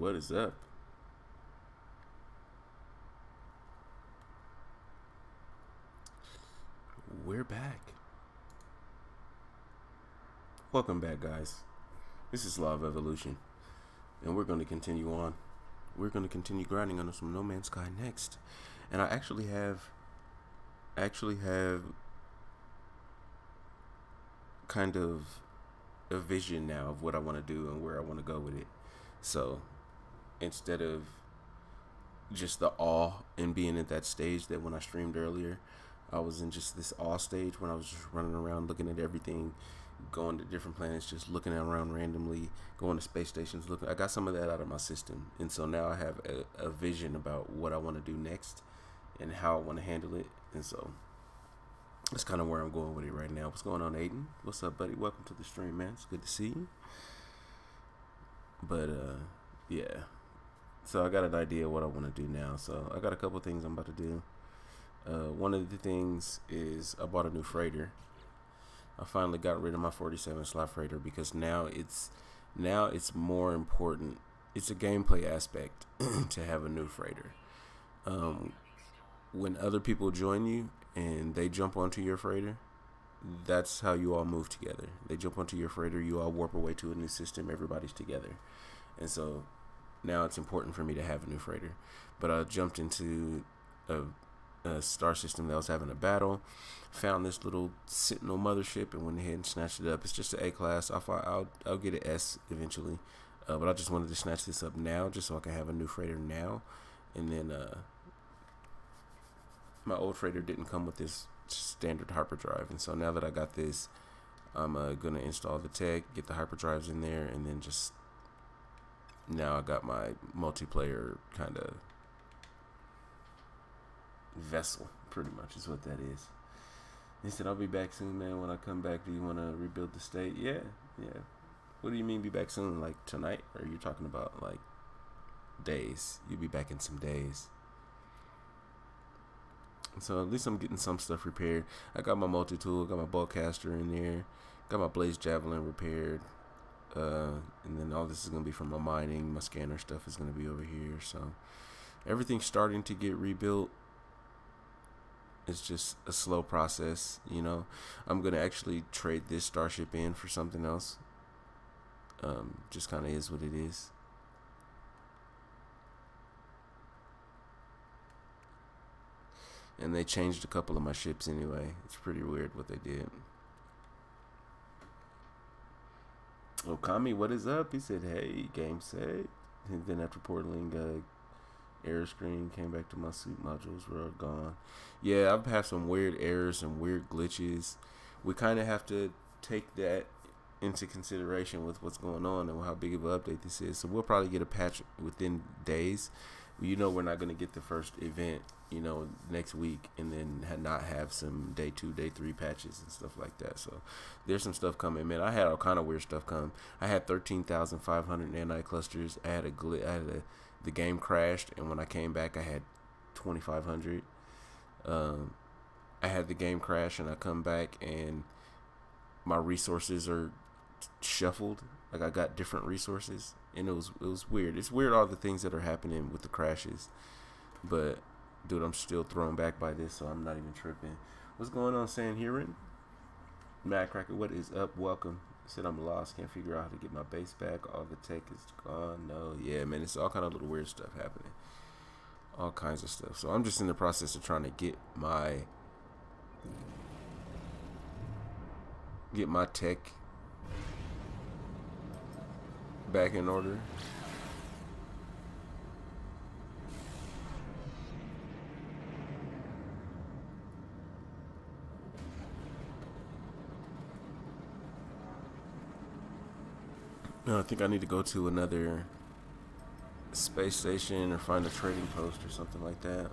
What is up? We're back. Welcome back, guys. This is LawOfEvolution, and we're going to continue on. We're going to continue grinding on some No Man's Sky next, and I actually have kind of a vision now of what I want to do and where I want to go with it. So instead of just the awe and being at that stage that when I streamed earlier, I was in just this awe stage when I was just running around looking at everything, going to different planets, just looking around randomly, going to space stations, looking. I got some of that out of my system, and so now I have a vision about what I want to do next and how I want to handle it, and so that's kind of where I'm going with it right now. What's going on, Aiden? What's up, buddy? Welcome to the stream, man. It's good to see you. But yeah, so I got an idea of what I want to do now. So I got a couple things I'm about to do. One of the things is I bought a new freighter. I finally got rid of my 47 slot freighter because now it's more important. It's a gameplay aspect to have a new freighter. When other people join you and they jump onto your freighter, that's how you all move together. They jump onto your freighter, you all warp away to a new system, everybody's together. And so now it's important for me to have a new freighter. But I jumped into a star system that was having a battle, found this little Sentinel mothership and went ahead and snatched it up. It's just an A class. I'll get an S eventually, but I just wanted to snatch this up now just so I can have a new freighter now. And then my old freighter didn't come with this standard hyperdrive, and so now that I got this, I'm gonna install the tech, get the hyperdrives in there, and then just now I got my multiplayer kind of vessel, pretty much is what that is. He said, I'll be back soon, man. When I come back, do you want to rebuild the state? Yeah. What do you mean be back soon? Like tonight? Or are you talking about like days? You'll be back in some days. So at least I'm getting some stuff repaired. I got my multi-tool, got my bowcaster in there, got my blaze javelin repaired, and then all this is going to be from my mining. My scanner stuff is going to be over here. So everything's starting to get rebuilt. It's just a slow process, you know. I'm going to actually trade this starship in for something else. Just kind of is what it is. And they changed a couple of my ships anyway. It's pretty weird what they did. Okami, what is up? He said, hey, game set. And then after portaling, error screen came back to my suit modules were all gone. Yeah, I've had some weird errors and weird glitches. We kind of have to take that into consideration with what's going on and how big of an update this is. So we'll probably get a patch within days. You know, we're not going to get the first event, you know, next week and then not have some day 2, day 3 patches and stuff like that. So there's some stuff coming. Man, I had all kind of weird stuff come. I had 13,500 nanite clusters. I had the game crashed, and when I came back, I had 2,500. I had the game crash, and I come back, and my resources are shuffled. Like I got different resources, and it was weird. It's weird all the things that are happening with the crashes, but dude, I'm still thrown back by this, so I'm not even tripping. What's going on, Sanherin? Mad Cracker, what is up? Welcome. Said I'm lost, can't figure out how to get my base back. All the tech is gone. No, yeah, man, it's all kind of little weird stuff happening. All kinds of stuff. So I'm just in the process of trying to get my tech back in order. I think I need to go to another space station or find a trading post or something like that.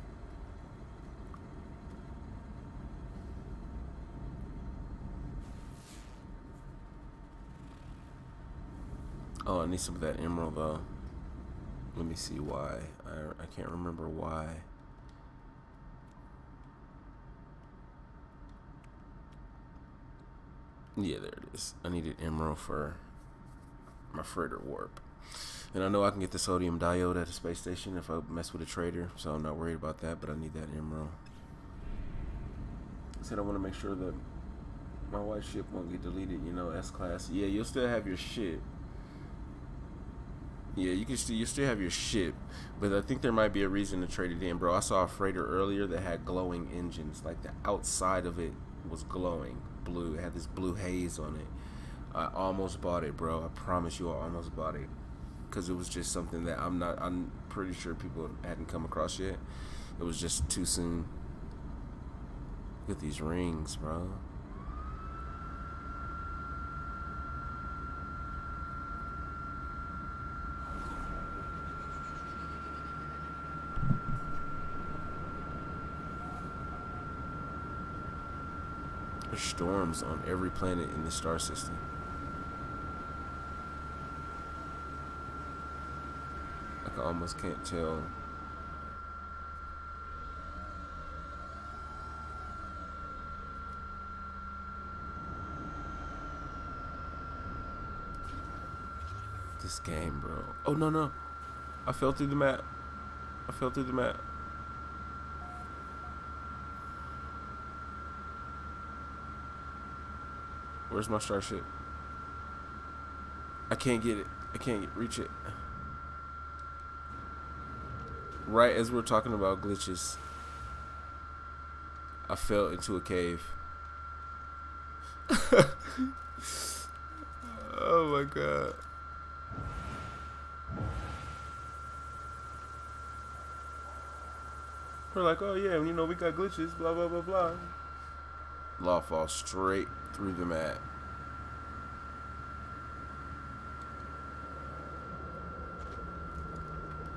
Oh, I need some of that emerald though. Let me see why. I can't remember why. Yeah, there it is. I needed emerald for my freighter warp. And I know I can get the sodium diode at a space station if I mess with a trader, so I'm not worried about that, but I need that emerald. I said I want to make sure that my white ship won't get deleted, you know, S-class. Yeah, you'll still have your shit. Yeah, you still have your ship, but I think there might be a reason to trade it in, bro. I saw a freighter earlier that had glowing engines, like the outside of it was glowing blue. It had this blue haze on it. I almost bought it, bro. I promise you, I almost bought it, because it was just something that I'm pretty sure people hadn't come across yet. It was just too soon. Look at these rings, bro. There's storms on every planet in the star system. I almost can't tell. This game, bro. Oh, no. I fell through the map. I fell through the map. Where's my starship? I can't get it. I can't reach it. Right as we're talking about glitches, I fell into a cave. Oh my god. We're like, oh yeah, you know, we got glitches, blah blah blah blah. Law falls straight through the mat.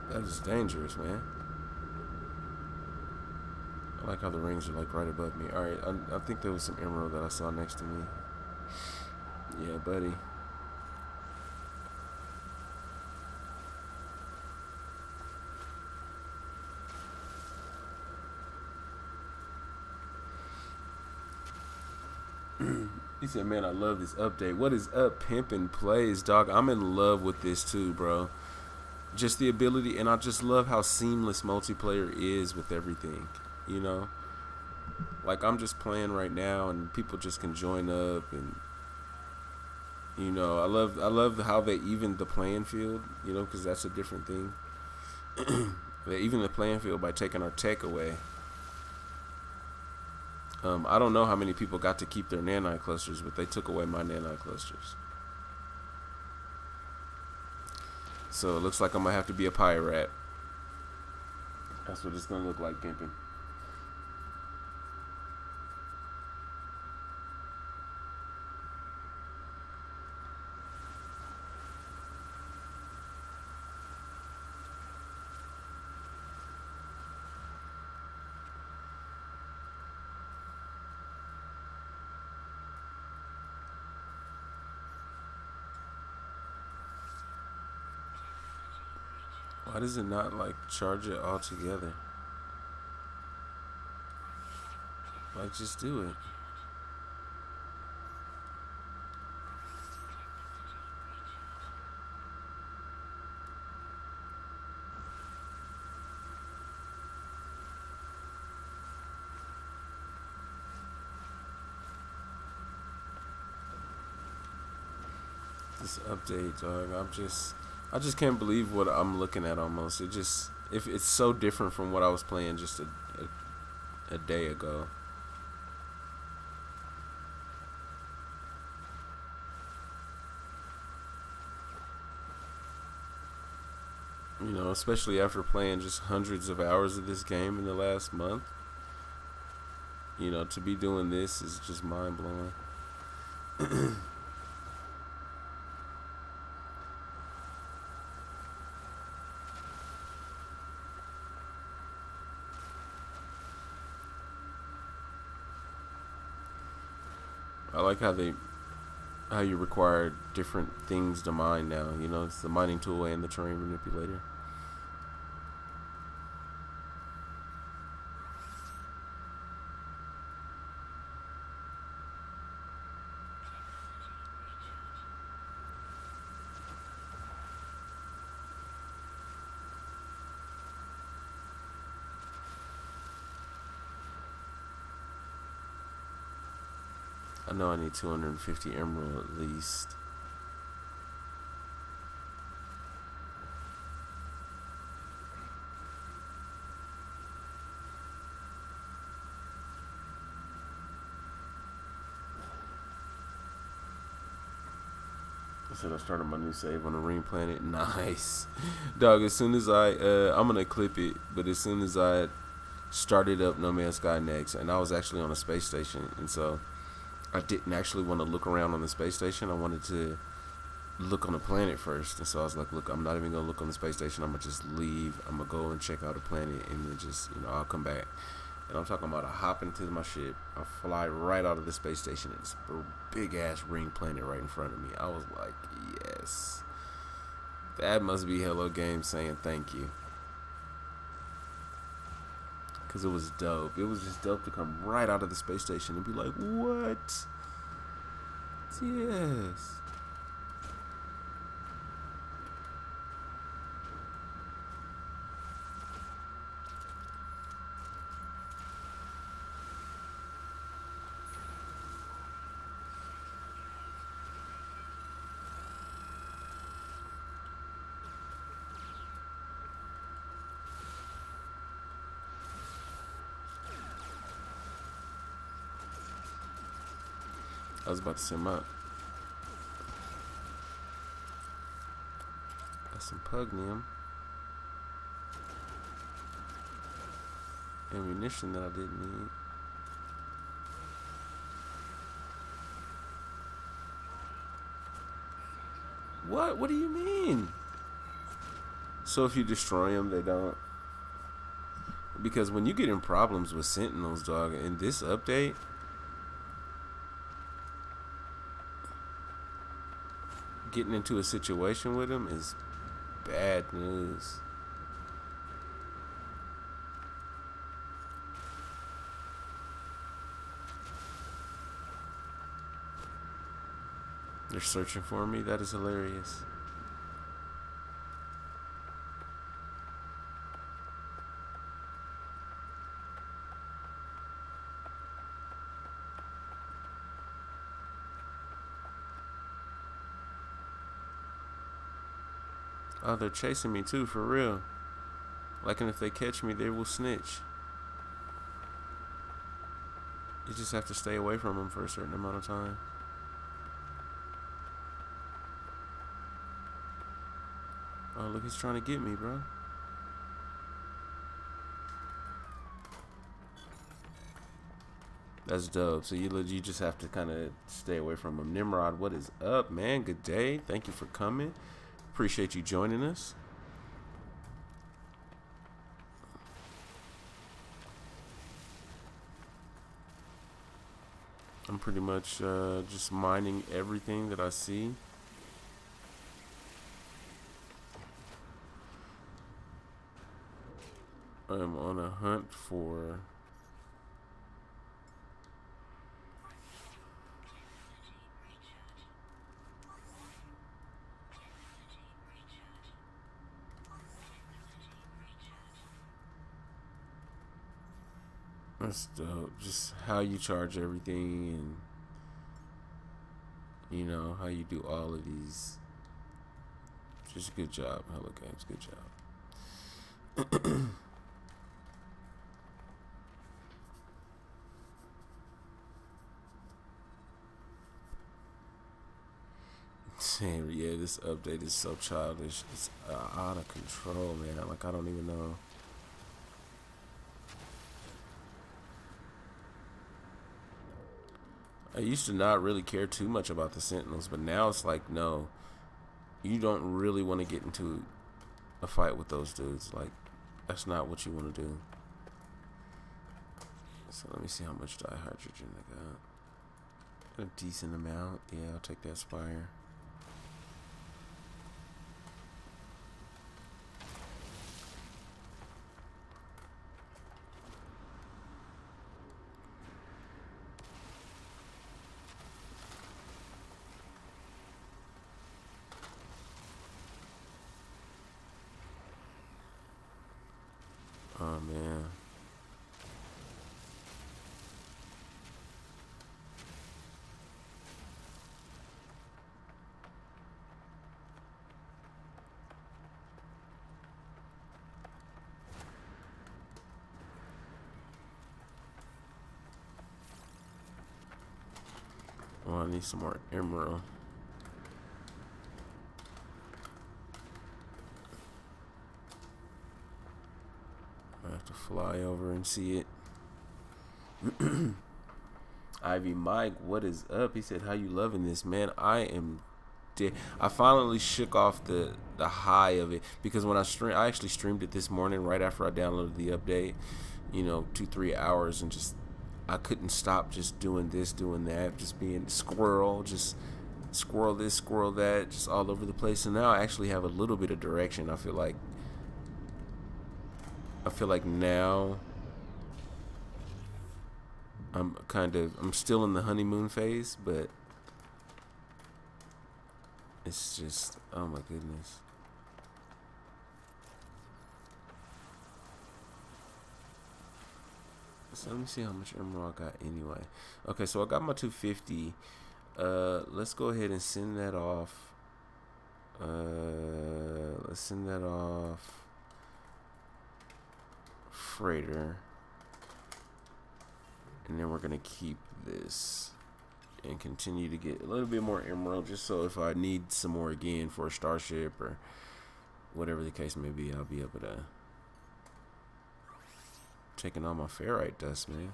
That is dangerous, man. I like how the rings are like right above me. Alright, I think there was some emerald that I saw next to me. Yeah, buddy. He said, man, I love this update. What is up, Pimpin' Plays, dog? I'm in love with this too, bro. Just the ability, and I just love how seamless multiplayer is with everything, you know? Like, I'm just playing right now, and people just can join up, and, you know, I love how they evened the playing field, you know, because that's a different thing. They evened the playing field by taking our tech away. I don't know how many people got to keep their nanite clusters, but they took away my nanite clusters. So it looks like I'm gonna have to be a pirate. That's what it's gonna look like, pimping. Why does it not like charge it all together? Like, just do it. This update, dog. I just can't believe what I'm looking at almost. If it's so different from what I was playing just a day ago. You know, especially after playing just hundreds of hours of this game in the last month. You know, to be doing this is just mind blowing. I like how you require different things to mine now. You know, it's the mining tool and the terrain manipulator. I know I need 250 emerald at least. I said I started my new save on the ring planet. Nice. Dog, as soon as I'm gonna clip it, but as soon as I started up No Man's Sky next, and I was actually on a space station, and so I didn't actually want to look around on the space station. I wanted to look on the planet first, and so I was like, look, I'm not even gonna look on the space station. I'm gonna just leave. I'm gonna go and check out the planet, and then just, you know, I'll come back. And I'm talking about I hop into my ship, I fly right out of the space station. It's a big ass ring planet right in front of me. I was like, yes, that must be Hello Game saying thank you, because it was dope. It was just dope to come right out of the space station and be like, what? Yes. I was about to send my got some pugnium ammunition that I didn't need. What do you mean? So if you destroy them, they don't? Because when you get in problems with sentinels, dog, in this update, getting into a situation with them is bad news. They're searching for me. That is hilarious. Oh, they're chasing me too, for real. Like, and if they catch me, they will snitch. You just have to stay away from them for a certain amount of time. Oh, look, he's trying to get me, bro. That's dope. So you just have to kind of stay away from him. Nimrod, what is up, man? Good day. Thank you for coming. Appreciate you joining us. I'm pretty much just mining everything that I see. I'm on a hunt for that's dope. Just how you charge everything, and you know how you do all of these. Just good job, Hello Games. Good job. Yeah, this update is so childish. It's out of control, man. Like, I don't even know. I used to not really care too much about the Sentinels, but now it's like, no, you don't really want to get into a fight with those dudes. Like, that's not what you want to do. So let me see how much dihydrogen I got. A decent amount. Yeah, I'll take that spire. Oh man. Oh, I need some more emerald. I have to fly over and see it. Ivy Mike, what is up? He said, how you loving this, man? I am dead. I finally shook off the high of it, because when I actually streamed it this morning right after I downloaded the update, you know, 2-3 hours, and just I couldn't stop just doing this, doing that, just being squirrel, just squirrel this, squirrel that, just all over the place. And now I actually have a little bit of direction. I feel like now I'm still in the honeymoon phase, but it's just, oh my goodness. So let me see how much emerald I got anyway. Okay, so I got my 250. Let's go ahead and send that off. Let's send that off freighter. And then we're gonna keep this and continue to get a little bit more emerald, just so if I need some more again for a starship or whatever the case may be, I'll be able to. Taking all my ferrite dust, man.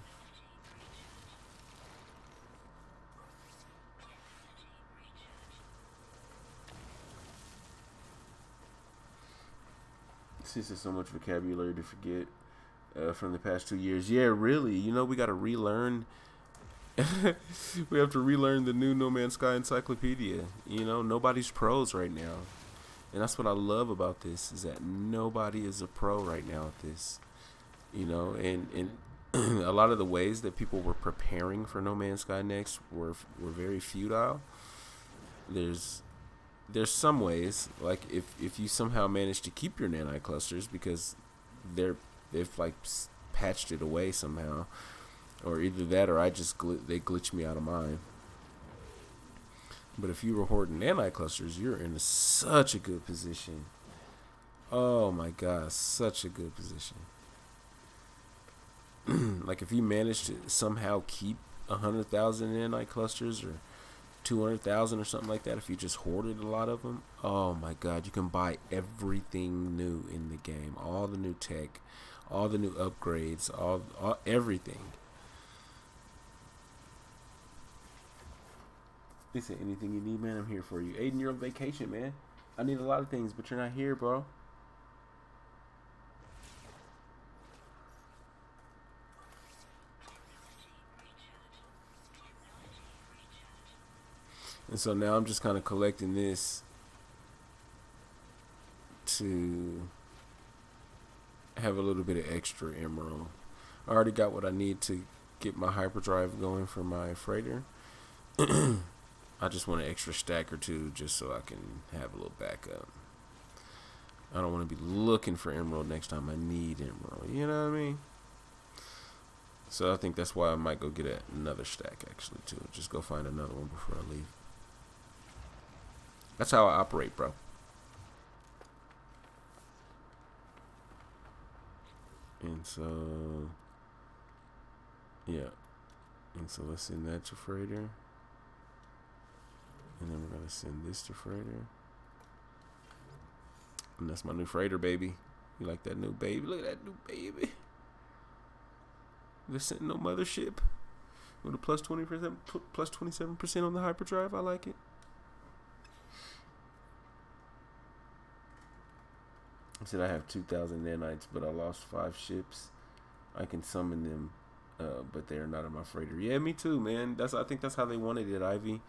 This is so much vocabulary to forget from the past 2 years. Yeah, really. You know, we got to relearn. We have to relearn the new No Man's Sky encyclopedia. You know, nobody's pros right now. And that's what I love about this, is that nobody is a pro right now at this. You know, and a lot of the ways that people were preparing for No Man's Sky Next were very futile. There's some ways, like if you somehow manage to keep your nanite clusters, because they've like patched it away somehow, or either that or they glitch me out of mine. But if you were hoarding nanite clusters, you're in such a good position. Oh my God, such a good position. Like if you manage to somehow keep 100,000 nanite clusters, or 200,000 or something like that, if you just hoarded a lot of them, oh my God, you can buy everything new in the game, all the new tech, all the new upgrades, all everything. They say anything you need, man, I'm here for you. Aiden, you're on vacation, man. I need a lot of things, but you're not here, bro. And so now I'm just kind of collecting this to have a little bit of extra emerald. I already got what I need to get my hyperdrive going for my freighter. I just want an extra stack or two just so I can have a little backup. I don't want to be looking for emerald next time I need emerald. You know what I mean? So I think that's why I might go get another stack actually too. Just go find another one before I leave. That's how I operate, bro. And so, yeah. And so let's send that to freighter. And then we're going to send this to freighter. And that's my new freighter, baby. You like that new baby? Look at that new baby. The Sentinel mothership with a plus 20%, plus 27% on the hyperdrive. I like it. I said I have 2,000 nanites, but I lost 5 ships. I can summon them, but they're not in my freighter. Yeah, me too, man. I think that's how they wanted it, Ivy.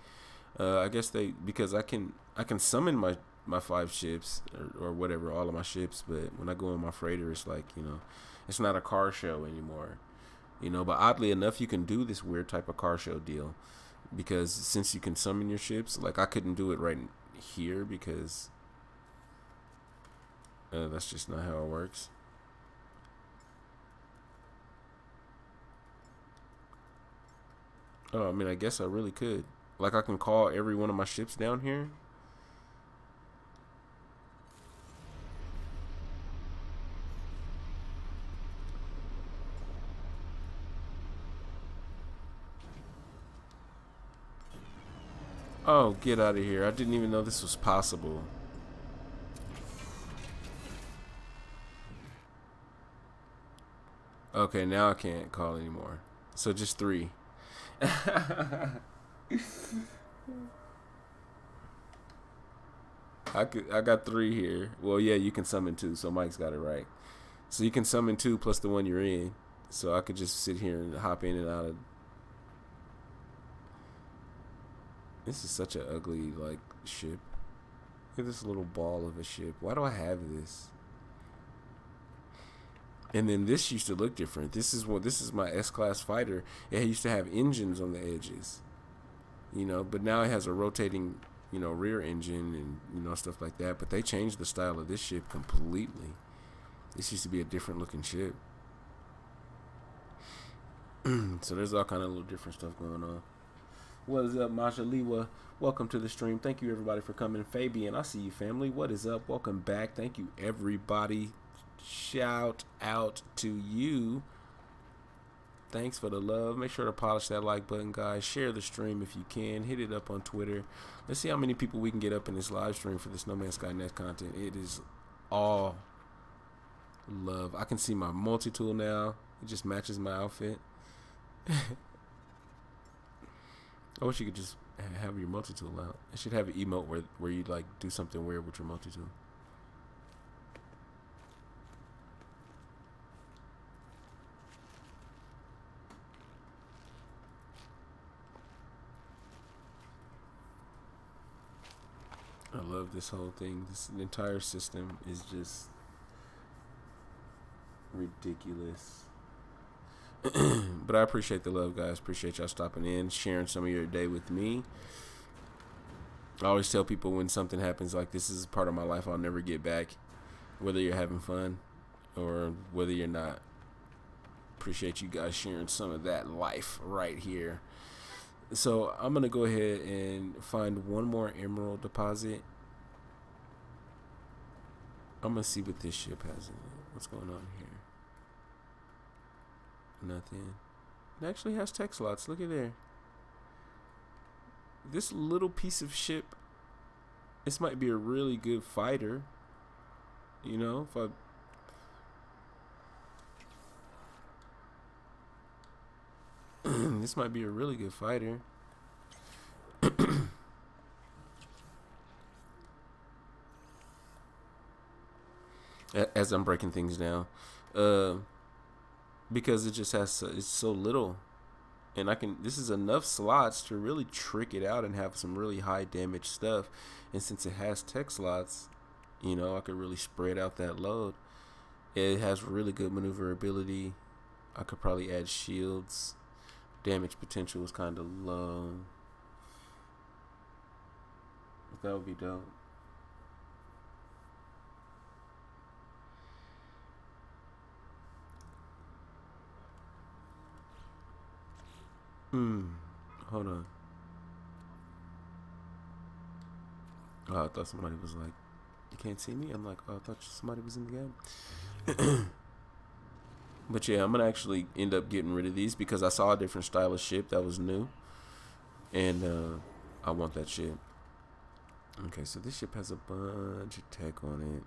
I guess because I can summon my 5 ships or whatever, all of my ships, but when I go in my freighter, it's like, you know, it's not a car show anymore. You know, but oddly enough, you can do this weird type of car show deal, because since you can summon your ships, like I couldn't do it right here because that's just not how it works. Oh, I mean, I guess I really could. Like, I can call every one of my ships down here. Oh, get out of here. I didn't even know this was possible. Okay, now I can't call anymore. So just 3. I got 3 here. Well, yeah, you can summon 2, so Mike's got it right. So you can summon 2 plus the one you're in. So I could just sit here and hop in and out of. This is such an ugly like ship. Look at this little ball of a ship. Why do I have this? And then this used to look different. This is my S-class fighter. It used to have engines on the edges, but now it has a rotating, rear engine and stuff like that. But they changed the style of this ship completely. This used to be a different looking ship. So there's all kind of little different stuff going on. What is up, Masha Liwa? Welcome to the stream. Thank you everybody for coming. Fabian, I see you, family. What is up? Welcome back. Thank you everybody. Shout out to you. Thanks for the love. Make sure to polish that like button, guys. Share the stream if you can. Hit it up on Twitter. Let's see how many people we can get up in this live stream for this No Man's Sky Net content. It is all love. I can see my multi-tool now. It just matches my outfit. I wish you could just have your multi-tool out. It should have an emote where you like do something weird with your multi-tool. I love this whole thing. This entire system is just ridiculous. But I appreciate the love, guys. Appreciate y'all stopping in, sharing some of your day with me. I always tell people when something happens like this is a part of my life I'll never get back, whether you're having fun or whether you're not. Appreciate you guys sharing some of that life right here. So I'm going to go ahead and find one more emerald deposit. I'm going to see what this ship has in it. What's going on here? Nothing. It actually has tech slots. Look at there. This little piece of ship, this might be a really good fighter. If I... this might be a really good fighter. As I'm breaking things down. Because it just has it's so little, and this is enough slots to really trick it out and have some really high damage stuff. And since it has tech slots, I could really spread out that load. It has really good maneuverability. I could probably add shields. Damage potential is kind of low, but that would be dope. Hold on. Oh, I thought somebody was like, you can't see me? I'm like, oh, I thought somebody was in the game. But yeah, I'm going to actually end up getting rid of these because I saw a different style of ship that was new. And I want that ship. Okay, so this ship has a bunch of tech on it.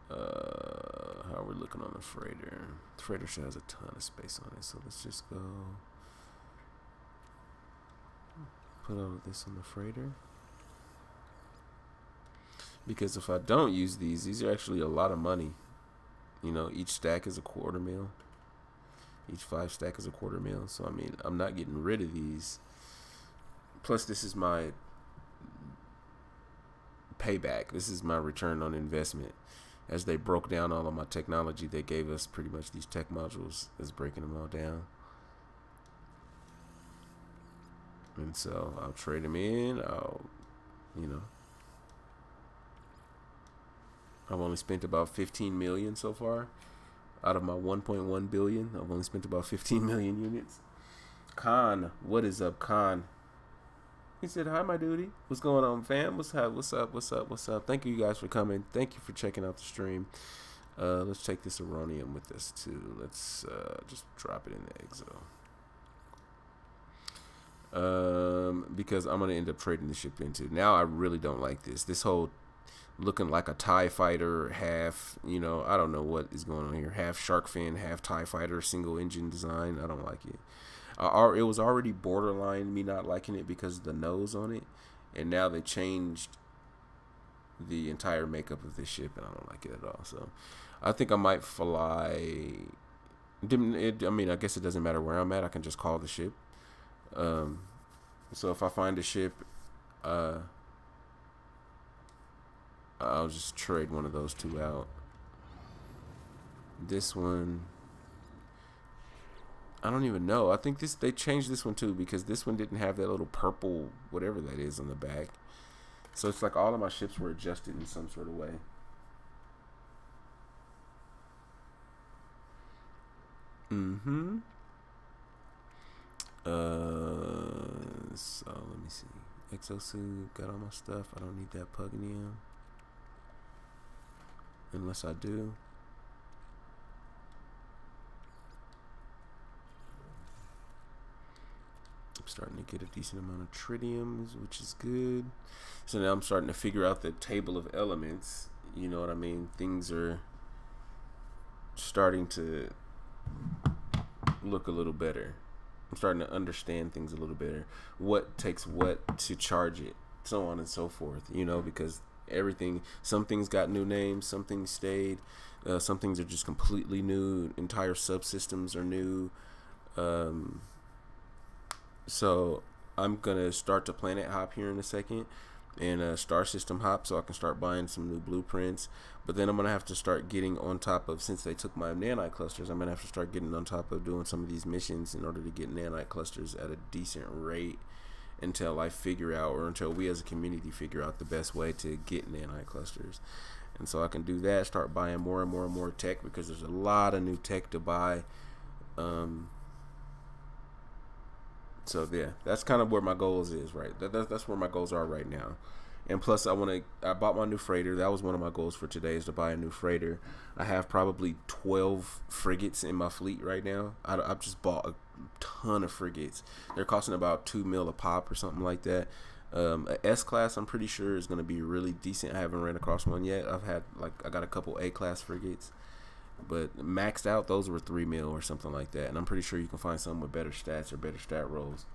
How are we looking on the freighter? The freighter should has a ton of space on it. So let's just go... put all of this on the freighter, because if I don't use these are actually a lot of money. Each stack is $250,000. Each 5 stack is $250,000. So I mean, I'm not getting rid of these. Plus, this is my payback. This is my return on investment. As they broke down all of my technology, they gave us pretty much these tech modules that's breaking them all down. And so I'll trade them in. I've only spent about 15 million so far out of my 1.1 billion. I've only spent about 15 million units. Khan, what is up, Khan? He said, hi, my dude. What's going on, fam? What's up? What's up? What's up? What's up? Thank you guys for coming. Thank you for checking out the stream. Let's take this Aronium with us too. Let's just drop it in the exo. because I'm gonna end up trading the ship into. Now I really don't like this. This whole looking like a TIE fighter, half, you know, I don't know what is going on here. Half shark fin, half TIE fighter, single engine design. I don't like it. It was already borderline me not liking it because of the nose on it, and now they changed the entire makeup of this ship, and I don't like it at all. So I think I might fly. I mean, I guess it doesn't matter where I'm at. I can just call the ship. So if I find a ship, I'll just trade one of those two out. This one, I don't even know. I think they changed this one too, because this one didn't have that little purple whatever that is on the back. So it's like all of my ships were adjusted in some sort of way. So let me see. Exosuit, got all my stuff. I don't need that Pugnio. Unless I do. I'm starting to get a decent amount of tritiums, which is good. So now I'm starting to figure out the table of elements. You know what I mean? Things are starting to look a little better. I'm starting to understand things a little better. What takes what to charge it, so on and so forth. You know, because everything, some things got new names, some things stayed, some things are just completely new. Entire subsystems are new. So I'm gonna start to planet hop here in a second, and star system hop, so I can start buying some new blueprints. But then I'm gonna have to start getting on top of, since they took my nanite clusters, I'm gonna have to start getting on top of doing some of these missions in order to get nanite clusters at a decent rate, until I figure out, or until we as a community figure out the best way to get nanite clusters. And so I can do that, start buying more and more and more tech, because there's a lot of new tech to buy. So yeah, that's kind of where my goals is, right? That's where my goals are right now. And plus, I bought my new freighter. That was one of my goals for today, is to buy a new freighter. I have probably 12 frigates in my fleet right now. I've just bought a ton of frigates. They're costing about $2 mil a pop or something like that. A S class, I'm pretty sure, is going to be really decent. I haven't ran across one yet. I got a couple A class frigates, but maxed out, those were 3 mil or something like that. And I'm pretty sure you can find some with better stats or better stat rolls.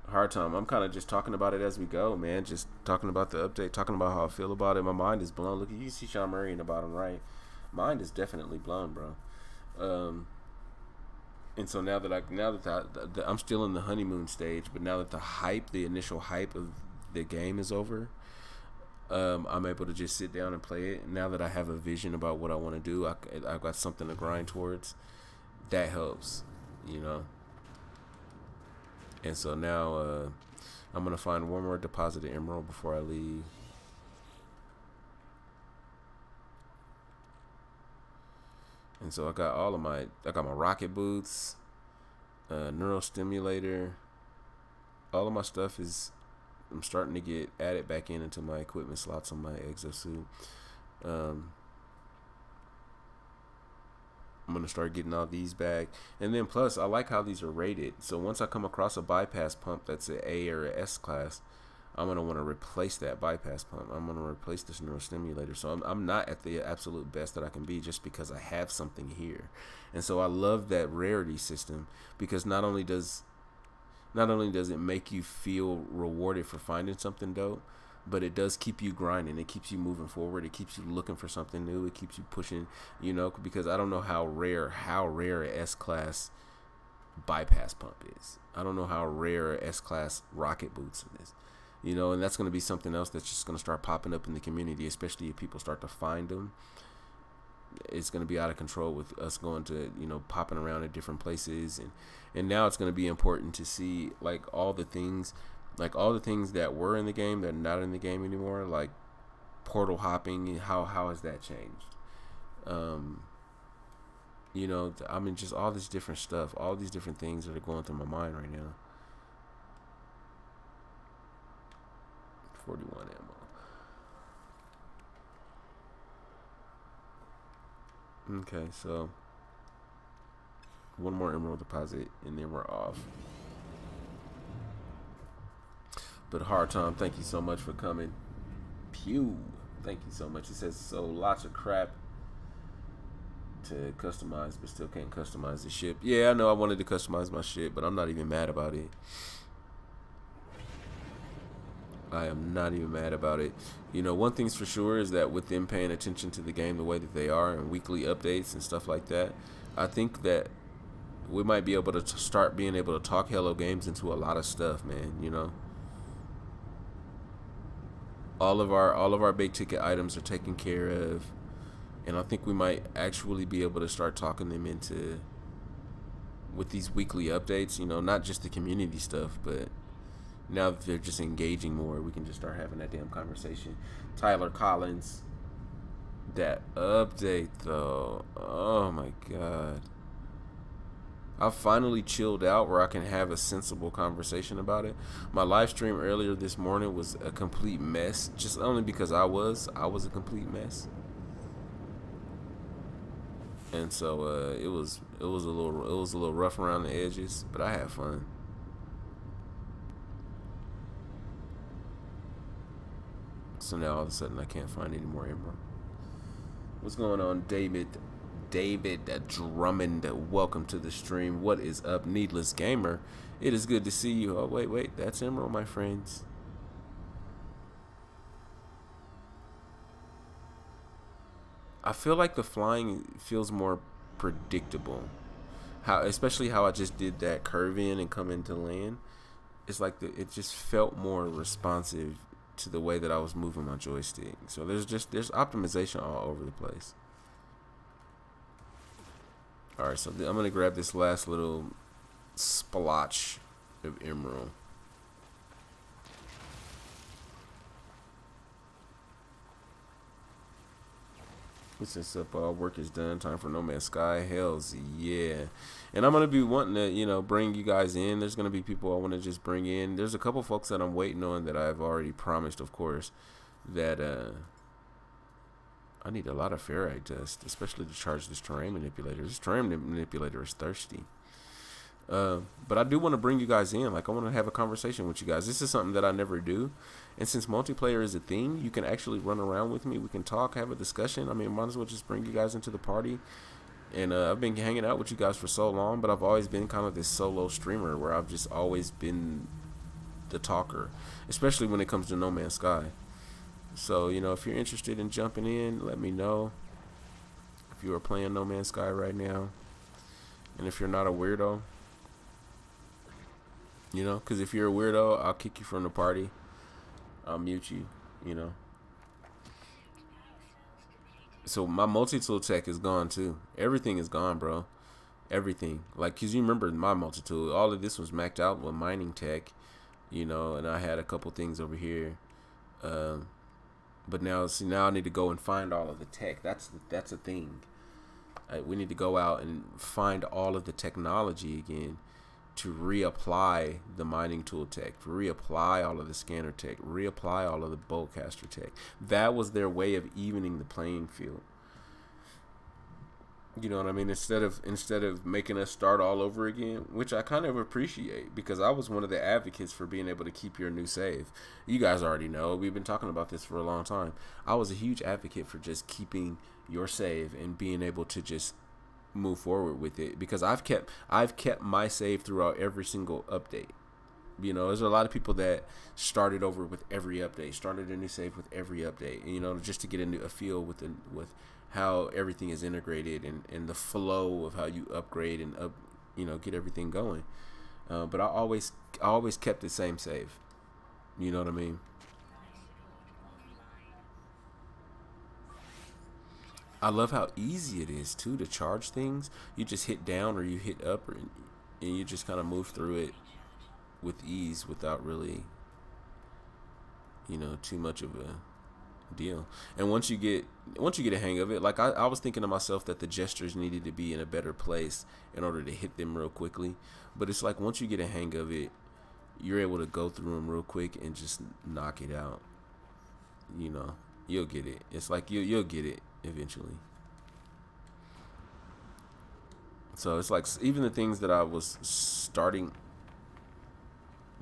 Hard time. I'm kind of just talking about it as we go, man. Just talking about the update, talking about how I feel about it. My mind is blown. Look, you see Sean Murray in the bottom right. Mind is definitely blown, bro. And so now that I'm still in the honeymoon stage, but now that the initial hype of the game is over, I'm able to just sit down and play it. Now that I have a vision about what I want to do, I've got something to grind towards. That helps, you know. And so now I'm going to find one more deposited emerald before I leave. And so I got my rocket boots, neurostimulator. All of my stuff I'm starting to get added back into my equipment slots on my exosuit. I'm going to start getting all these back. And then plus, I like how these are rated. So once I come across a bypass pump that's an A or an S class, I'm going to want to replace that bypass pump. I'm going to replace this neurostimulator. So I'm not at the absolute best that I can be, just because I have something here. And so I love that rarity system, because not only does it make you feel rewarded for finding something dope, but it does keep you grinding. It keeps you moving forward. It keeps you looking for something new. It keeps you pushing, you know, because I don't know how rare a S-class bypass pump is. I don't know how rare a S-class rocket boots is, you know, and that's going to be something else that's just going to start popping up in the community, especially if people start to find them. It's going to be out of control with us going to, you know, popping around at different places. And now it's going to be important to see, like, all the things that were in the game that are not in the game anymore, like portal hopping. How has that changed? You know, I mean, just all this different stuff, all these different things that are going through my mind right now. 41 ammo. Okay, so one more emerald deposit and then we're off. But Hard Time, thank you so much for coming. Pew, thank you so much. He says, so lots of crap to customize, but still can't customize the ship. Yeah, I know I wanted to customize my ship, but I'm not even mad about it. I am not even mad about it. You know, one thing's for sure is that with them paying attention to the game the way that they are and weekly updates and stuff like that, I think that we might be able to start being able to talk Hello Games into a lot of stuff, man. You know, all of our big ticket items are taken care of, and I think we might actually be able to start talking them into with these weekly updates. You know, not just the community stuff, but now that they're just engaging more, we can just start having that damn conversation. Tyler Collins, that update though, oh my god. I finally chilled out where I can have a sensible conversation about it. My live stream earlier this morning was a complete mess, just only because I was a complete mess. And so it was a little rough around the edges, but I had fun. So now all of a sudden I can't find any more emerald. What's going on, David Drummond? Welcome to the stream. What is up, Needless Gamer? It is good to see you. Oh wait, that's emerald, my friends. I feel like the flying feels more predictable. Especially how I just did that curve in and come into land. It's like it just felt more responsive to the way that I was moving my joystick. So there's optimization all over the place. Alright, so I'm gonna grab this last little splotch of emerald. Since up all work is done, time for No Man's Sky. Hells yeah. And I'm gonna be wanting to, you know, bring you guys in. There's gonna be people I want to just bring in. There's a couple folks that I'm waiting on that I've already promised, of course, that I need a lot of ferrite dust, especially to charge this terrain manipulator. This terrain manipulator is thirsty. But I do want to bring you guys in. Like, I want to have a conversation with you guys. This is something that I never do. And since multiplayer is a thing, you can actually run around with me. We can talk, have a discussion. I mean, might as well just bring you guys into the party. And I've been hanging out with you guys for so long, but I've always been kind of this solo streamer where I've just always been the talker, especially when it comes to No Man's Sky. So, you know, if you're interested in jumping in, let me know. If you are playing No Man's Sky right now. And if you're not a weirdo, you know, because if you're a weirdo, I'll kick you from the party. I'll mute you, you know. So my multi-tool tech is gone too. Everything is gone, bro. Everything. Like, because you remember my multi-tool, all of this was maxed out with mining tech, you know, and I had a couple things over here. But now, see, now I need to go and find all of the tech. That's a thing. We need to go out and find all of the technology again to reapply the mining tool tech, to reapply all of the scanner tech, reapply all of the bowcaster tech. That was their way of evening the playing field. You know what I mean? Instead of making us start all over again, which I kind of appreciate, because I was one of the advocates for being able to keep your new save. You guys already know, we've been talking about this for a long time. I was a huge advocate for just keeping your save and being able to just move forward with it, because I've kept my save throughout every single update. You know, there's a lot of people that started over with every update, started a new save with every update, you know, just to get a feel with how everything is integrated and the flow of how you upgrade and you know, get everything going. But I always kept the same save. You know what I mean? I love how easy it is too to charge things. You just hit down or you hit up, and you just kind of move through it with ease without really, you know, too much of a deal. And once you get a hang of it, like I was thinking to myself that the gestures needed to be in a better place in order to hit them real quickly. But it's like once you get a hang of it, you're able to go through them real quick and just knock it out. You know, you'll get it. It's like you'll get it eventually. So it's like even the things that I was starting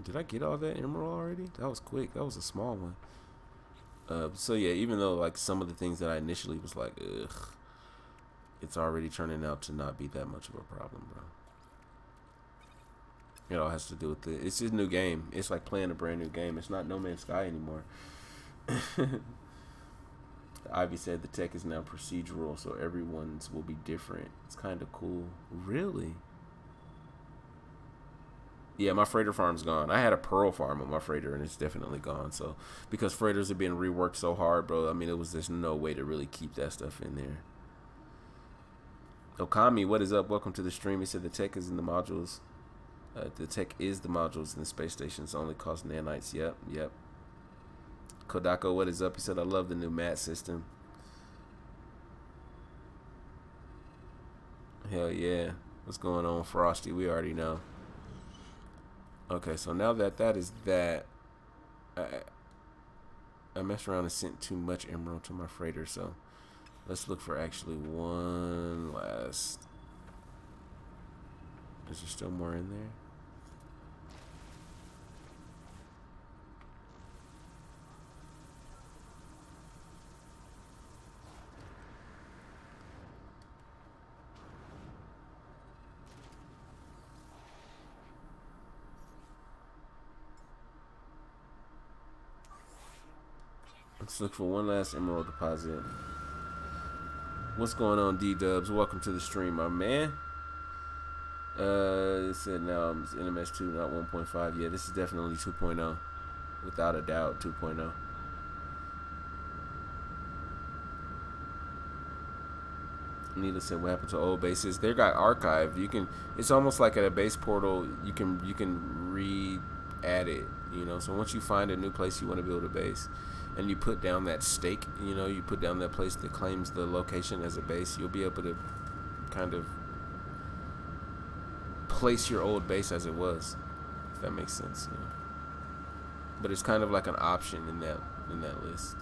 Did I get all that emerald already? That was quick. That was a small one. So yeah, even though like some of the things that I initially was like, ugh, it's already turning out to not be that much of a problem, bro. It all has to do with it's just a new game. It's like playing a brand new game. It's not No Man's Sky anymore. Ivy said the tech is now procedural, so everyone's will be different. It's kind of cool. Really? Yeah, my freighter farm's gone. I had a pearl farm on my freighter, and it's definitely gone. So, because freighters are being reworked so hard, bro, I mean, it was just no way to really keep that stuff in there. Okami, what is up? Welcome to the stream. He said the tech is in the modules. The tech is the modules in the space stations. Only cost nanites. Yep, yep. Kodako, what is up? He said, I love the new mat system. Hell yeah. What's going on, Frosty? We already know. Okay, so now that that is that, I messed around and sent too much emerald to my freighter, so let's look for actually one last. Is there still more in there? Let's look for one last emerald deposit. What's going on, D-Dubs? Welcome to the stream, my man. It said now it's NMS 2, not 1.5. Yeah, this is definitely 2.0. Without a doubt, 2.0. Nita said, what happened to old bases? They got archived. You can, it's almost like at a base portal, you can re-add it, you know. So once you find a new place you want to build a base, and you put down that stake, you know, you put down that place that claims the location as a base, you'll be able to kind of place your old base as it was, if that makes sense, you know. But it's kind of like an option in that list.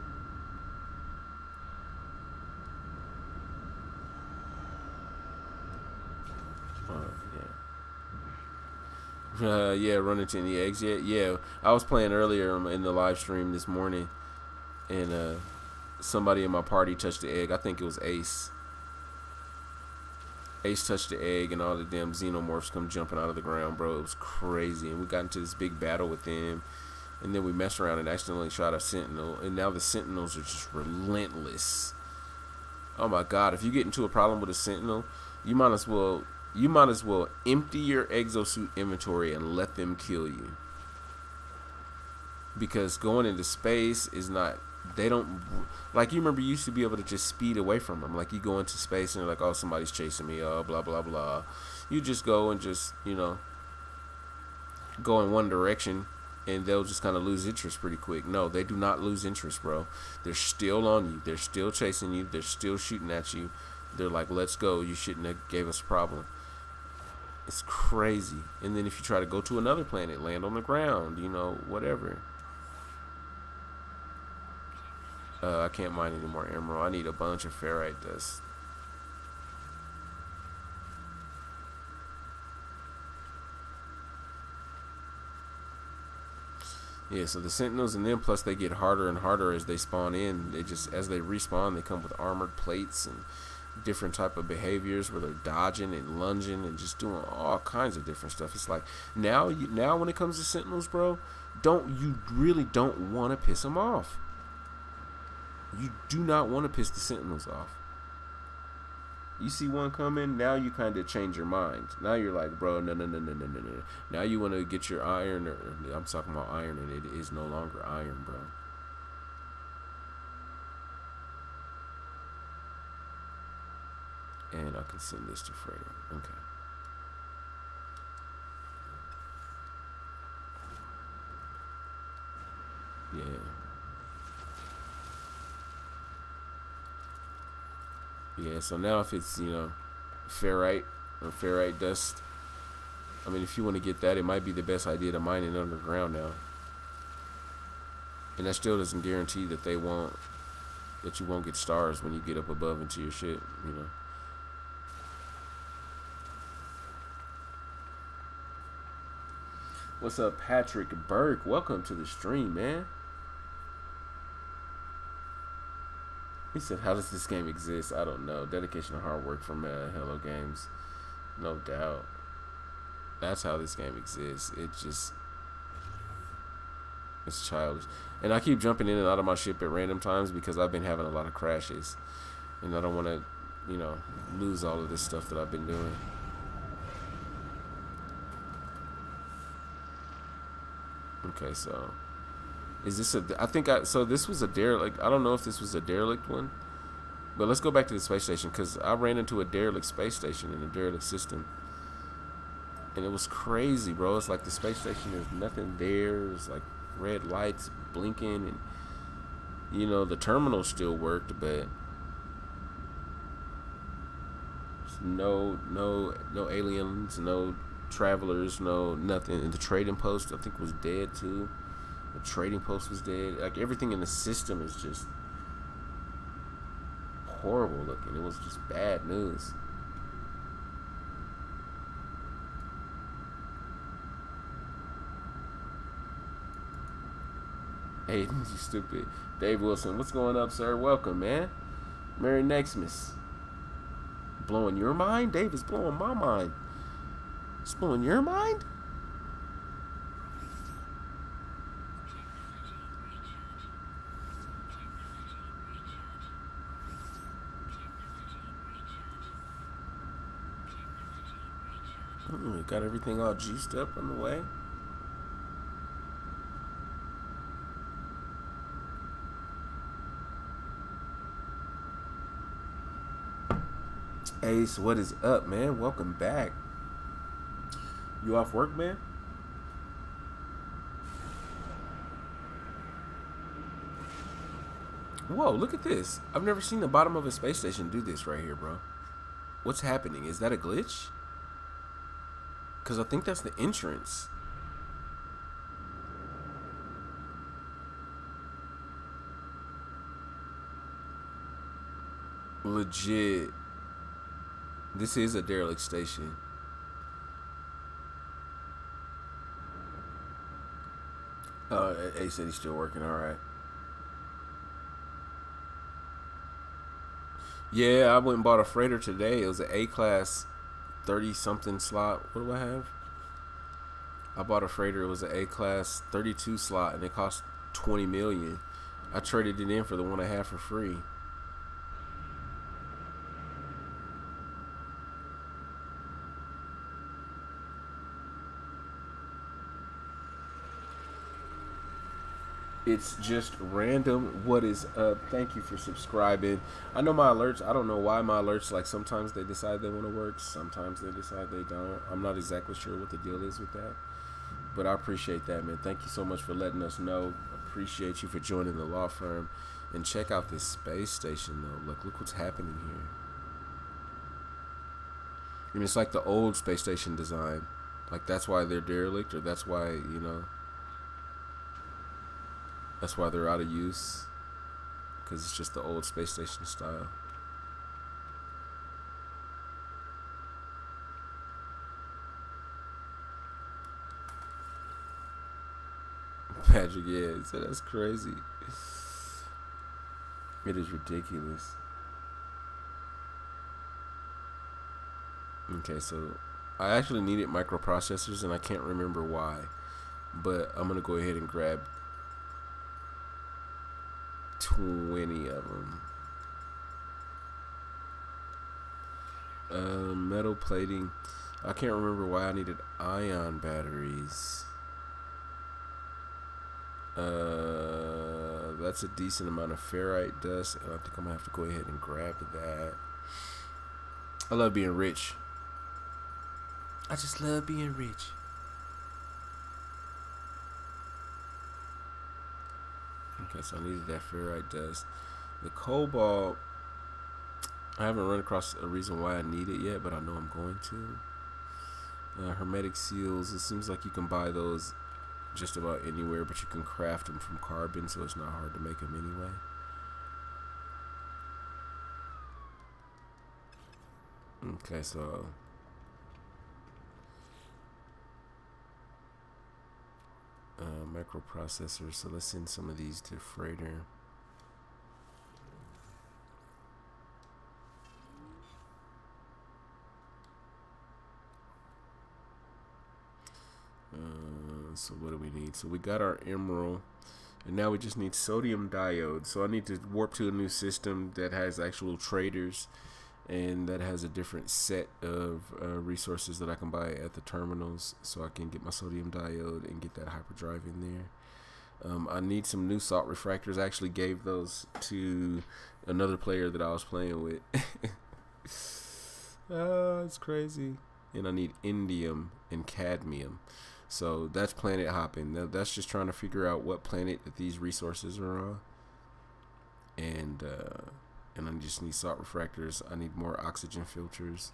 Yeah, running to any eggs. Yeah. I was playing earlier in the live stream this morning, and somebody in my party touched the egg. I think it was Ace. Ace touched the egg, and all the damn xenomorphs come jumping out of the ground, bro. It was crazy, and we got into this big battle with them, and then we messed around and accidentally shot a sentinel, and now the sentinels are just relentless. Oh my god, if you get into a problem with a sentinel, you might as well empty your exosuit inventory and let them kill you. Because going into space is not, they don't, like, you remember you used to be able to just speed away from them. Like, you go into space and you're like, oh, somebody's chasing me, oh, blah, blah, blah. You just go and just, you know, go in one direction, and they'll just kind of lose interest pretty quick. No, they do not lose interest, bro. They're still on you. They're still chasing you. They're still shooting at you. They're like, let's go. You shouldn't have gave us a problem. It's crazy. And then if you try to go to another planet, land on the ground, you know, whatever. I can't mine any more emerald. I need a bunch of ferrite dust. Yeah, so the sentinels, and then plus they get harder and harder as they spawn in. They just, as they respawn, they come with armored plates and different type of behaviors where they're dodging and lunging and just doing all kinds of different stuff. It's like now when it comes to sentinels, bro, you really don't want to piss them off. You do not want to piss the sentinels off. You see one coming, now you kind of change your mind. Now you're like, bro, no. Now you want to get your iron, or I'm talking about iron, and it is no longer iron, bro. And I can send this to Freighter. Okay. Yeah. Yeah, so now if it's, you know, ferrite or ferrite dust, I mean, if you want to get that, it might be the best idea to mine it underground now. And that still doesn't guarantee that you won't get stars when you get up above into your shit, you know. What's up, Patrick Burke? Welcome to the stream, man. He said, how does this game exist? I don't know. Dedication and hard work from Hello Games. No doubt. That's how this game exists. It's childish. And I keep jumping in and out of my ship at random times because I've been having a lot of crashes. And I don't want to, you know, lose all of this stuff that I've been doing. Okay, so is this so this was a derelict. I don't know if this was a derelict one, but let's go back to the space station because I ran into a derelict space station in a derelict system, and it was crazy, bro. It's like the space station, there's nothing there. It's like red lights blinking, and you know the terminal still worked, but no aliens, no travelers, no nothing. And the trading post I think was dead too. The trading post was dead. Like everything in the system is just horrible looking. It was just bad news. Hey, you stupid. Dave Wilson, what's going up, sir? Welcome, man. Merry Nextmas. Blowing your mind? Dave is blowing my mind. It's blowing your mind? We got everything all juiced up on the way. Ace, what is up, man? Welcome back. You off work, man? Whoa, look at this. I've never seen the bottom of a space station do this right here, bro. What's happening? Is that a glitch? Because I think that's the entrance. Legit. This is a derelict station. A said he's still working. All right. Yeah, I went and bought a freighter today. It was an A-class 30-something slot. What do I have? I bought a freighter. It was an A-class 32 slot, and it cost $20 million. I traded it in for the one I have for free. It's just random. What is up? Thank you for subscribing. I know my alerts. I don't know why my alerts, like sometimes they decide they want to work. Sometimes they decide they don't. I'm not exactly sure what the deal is with that. But I appreciate that, man. Thank you so much for letting us know. Appreciate you for joining the law firm. And check out this space station, though. Look what's happening here. I mean, it's like the old space station design. Like, that's why they're derelict, or that's why, you know, that's why they're out of use, because it's just the old space station style. Patrick, yeah, so that's crazy. It is ridiculous. Okay, so I actually needed microprocessors, and I can't remember why, but I'm gonna go ahead and grab 20 of them. Metal plating. I can't remember why I needed ion batteries. That's a decent amount of ferrite dust, and I think I'm gonna have to go ahead and grab that. I love being rich. I just love being rich. Okay, so I needed that ferrite dust. The cobalt, I haven't run across a reason why I need it yet, but I know I'm going to. Hermetic seals, it seems like you can buy those just about anywhere, but you can craft them from carbon, so it's not hard to make them anyway. Okay, so microprocessors. So let's send some of these to freighter. So what do we need? So we got our emerald, and now we just need sodium diode. So I need to warp to a new system that has actual traders, and that has a different set of resources that I can buy at the terminals, so I can get my sodium diode and get that hyperdrive in there. I need some new salt refractors. I actually gave those to another player that I was playing with. It's crazy. And I need indium and cadmium. So that's planet hopping. That's just trying to figure out what planet that these resources are on. And I just need salt refractors. I need more oxygen filters.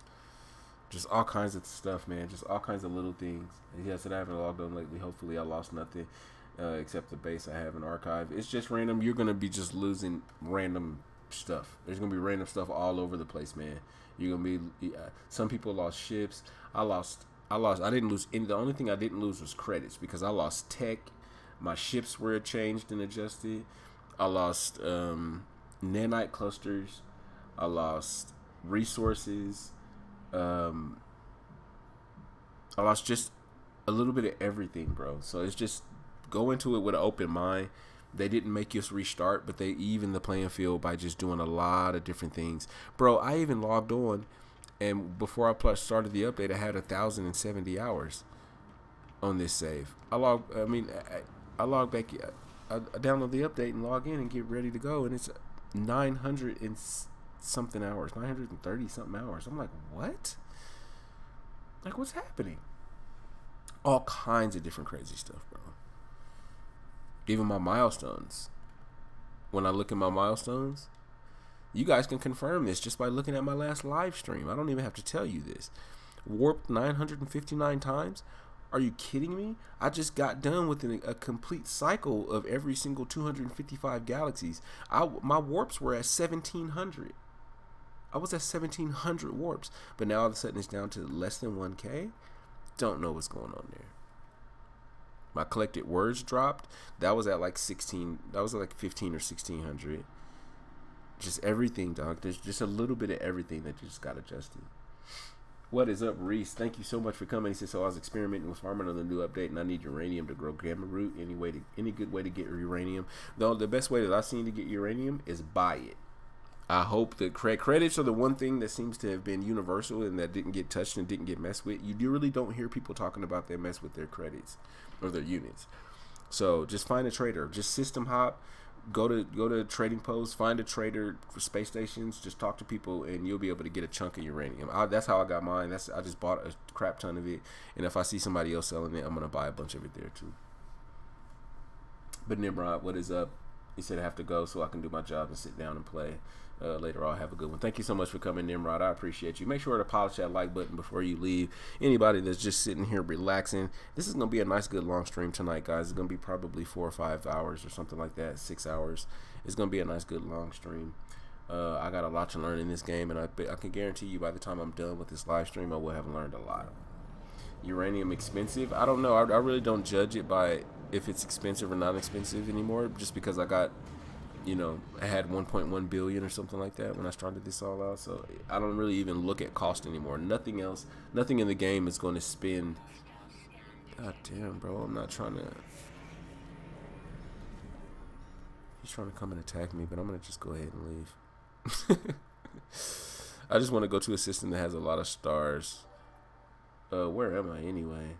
Just all kinds of stuff, man. Just all kinds of little things. And yes, I haven't logged on lately. Hopefully I lost nothing except the base I have in archive. It's just random. You're going to be just losing random stuff. There's going to be random stuff all over the place, man. You're going to be... some people lost ships. I didn't lose any. The only thing I didn't lose was credits, because I lost tech. My ships were changed and adjusted. I lost nanite clusters. I lost resources. I lost just a little bit of everything, bro. So it's just go into it with an open mind. They didn't make us restart, but they even the playing field by just doing a lot of different things, bro. I even logged on, and before I started the update, I had 1,070 hours on this save. I log back. I download the update and log in and get ready to go, and it's 900 and something hours, 930 something hours. I'm like, what? Like, what's happening? All kinds of different crazy stuff, bro. Even my milestones. When I look at my milestones, you guys can confirm this just by looking at my last live stream. I don't even have to tell you this. Warped 959 times. Are you kidding me? I just got done with a complete cycle of every single 255 galaxies. My warps were at 1,700. I was at 1,700 warps, but now all of a sudden it's down to less than 1K. Don't know what's going on there. My collected words dropped. That was at like 16. That was at like 15 or 1,600. Just everything, dog. There's just a little bit of everything that just got adjusted. What is up, Reese? Thank you so much for coming. He said, so I was experimenting with farming on the new update, and I need uranium to grow gamma root. Any good way to get uranium? Though the best way that I've seen to get uranium is buy it. I hope that credits are the one thing that seems to have been universal and that didn't get touched and didn't get messed with. You really don't hear people talking about they mess with their credits or their units. So just find a trader. Just system hop. Go to trading posts. Find a trader for space stations. Just talk to people, and you'll be able to get a chunk of uranium. That's how I got mine. I just bought a crap ton of it, and if I see somebody else selling it, I'm gonna buy a bunch of it there too. But Nimrod, what is up? He said I have to go so I can do my job and sit down and play. Later on, have a good one. Thank you so much for coming, Nimrod. I appreciate you. Make sure to polish that like button before you leave. Anybody that's just sitting here relaxing, this is going to be a nice, good long stream tonight, guys. It's going to be probably 4 or 5 hours or something like that, 6 hours. It's going to be a nice, good long stream. I got a lot to learn in this game, and I can guarantee you by the time I'm done with this live stream, I will have learned a lot. Uranium expensive? I don't know. I really don't judge it by if it's expensive or not expensive anymore, just because I got... I had 1.1 billion or something like that when I started this all out. So I don't really even look at cost anymore. Nothing else, nothing in the game is going to spend. God damn, bro. I'm not trying to. He's trying to come and attack me, but I'm going to just go ahead and leave. I just want to go to a system that has a lot of stars. Where am I anyway?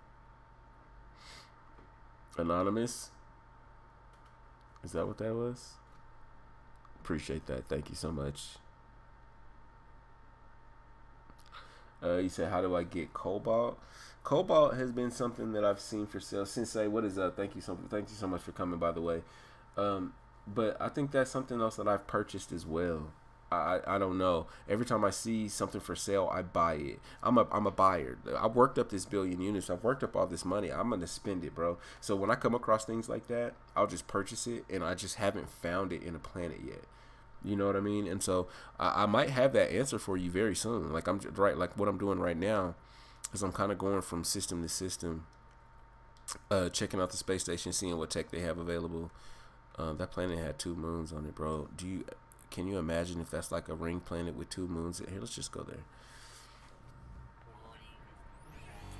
Anonymous? Is that what that was? Appreciate that. Thank you so much. You said, how do I get cobalt? Cobalt has been something that I've seen for sale. Sensei, what is up? Thank you so much for coming, by the way. But I think that's something else that I've purchased as well. I don't know. Every time I see something for sale, I buy it. I'm a buyer. I worked up this 1 billion units. I've worked up all this money. I'm gonna spend it, bro. So when I come across things like that, I'll just purchase it, and I just haven't found it in a planet yet. You know what I mean? And so I might have that answer for you very soon. Like like what I'm doing right now is I'm kind of going from system to system, Checking out the space station, seeing what tech they have available. That planet had 2 moons on it, bro. Can you imagine if that's like a ring planet with 2 moons? Here, let's just go there.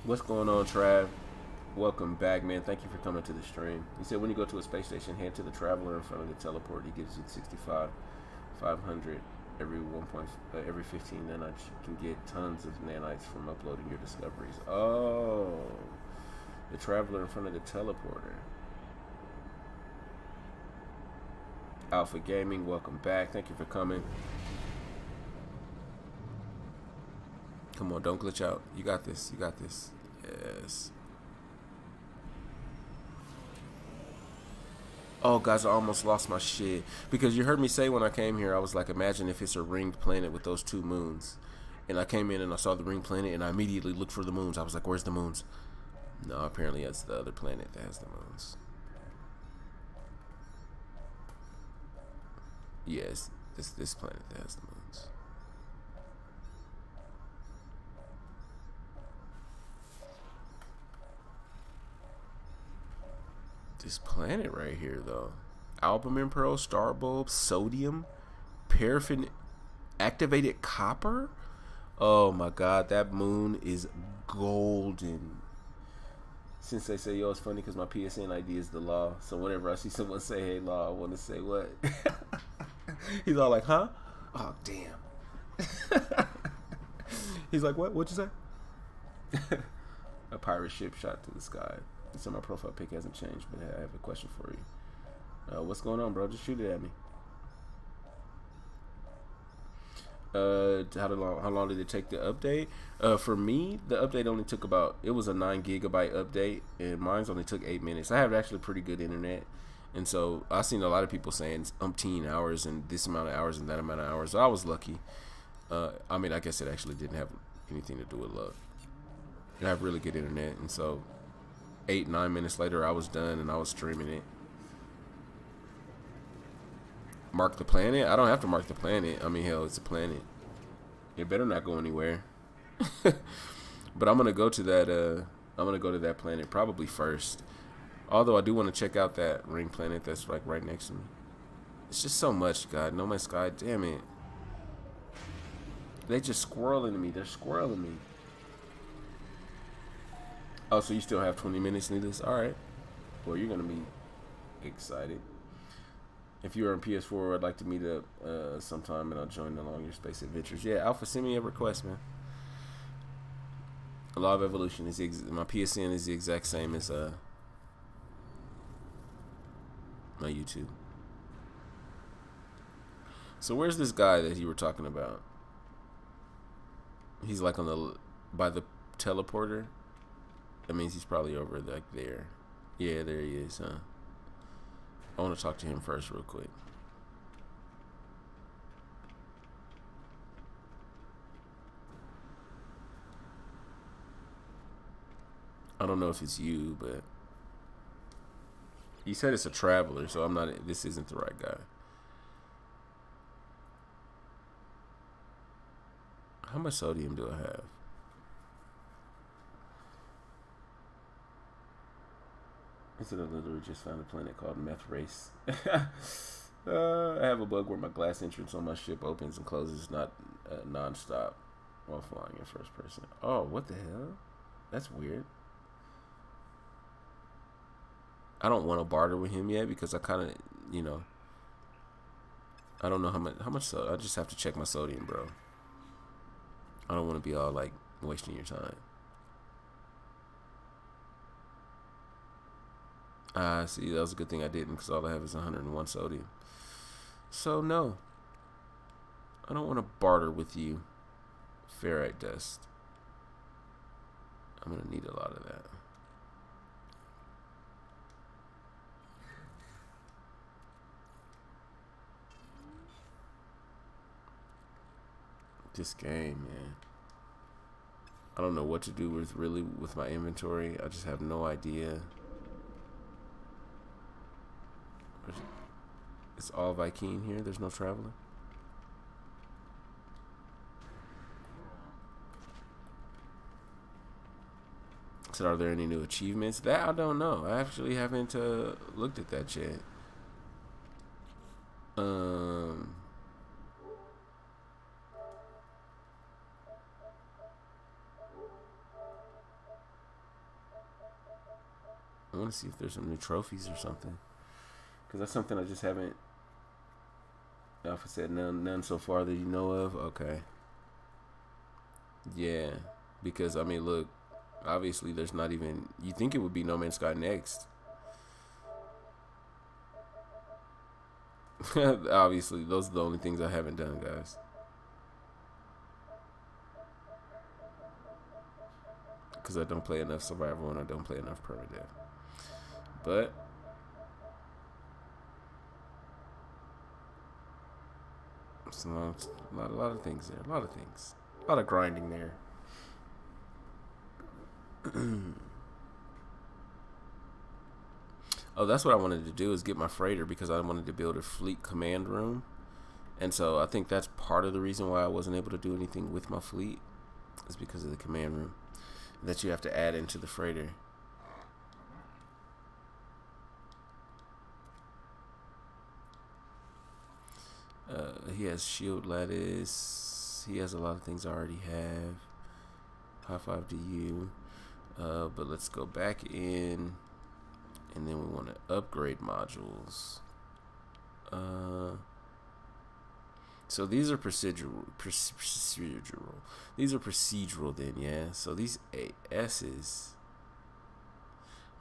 What's going on, Trav? Welcome back, man. Thank you for coming to the stream. He said when you go to a space station, head to the traveler in front of the teleport. He gives you 500 every 15 nanites. You can get tons of nanites from uploading your discoveries. Oh, the traveler in front of the teleporter. Alpha Gaming, welcome back. Thank you for coming. Come on, don't glitch out. You got this. You got this. Yes. Oh, guys, I almost lost my shit. Because you heard me say when I came here, I was like, imagine if it's a ringed planet with those 2 moons. And I came in and I saw the ringed planet, and I immediately looked for the moons. I was like, where's the moons? No, apparently it's the other planet that has the moons. Yes, this planet that has the moons. This planet right here, though. Albumin pearl, star bulb, sodium, paraffin, activated copper. Oh my God, that moon is golden. Since they say, yo, it's funny because my PSN ID is the law. So whenever I see someone say, hey, law, I want to say what? He's all like, huh? Oh, damn. He's like, what? What'd you say? A pirate ship shot to the sky. So my profile pic hasn't changed, but I have a question for you. What's going on, bro? Just shoot it at me. How long did it take to update? For me, the update only took it was a 9 gigabyte update, and mine's only took 8 minutes. I have actually pretty good internet, and so I've seen a lot of people saying umpteen hours and this amount of hours and that amount of hours. So I was lucky. I mean, I guess it actually didn't have anything to do with luck. I have really good internet, and so 8-9 minutes later I was done and I was streaming it. Mark the planet? I don't have to mark the planet. I mean, hell, it's a planet. It better not go anywhere. But I'm gonna go to that planet probably first. Although I do want to check out that ring planet that's like right next to me. It's just so much, God. No Man's Sky, damn it. They just squirreling me. They're squirreling me. Oh, so you still have 20 minutes, Needless? Alright. Well, you're going to be excited. If you're on PS4, I'd like to meet up sometime, and I'll join along your space adventures. Yeah, Alpha, send me a request, man. LawOfEvolution is my PSN is the exact same as my YouTube. So where's this guy that you were talking about? He's like by the teleporter. That means he's probably over like there. Yeah, there he is, huh? I want to talk to him first real quick. I don't know if it's you, but you said it's a traveler, so I'm not. This isn't the right guy. How much sodium do I have? I said I literally just found a planet called Meth Race. I have a bug where my glass entrance on my ship opens and closes non-stop while flying in first person. Oh, what the hell? That's weird. I don't want to barter with him yet because I kind of, I don't know how much so I just have to check my sodium, bro. I don't want to be all like wasting your time. See, that was a good thing I didn't because all I have is 101 sodium. So, no. I don't want to barter with you. Ferrite dust. I'm going to need a lot of that. This game, man. I don't know what to do with my inventory. I just have no idea. It's all Viking here. There's no traveler. So are there any new achievements? That I don't know. I actually haven't looked at that yet. I want to see if there's some new trophies or something, because that's something I just haven't. Alpha said none so far that you know of. Okay. Yeah, because I mean, look, obviously there's not even. You think it would be No Man's Sky next? Obviously, those are the only things I haven't done, guys. Because I don't play enough survival and I don't play enough permadeath. But it's a lot of things there. A lot of things. A lot of grinding there. Oh, that's what I wanted to do, is get my freighter, because I wanted to build a fleet command room. And so I think that's part of the reason why I wasn't able to do anything with my fleet, is because of the command room that you have to add into the freighter. He has shield lattice. He has a lot of things I already have. High five to you. But let's go back in, and then we want to upgrade modules. So these are procedural. These are procedural then, yeah. So these S's,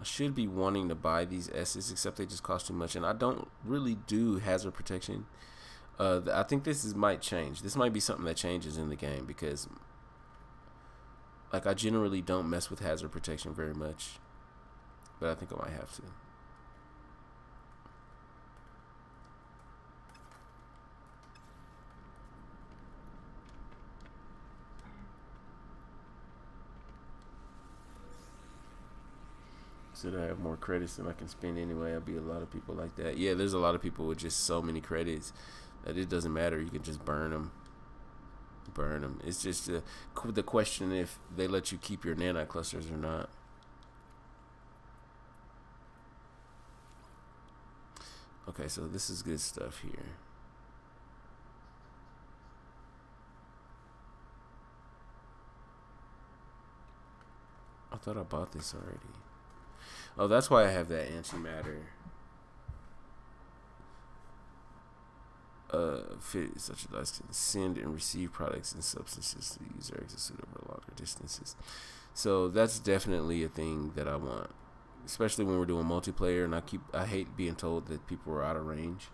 I should be wanting to buy these S's, except they just cost too much, and I don't really do hazard protection. I think might change. This might be something that changes in the game, because like I generally don't mess with hazard protection very much, but I think I might have to. Should I have more credits than I can spend anyway? I'll be a lot of people like that. Yeah, there's a lot of people with just so many credits that it doesn't matter. You can just burn them. Burn them. It's just the question if they let you keep your nanite clusters or not. Okay, so this is good stuff here. I thought I bought this already. Oh, that's why I have that antimatter. Fit such a device can send and receive products and substances to the user execute over longer distances. So that's definitely a thing that I want, especially when we're doing multiplayer. And I hate being told that people are out of range.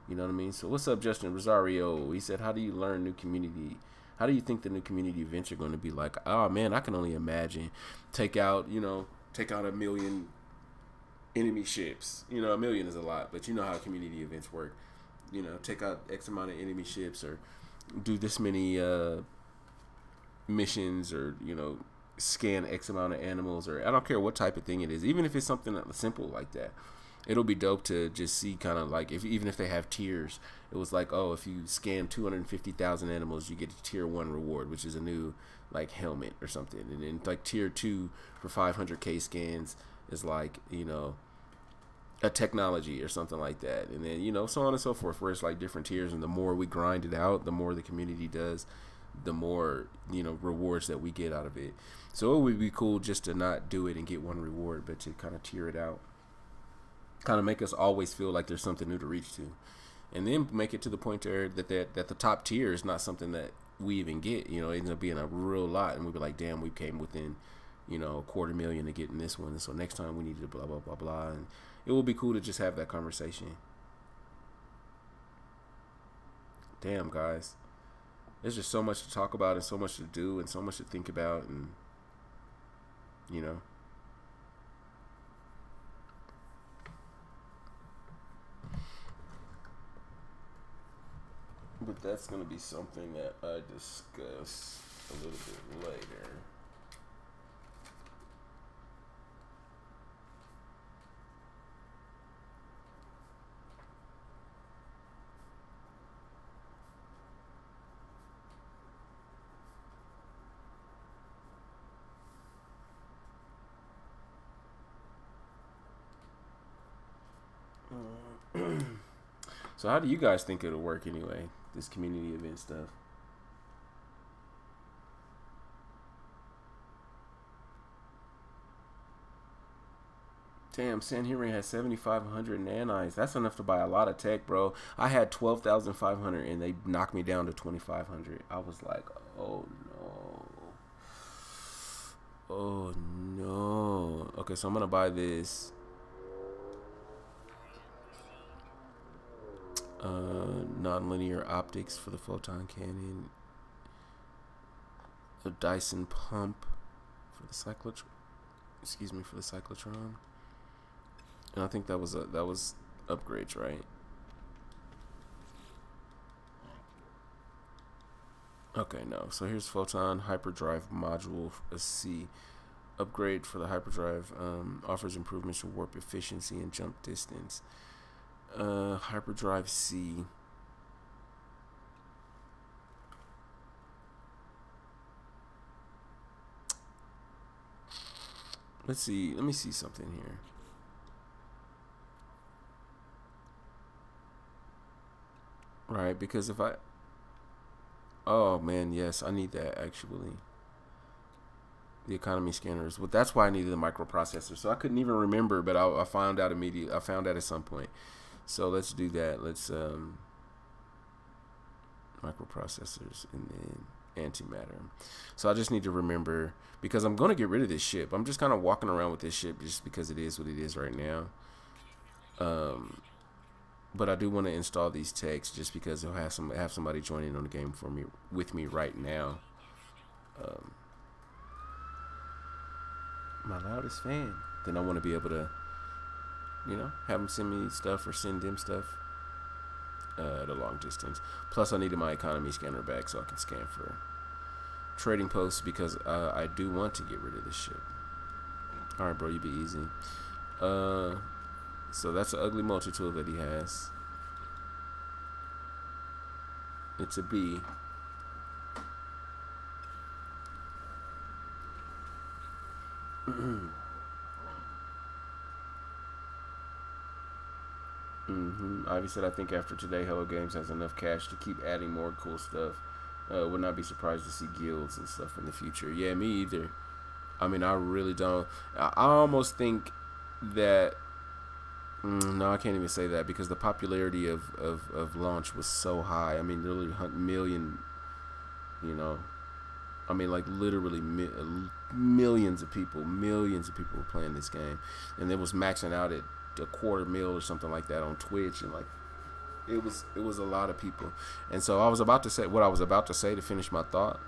You know what I mean? So what's up, Justin Rosario? He said, "How do you learn new community? How do you think the new community events are going to be like?" Oh man, I can only imagine. Take out a million enemy ships. You know, a million is a lot, but you know how community events work. You know, take out X amount of enemy ships, or do this many missions, or scan X amount of animals, or I don't care what type of thing it is. Even if it's something simple like that, it'll be dope to just see kind of like even if they have tiers. It was like, oh, if you scan 250,000 animals, you get a tier 1 reward, which is a new like helmet or something, and then like tier 2 for 500k scans is like a technology or something like that, and then so on and so forth, where it's like different tiers, and the more we grind it out, the more the community does, the more rewards that we get out of it. So it would be cool just to not do it and get one reward, but to kind of tier it out, kind of make us always feel like there's something new to reach to, and then make it to the point there that the top tier is not something that we even get. It ends up being a real lot, and we'd be like, damn, we came within a $250,000 to getting this one, and so next time we need to blah blah blah blah. And it will be cool to just have that conversation. Damn, guys, there's just so much to talk about, and so much to do, and so much to think about, and but that's gonna be something that I discuss a little bit later. So how do you guys think it'll work anyway? This community event stuff. Damn, San Henry has 7,500 nanites. That's enough to buy a lot of tech, bro. I had 12,500 and they knocked me down to 2,500. I was like, oh no. Oh no. Okay, so I'm gonna buy this. Non-linear optics for the photon cannon. A Dyson pump for the cyclotron. Excuse me, for the cyclotron. And I think that was upgrades, right? Okay, no. So here's photon hyperdrive module C. Upgrade for the hyperdrive offers improvements to warp efficiency and jump distance. Hyperdrive C. Let's see. Let me see something here. Right, because if I... Oh, man, yes, I need that, actually. The economy scanners. Well, that's why I needed the microprocessor. So I couldn't even remember, but I found out immediately. I found out at some point. So let's do that. Let's... microprocessors and then antimatter. So I just need to remember, because I'm going to get rid of this ship. I'm just kind of walking around with this ship just because it is what it is right now. But I do want to install these techs just because I'll have somebody joining on the game with me right now. My loudest fan. Then I want to be able to, you know, have them send me stuff or send them stuff at a long distance. Plus, I needed my economy scanner back so I can scan for trading posts because I do want to get rid of this ship. All right, bro, you be easy. So that's an ugly multi-tool that he has. It's a B. Ivy said, I think after today, Hello Games has enough cash to keep adding more cool stuff. Would not be surprised to see guilds and stuff in the future. Yeah, me either. I mean, I really don't. I almost think that... no, I can't even say that because the popularity of launch was so high. I mean, literally million, you know, I mean, like literally millions of people were playing this game, and it was maxing out at $250,000 or something like that on Twitch, and like it was a lot of people. And so I was about to say what I was about to say to finish my thought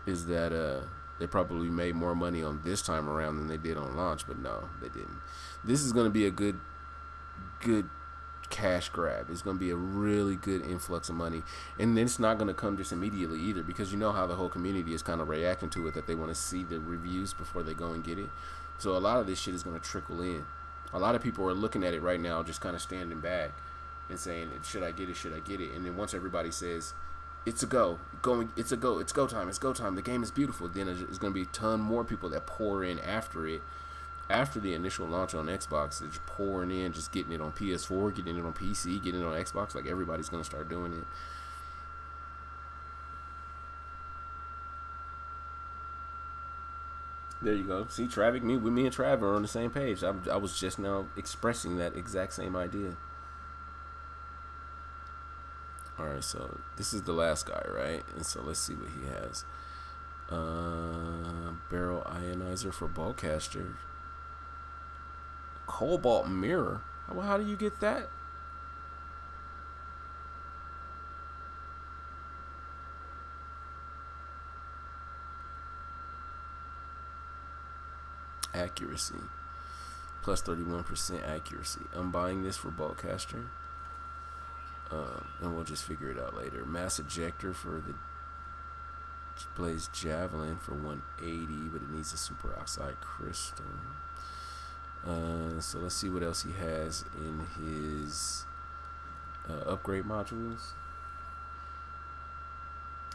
is that they probably made more money on this time around than they did on launch, but no, they didn't. This is going to be a good cash grab. It's going to be a really good influx of money, and then it's not going to come just immediately either, because you know how the whole community is kind of reacting to it, that they want to see the reviews before they go and get it. So a lot of this shit is going to trickle in. A lot of people are looking at it right now just kind of standing back and saying, should I get it? And then once everybody says it's a go, it's go time, the game is beautiful, then there's going to be a ton more people that pour in after it. After the initial launch on Xbox, they're just pouring in, just getting it on PS4, getting it on PC, getting it on Xbox. Like, everybody's going to start doing it. There you go. See, me and Trav are on the same page. I was just now expressing that exact same idea. Alright, so this is the last guy, right? And so let's see what he has. Barrel ionizer for ballcaster. Cobalt mirror. How do you get that? Accuracy. Plus 31% accuracy. I'm buying this for ballcaster. And we'll just figure it out later. Mass ejector for the blaze javelin for 180, but it needs a super oxide crystal. So let's see what else he has in his upgrade modules.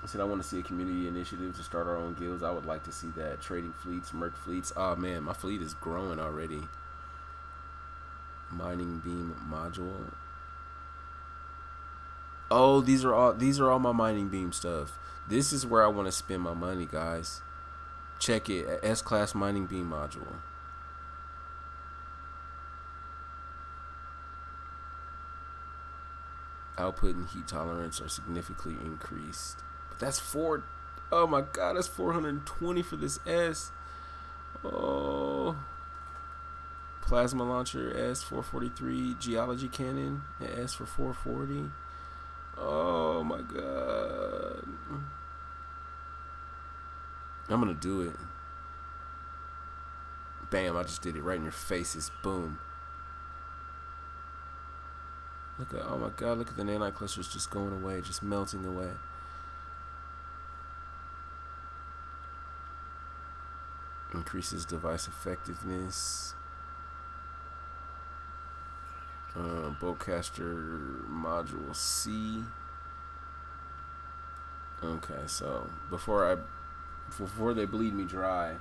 I said I want to see a community initiative to start our own guilds. I would like to see that. Trading fleets, merc fleets. Oh man, my fleet is growing already. Mining beam module. Oh, these are all my mining beam stuff. This is where I want to spend my money, guys. Check it, S-class mining beam module. Output and heat tolerance are significantly increased. But that's oh my god, that's 420 for this S. Oh. Plasma launcher S 443, geology cannon S for 440. Oh my god. I'm gonna do it. Bam, I just did it right in your faces. Boom. Look at, oh my god, look at the nanite clusters just going away, just melting away. Increases device effectiveness. Bowcaster module C. Okay, so before they bleed me dry,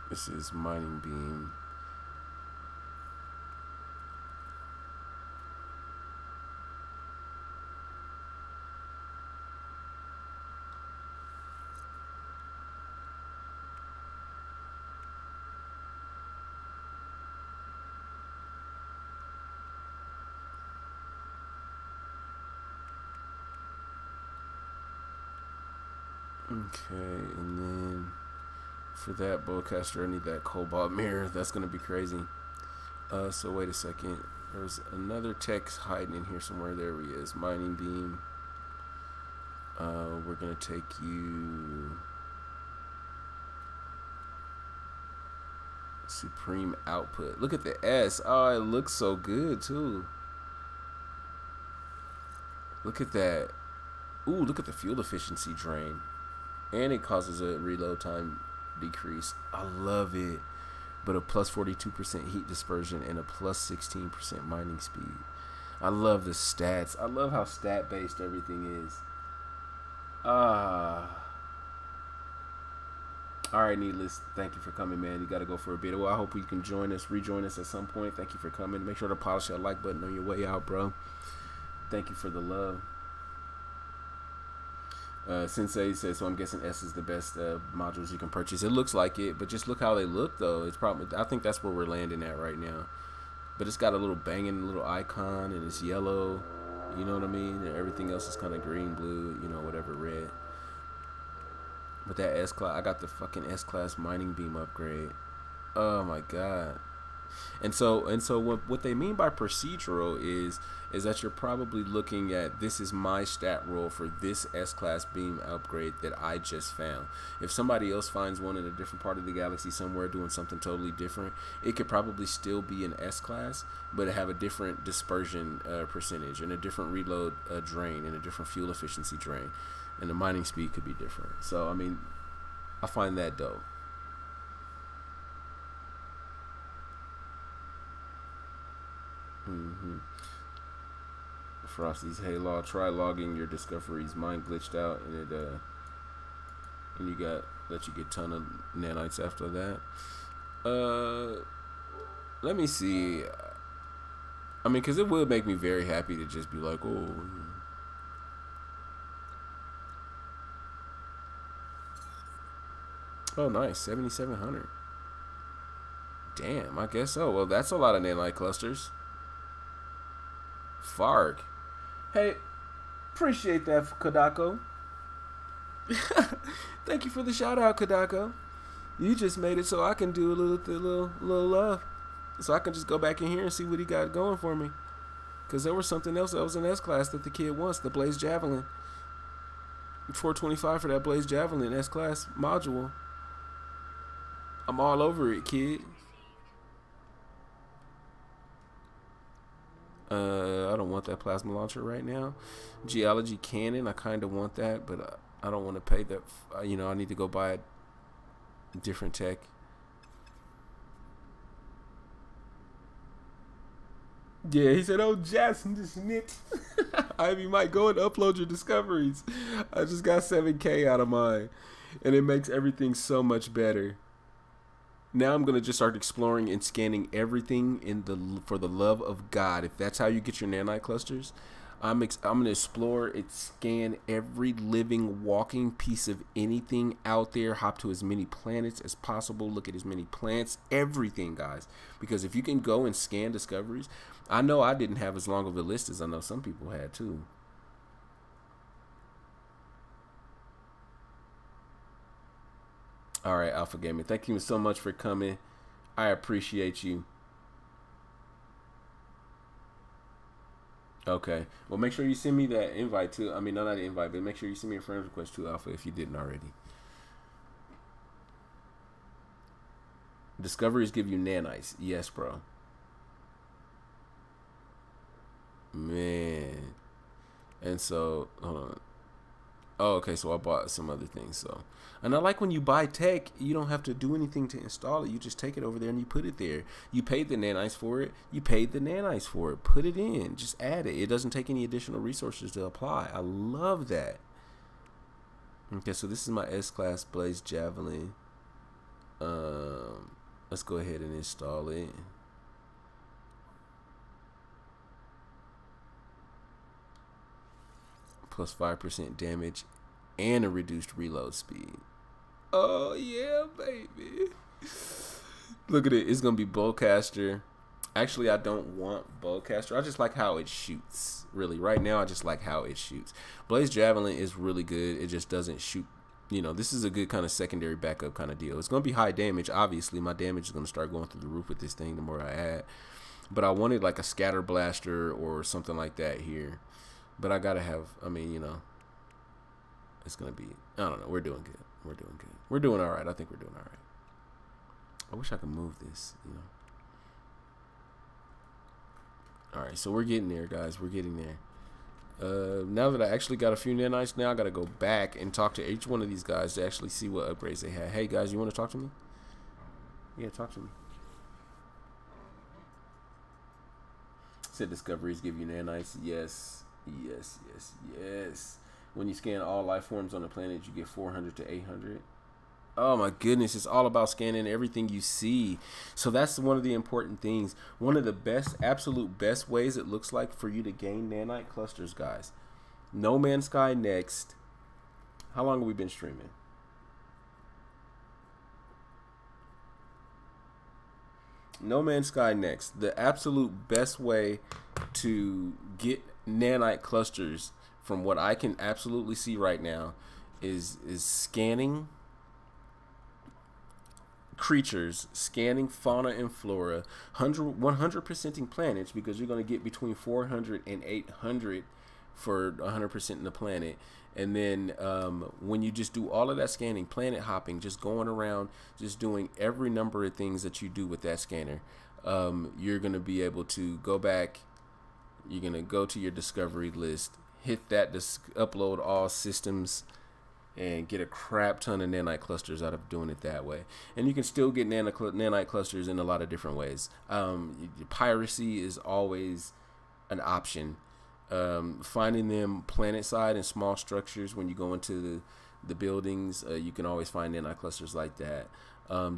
this is mining beam. Okay, and then for that bowcaster, I need that cobalt mirror. That's gonna be crazy. So wait a second. There's another text hiding in here somewhere. There he is. Mining beam. We're gonna take you. Supreme output. Look at the S. Oh, it looks so good too. Look at that. Ooh, look at the fuel efficiency drain. And it causes a reload time decrease. I love it. But a plus 42% heat dispersion and a plus 16% mining speed. I love the stats. I love how stat based everything is. Alright, Needless, thank you for coming, man. You gotta go for a bit. Well, I hope you can rejoin us at some point. Thank you for coming. Make sure to polish that like button on your way out, bro. Thank you for the love. Sensei says, so I'm guessing S is the best modules you can purchase. It looks like it, but just look how they look, though. It's probably, I think that's where we're landing at right now. But it's got a little banging little icon, and it's yellow. You know what I mean? And everything else is kind of green, blue, you know, whatever, red. But that S-class, I got the fucking S-class mining beam upgrade. Oh my god. And so what they mean by procedural is that you're probably looking at, this is my stat roll for this S-class beam upgrade that I just found. If somebody else finds one in a different part of the galaxy somewhere doing something totally different, it could probably still be an S-class, but it have a different dispersion percentage and a different reload drain and a different fuel efficiency drain, and the mining speed could be different. So I mean, I find that dope. Frosty's, hey Law, try logging your discoveries. Mine glitched out and it and you let you get ton of nanites after that. Let me see. I mean, because it would make me very happy to just be like, oh, oh nice, 7,700. Damn, I guess so. Well, that's a lot of nanite clusters. Fark. Hey, appreciate that, Kadako. Thank you for the shout out, Kadako. You just made it so I can do a little love, so I can just go back in here and see what he got going for me. Cause there was something else that was in S-class that the kid wants, the Blaze Javelin. 425 for that Blaze Javelin S-class module. I'm all over it, kid. I don't want that plasma launcher right now. Geology cannon, I kind of want that, but I don't want to pay that. You know, I need to go buy a different tech. Yeah, he said, oh, Jackson, this nit. Ivy might go and upload your discoveries. I just got 7K out of mine, and it makes everything so much better. Now I'm gonna just start exploring and scanning everything for the love of God. If that's how you get your nanite clusters, I'm gonna explore it, scan every living, walking piece of anything out there, hop to as many planets as possible, look at as many plants, everything, guys. Because if you can go and scan discoveries, I know I didn't have as long of a list as I know some people had too. All right, Alpha Gaming, thank you so much for coming. I appreciate you. Okay. Well, make sure you send me that invite too. I mean, not an invite, but make sure you send me a friend request too, Alpha, if you didn't already. Discoveries give you nanites. Yes, bro. Man. And so, hold on. Oh, okay, so I bought some other things. So, and I like when you buy tech, you don't have to do anything to install it. You just take it over there and you put it there. You paid the nanites for it. You paid the nanites for it. Put it in. Just add it. It doesn't take any additional resources to apply. I love that. Okay, so this is my S-Class Blaze Javelin. Let's go ahead and install it. Plus 5% damage and a reduced reload speed. Oh yeah, baby. Look at it. It's gonna be bowcaster. Actually, I don't want bowcaster. I just like how it shoots. Really, right now I just like how it shoots. Blaze Javelin is really good. It just doesn't shoot. You know, this is a good kind of secondary backup kind of deal. It's gonna be high damage. Obviously, my damage is gonna start going through the roof with this thing the more I add. But I wanted like a scatter blaster or something like that here. But I gotta have, I mean, you know, it's gonna be, I don't know, we're doing good. We're doing good. We're doing all right. I think we're doing all right. I wish I could move this, you know. All right, so we're getting there, guys. We're getting there. Now that I actually got a few nanites, now I gotta go back and talk to each one of these guys to actually see what upgrades they had. Hey, guys, you wanna talk to me? Yeah, talk to me. Said discoveries give you nanites. Yes. Yes, yes, yes. When you scan all life forms on the planet, you get 400 to 800. Oh my goodness, it's all about scanning everything you see. So that's one of the important things. One of the best, absolute best ways it looks like for you to gain nanite clusters, guys. No Man's Sky next. How long have we been streaming? No Man's Sky next. The absolute best way to get nanite clusters, from what I can absolutely see right now, is scanning creatures, scanning fauna and flora, 100%ing planets, because you're going to get between 400 and 800 for 100% in the planet. And then when you just do all of that scanning, planet hopping, just going around, just doing every number of things that you do with that scanner, you're going to be able to go back. You're going to go to your discovery list, hit that upload all systems, and get a crap ton of nanite clusters out of doing it that way. And you can still get nanite clusters in a lot of different ways. Piracy is always an option. Finding them planet side and small structures when you go into the buildings, you can always find nanite clusters like that.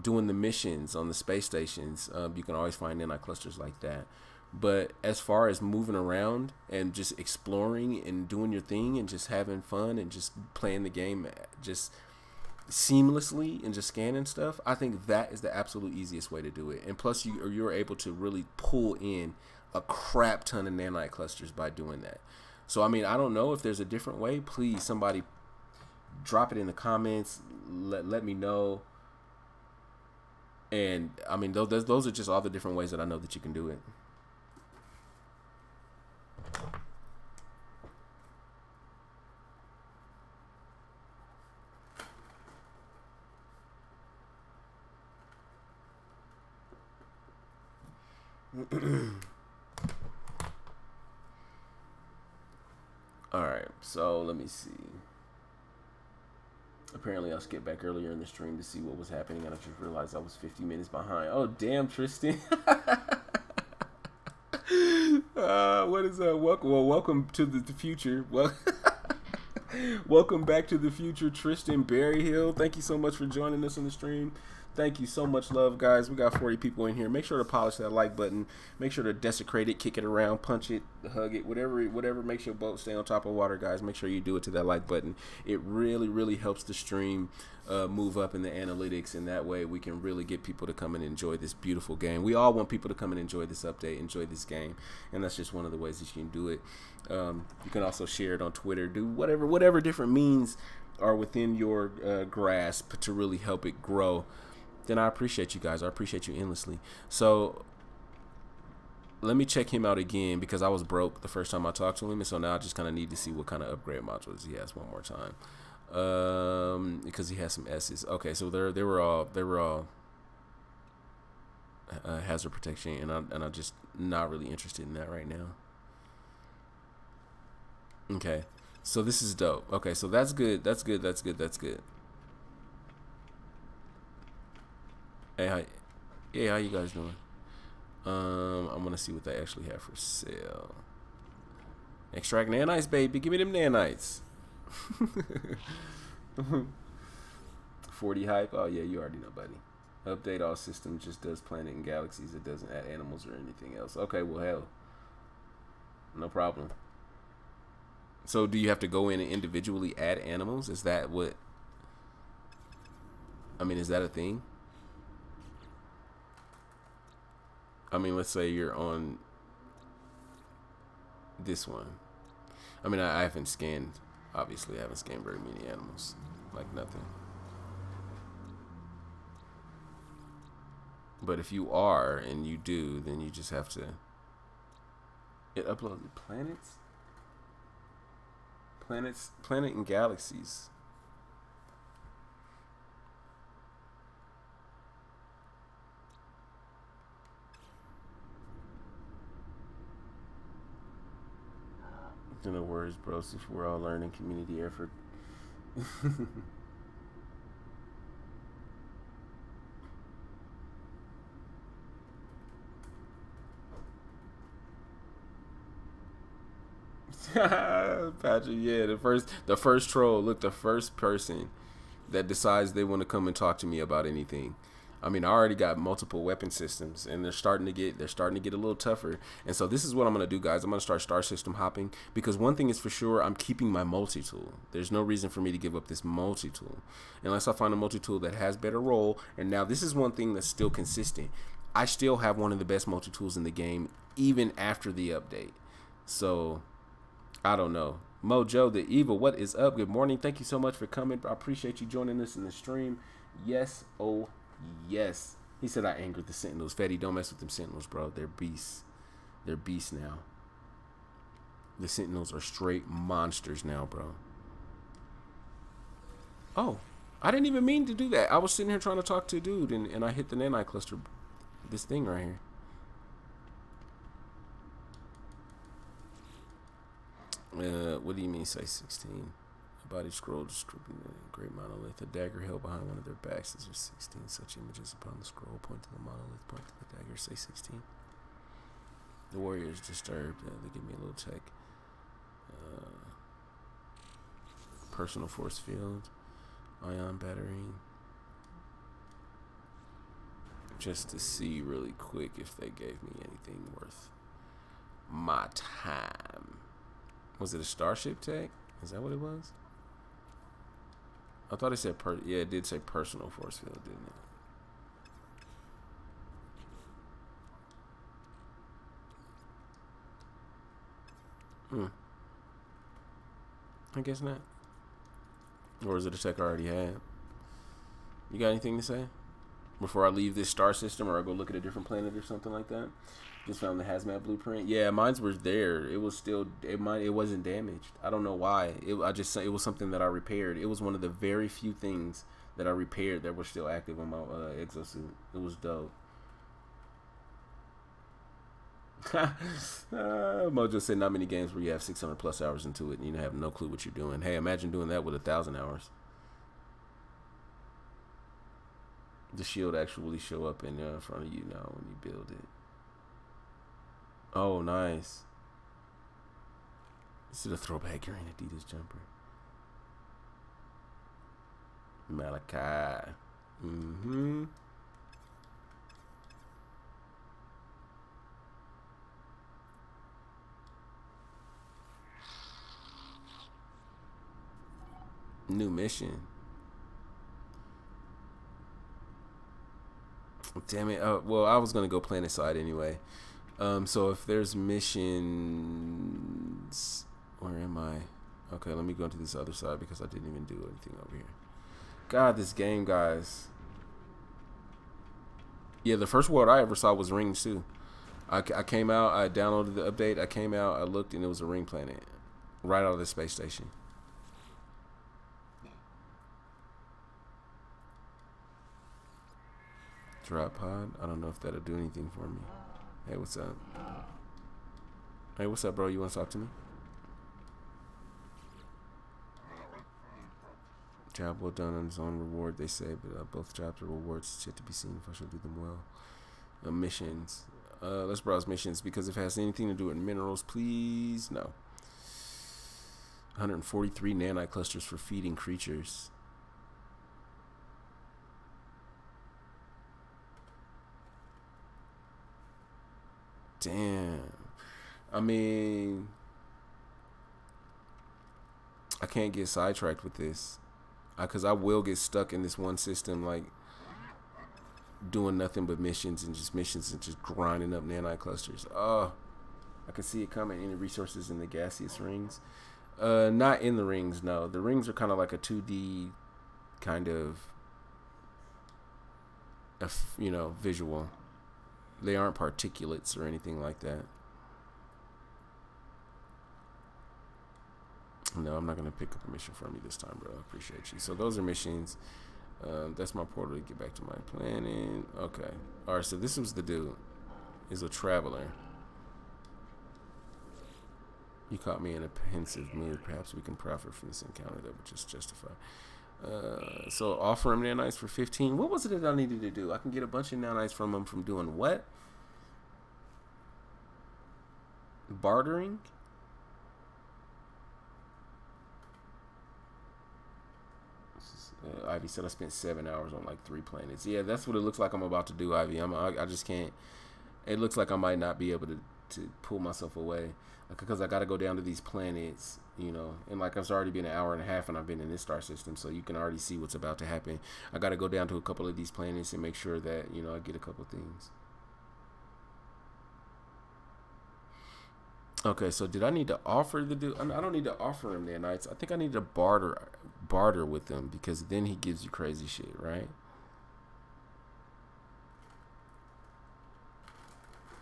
Doing the missions on the space stations, you can always find nanite clusters like that. But as far as moving around and just exploring and doing your thing and just having fun and just playing the game just seamlessly and just scanning stuff, I think that is the absolute easiest way to do it. And plus you're able to really pull in a crap ton of nanite clusters by doing that. So I mean, I don't know if there's a different way. Please, somebody drop it in the comments. Let me know. And I mean, those are just all the different ways that I know that you can do it. Alright, so let me see. Apparently I skipped back earlier in the stream to see what was happening, and I just realized I was 50 minutes behind. Oh damn, Tristan. What is up? Welcome to the future. Well, Welcome back to the future, Tristan Berryhill. Thank you so much for joining us on the stream. Thank you so much, love, guys. We got 40 people in here. Make sure to polish that like button. Make sure to desecrate it, kick it around, punch it, hug it, whatever makes your boat stay on top of water, guys. Make sure you do it to that like button. It really helps the stream move up in the analytics, and that way we can really get people to come and enjoy this beautiful game. We all want people to come and enjoy this update, enjoy this game, and that's just one of the ways that you can do it. You can also share it on Twitter. Do whatever different means are within your grasp to really help it grow. Then I appreciate you guys. I appreciate you endlessly. So let me check him out again, because I was broke the first time I talked to him, and so now I just kind of need to see what kind of upgrade modules he has one more time. Because he has some S's. Okay, so they were all hazard protection, and I'm just not really interested in that right now. Okay, so this is dope. Okay, so that's good. That's good. Hey, hi. Yeah, how you guys doing? I'm gonna see what they actually have for sale. Extract nanites, baby. Give me them nanites. 40 hype. Oh yeah, you already know, buddy. Update all systems just does planet and galaxies. It doesn't add animals or anything else. Okay, well, hell, no problem. So do you have to go in and individually add animals? Is that what? I mean, is that a thing? I mean, let's say you're on this one. I mean, I haven't scanned. Obviously, I haven't scanned very many animals. Like nothing. But if you are and you do, then you just have to. It uploaded planets? Planet and galaxies. No worries, bro. If we're all learning community effort. Patrick, yeah, the first troll. Look, the first person that decides they want to come and talk to me about anything. I mean, I already got multiple weapon systems, and they're starting to get a little tougher. And so this is what I'm gonna do, guys. I'm gonna start star system hopping, because one thing is for sure, I'm keeping my multi-tool. There's no reason for me to give up this multi-tool unless I find a multi-tool that has better roll. And now this is one thing that's still consistent. I still have one of the best multi-tools in the game, even after the update. So I don't know. Mojo the Evil, what is up? Good morning. Thank you so much for coming. I appreciate you joining us in the stream. Yes, oh yes. He said I angered the Sentinels. Fetty, don't mess with them Sentinels, bro. They're beasts. They're beasts now. The Sentinels are straight monsters now, bro. Oh, I didn't even mean to do that. I was sitting here trying to talk to a dude, and I hit the nanite cluster. This thing right here. What do you mean, say 16? A body scroll describing the great monolith. A dagger held behind one of their backs. These are 16 such images upon the scroll. Point to the monolith, point to the dagger, say 16. The warrior is disturbed. They give me a little tech. Personal force field. Ion battery. Just to see really quick if they gave me anything worth my time. Was it a starship tech? Is that what it was? I thought it said yeah, it did say personal force field, didn't it? I guess not. Or is it a tech I already had? You got anything to say before I leave this star system, or I go look at a different planet or something like that? Just found the hazmat blueprint. Yeah, mine's was there. It was still it wasn't damaged. I don't know why. It was something that I repaired. It was one of the very few things that I repaired that were still active on my exosuit. It was dope. Mojo said not many games where you have 600 plus hours into it and you have no clue what you're doing. Hey, imagine doing that with 1,000 hours. The shield actually show up in front of you now when you build it. Oh, nice. This is a throwback. You're in Adidas jumper. Malachi. Mm-hmm. New mission. Damn it. Well, I was gonna go planet side anyway. So if there's missions, where am I? Okay, let me go to this other side because I didn't even do anything over here. God, this game, guys. Yeah, the first world I ever saw was rings too. I came out, I downloaded the update, I came out, I looked, and it was a ring planet right out of the space station. Drop pod. I don't know if that'll do anything for me. Hey, what's up? Hey, what's up, bro? You want to talk to me? Job well done on his own reward, they say, but both jobs are rewards. It's yet to be seen if I shall do them well. Missions. Let's browse missions because if it has anything to do with minerals, please. No. 143 nanite clusters for feeding creatures. Damn. I mean, I can't get sidetracked with this because I will get stuck in this one system, like doing nothing but missions and just grinding up nanite clusters. Oh, I can see it coming. Any resources in the gaseous rings? Not in the rings, no. The rings are kind of like a 2D kind of, you know, visual. They aren't particulates or anything like that. No, I'm not going to pick up a mission from you this time, bro. I appreciate you. So those are missions. That's my portal to get back to my planet. Okay. All right, so this was the dude. He's a traveler. You caught me in a pensive mood. Perhaps we can profit from this encounter that would just justify. So offer him nanites for 15. What was it that I needed to do? I can get a bunch of nanites from him from doing what? Bartering? Ivy said I spent 7 hours on like 3 planets. Yeah, that's what it looks like I'm about to do, Ivy. I just can't. It looks like I might not be able to pull myself away because I got to go down to these planets, you know, and like it's already been an hour and a half and I've been in this star system, so you can already see what's about to happen. I got to go down to a couple of these planets and make sure that, you know, I get a couple things. Okay, so did I need to offer the dude? I don't need to offer him nanites. I think I need to barter with him because then he gives you crazy shit, right?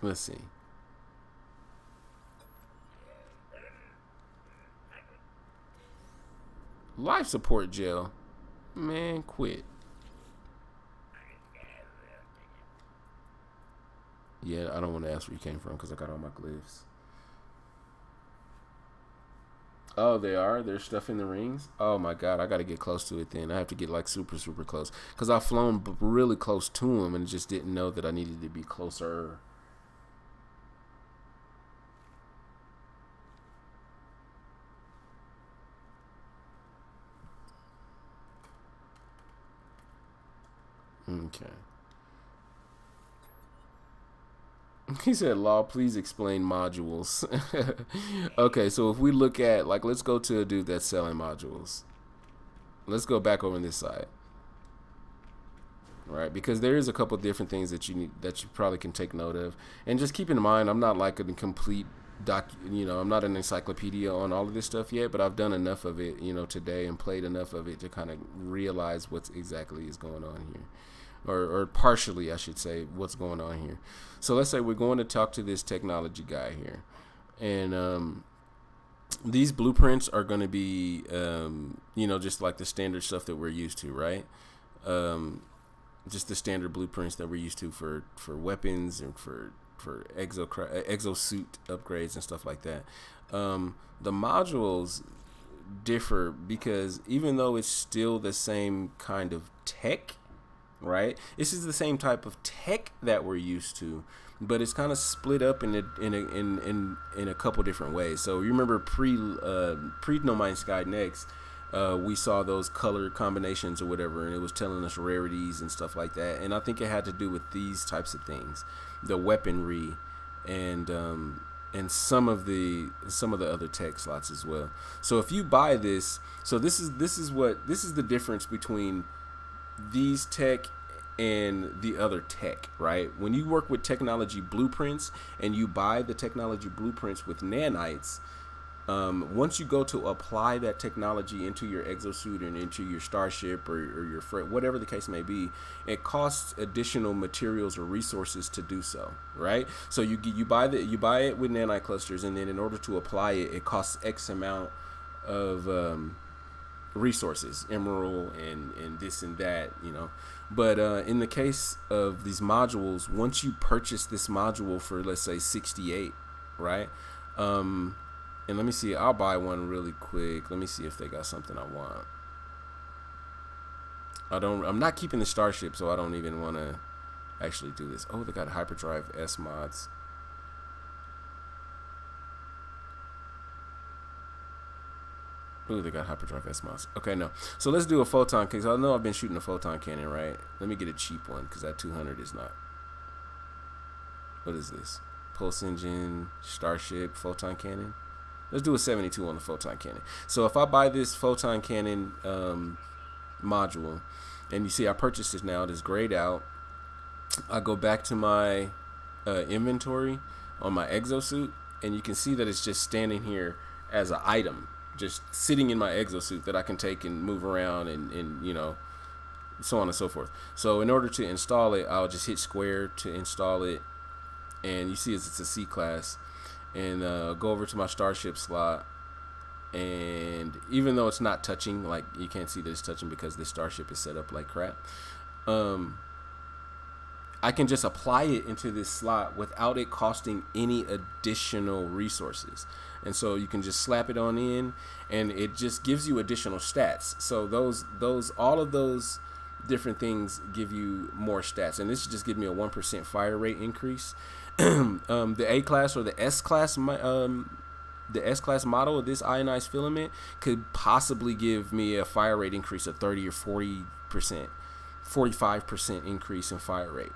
Let's see. Life support gel. Man, quit. Yeah, I don't want to ask where you came from because I got all my glyphs. Oh, they are? There's stuff in the rings? Oh my god, I gotta get close to it then. I have to get like super close. Because I've flown really close to him and just didn't know that I needed to be closer. Okay. He said, Law, please explain modules. Okay, so if we look at, like, let's go to a dude that's selling modules. Let's go back over on this side. Right, because there is a couple different things that you need, that you probably can take note of. And just keep in mind, I'm not like a complete I'm not an encyclopedia on all of this stuff yet, but I've done enough of it, you know, today and played enough of it to kind of realize what's exactly is going on here. Or partially, I should say, what's going on here. So let's say we're going to talk to this technology guy here. And these blueprints are going to be, you know, just like the standard stuff that we're used to, right? Just the standard blueprints that we're used to for weapons and for exosuit upgrades and stuff like that. The modules differ because even though it's still the same kind of tech, right? This is the same type of tech that we're used to, but it's kind of split up in a couple different ways. So you remember pre No Man's Sky Next, we saw those color combinations or whatever, and it was telling us rarities and stuff like that. And I think it had to do with these types of things, the weaponry, and some of the other tech slots as well. So if you buy this, so this is the difference between these tech and the other tech, right? When you work with technology blueprints and you buy the technology blueprints with nanites, once you go to apply that technology into your exosuit and into your starship or your whatever the case may be, it costs additional materials or resources to do so, right? So you buy it with nanite clusters, and then in order to apply it, it costs X amount of resources, emerald and this and that, you know. But in the case of these modules, once you purchase this module for, let's say, 68, right? And let me see, I'll buy one really quick. Let me see if they got something I want. I'm not keeping the starship, so I don't even want to actually do this. Oh, they got hyperdrive S mods. Ooh, they got hyperdrive S mods. Okay, no. So let's do a photon, because I know I've been shooting a photon cannon, right? Let me get a cheap one, because that 200 is not. What is this? Pulse engine, starship, photon cannon. Let's do a 72 on the photon cannon. So if I buy this photon cannon module, and you see I purchased this now, it is grayed out. I go back to my inventory on my exosuit, and you can see that it's just standing here as an item, just sitting in my exosuit that I can take and move around and you know, so on and so forth. So in order to install it, I'll just hit square to install it, and you see it's a C class, and go over to my starship slot, and even though it's not touching, like you can't see that it's touching because this starship is set up like crap, I can just apply it into this slot without it costing any additional resources. And so you can just slap it on in, and it just gives you additional stats. So all of those different things give you more stats, and this just gives me a 1% fire rate increase. The A class or the S class model of this ionized filament could possibly give me a fire rate increase of 30 or 40%, 45% increase in fire rate.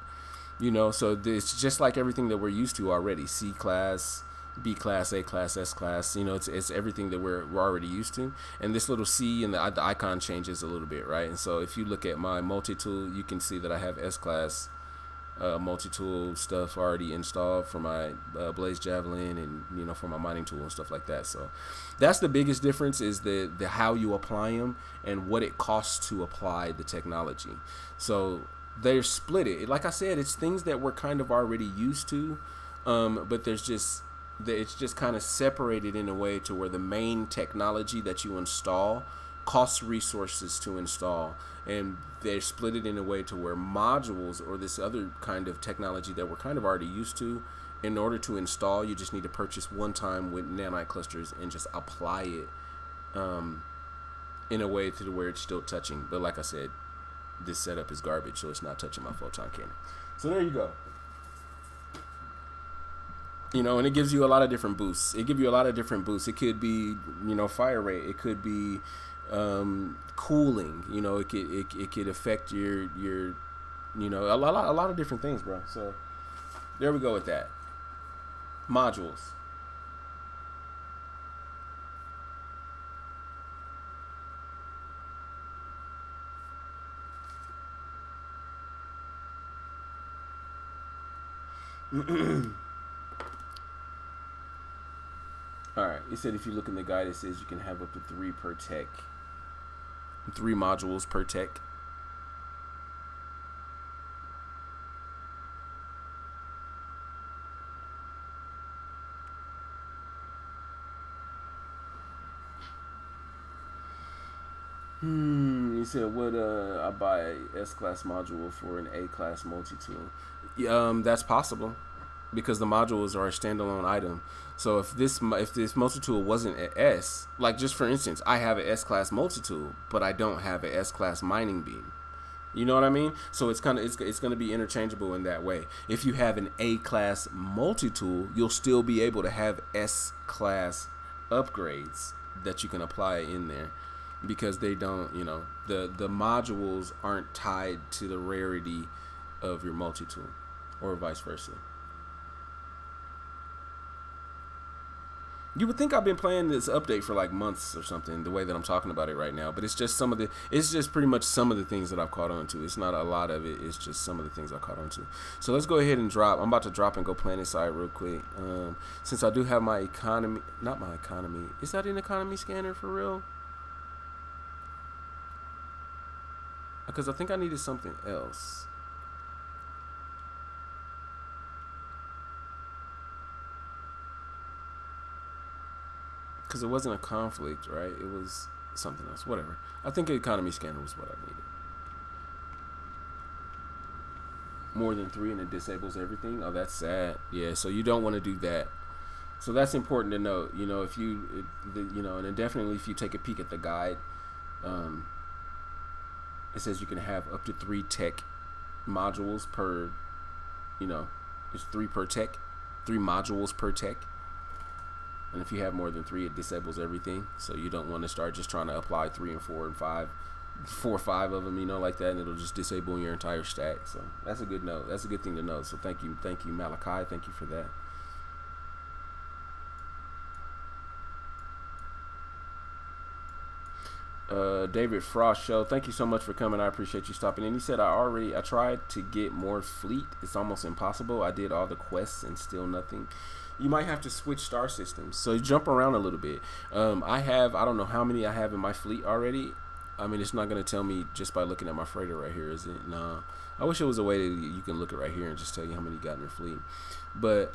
You know, so it's just like everything that we're used to already. C class, B class, A class, S class. You know, it's everything that we're already used to. And this little C and the icon changes a little bit, right? And so if you look at my multi-tool, you can see that I have S class multi-tool stuff already installed for my blaze javelin, and you know, for my mining tool and stuff like that. So that's the biggest difference, is the how you apply them and what it costs to apply the technology. So they're split it. Like I said, it's things that we're kind of already used to, but it's just kind of separated in a way to where the main technology that you install costs resources to install, and they're split it in a way to where modules, or this other kind of technology that we're kind of already used to, in order to install, you just need to purchase one time with nanite clusters and just apply it in a way to where it's still touching. But like I said, this setup is garbage, so it's not touching my photon cannon. So there you go. You know, and it gives you a lot of different boosts. It could be, you know, fire rate. It could be cooling. You know, it could affect your you know, a lot of different things, bro. So there we go with that. Modules. Alright, it said if you look in the guide, it says you can have up to 3 per tech. 3 modules per tech. You said, would I buy a S-class module for an A-class multi-tool? That's possible, because the modules are a standalone item. So if this multi-tool wasn't an S, like just for instance, I have an S-class multi-tool, but I don't have an S-class mining beam. You know what I mean? So it's going to be interchangeable in that way. If you have an A-class multi-tool, you'll still be able to have S-class upgrades that you can apply in there. because they don't, you know, the modules aren't tied to the rarity of your multi-tool, or vice versa. You would think I've been playing this update for like months or something, the way that I'm talking about it right now, but it's just it's just pretty much some of the things that I've caught on to. It's not a lot of it, it's just some of the things I caught on to. So let's go ahead and drop. I'm about to drop and go planet side real quick. Since I do have my economy, not my economy, is that an economy scanner for real? Because I think I needed something else. Because it wasn't a conflict, right? It was something else. Whatever. I think an economy scanner was what I needed. More than 3 and it disables everything. Oh, that's sad. Yeah, so you don't want to do that. So that's important to note. You know, if you, you know, and then definitely if you take a peek at the guide, it says you can have up to 3 tech modules per, you know, it's 3 per tech, 3 modules per tech. And if you have more than 3, it disables everything. So you don't want to start just trying to apply 3 and 4 and 5, 4 or 5 of them, you know, like that, and it'll just disable your entire stack. So that's a good note. That's a good thing to know. So thank you, Malachi. Thank you for that. David Frost Show, thank you so much for coming. I appreciate you stopping in. He said, I tried to get more fleet. It's almost impossible. I did all the quests and still nothing. You might have to switch star systems, so you jump around a little bit. I don't know how many I have in my fleet already. I mean, it's not going to tell me just by looking at my freighter right here, is it? No. I wish it was a way that you can look it right here and just tell you how many you got in your fleet. But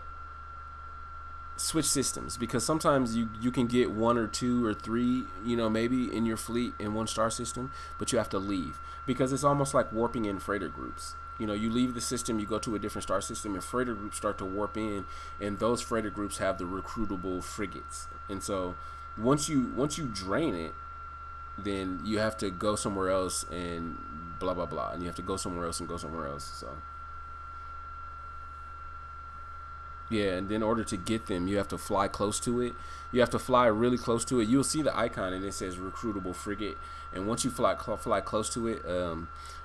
switch systems, because sometimes you can get 1 or 2 or 3, you know, maybe in your fleet in one star system, but you have to leave, because it's almost like warping in freighter groups. You know, you leave the system, you go to a different star system, and freighter groups start to warp in, and those freighter groups have the recruitable frigates. And so once you drain it, then you have to go somewhere else and blah blah blah, and you have to go somewhere else and go somewhere else. So yeah, and in order to get them, you have to fly close to it. You have to fly really close to it. You'll see the icon and it says recruitable frigate, and once you fly close to it,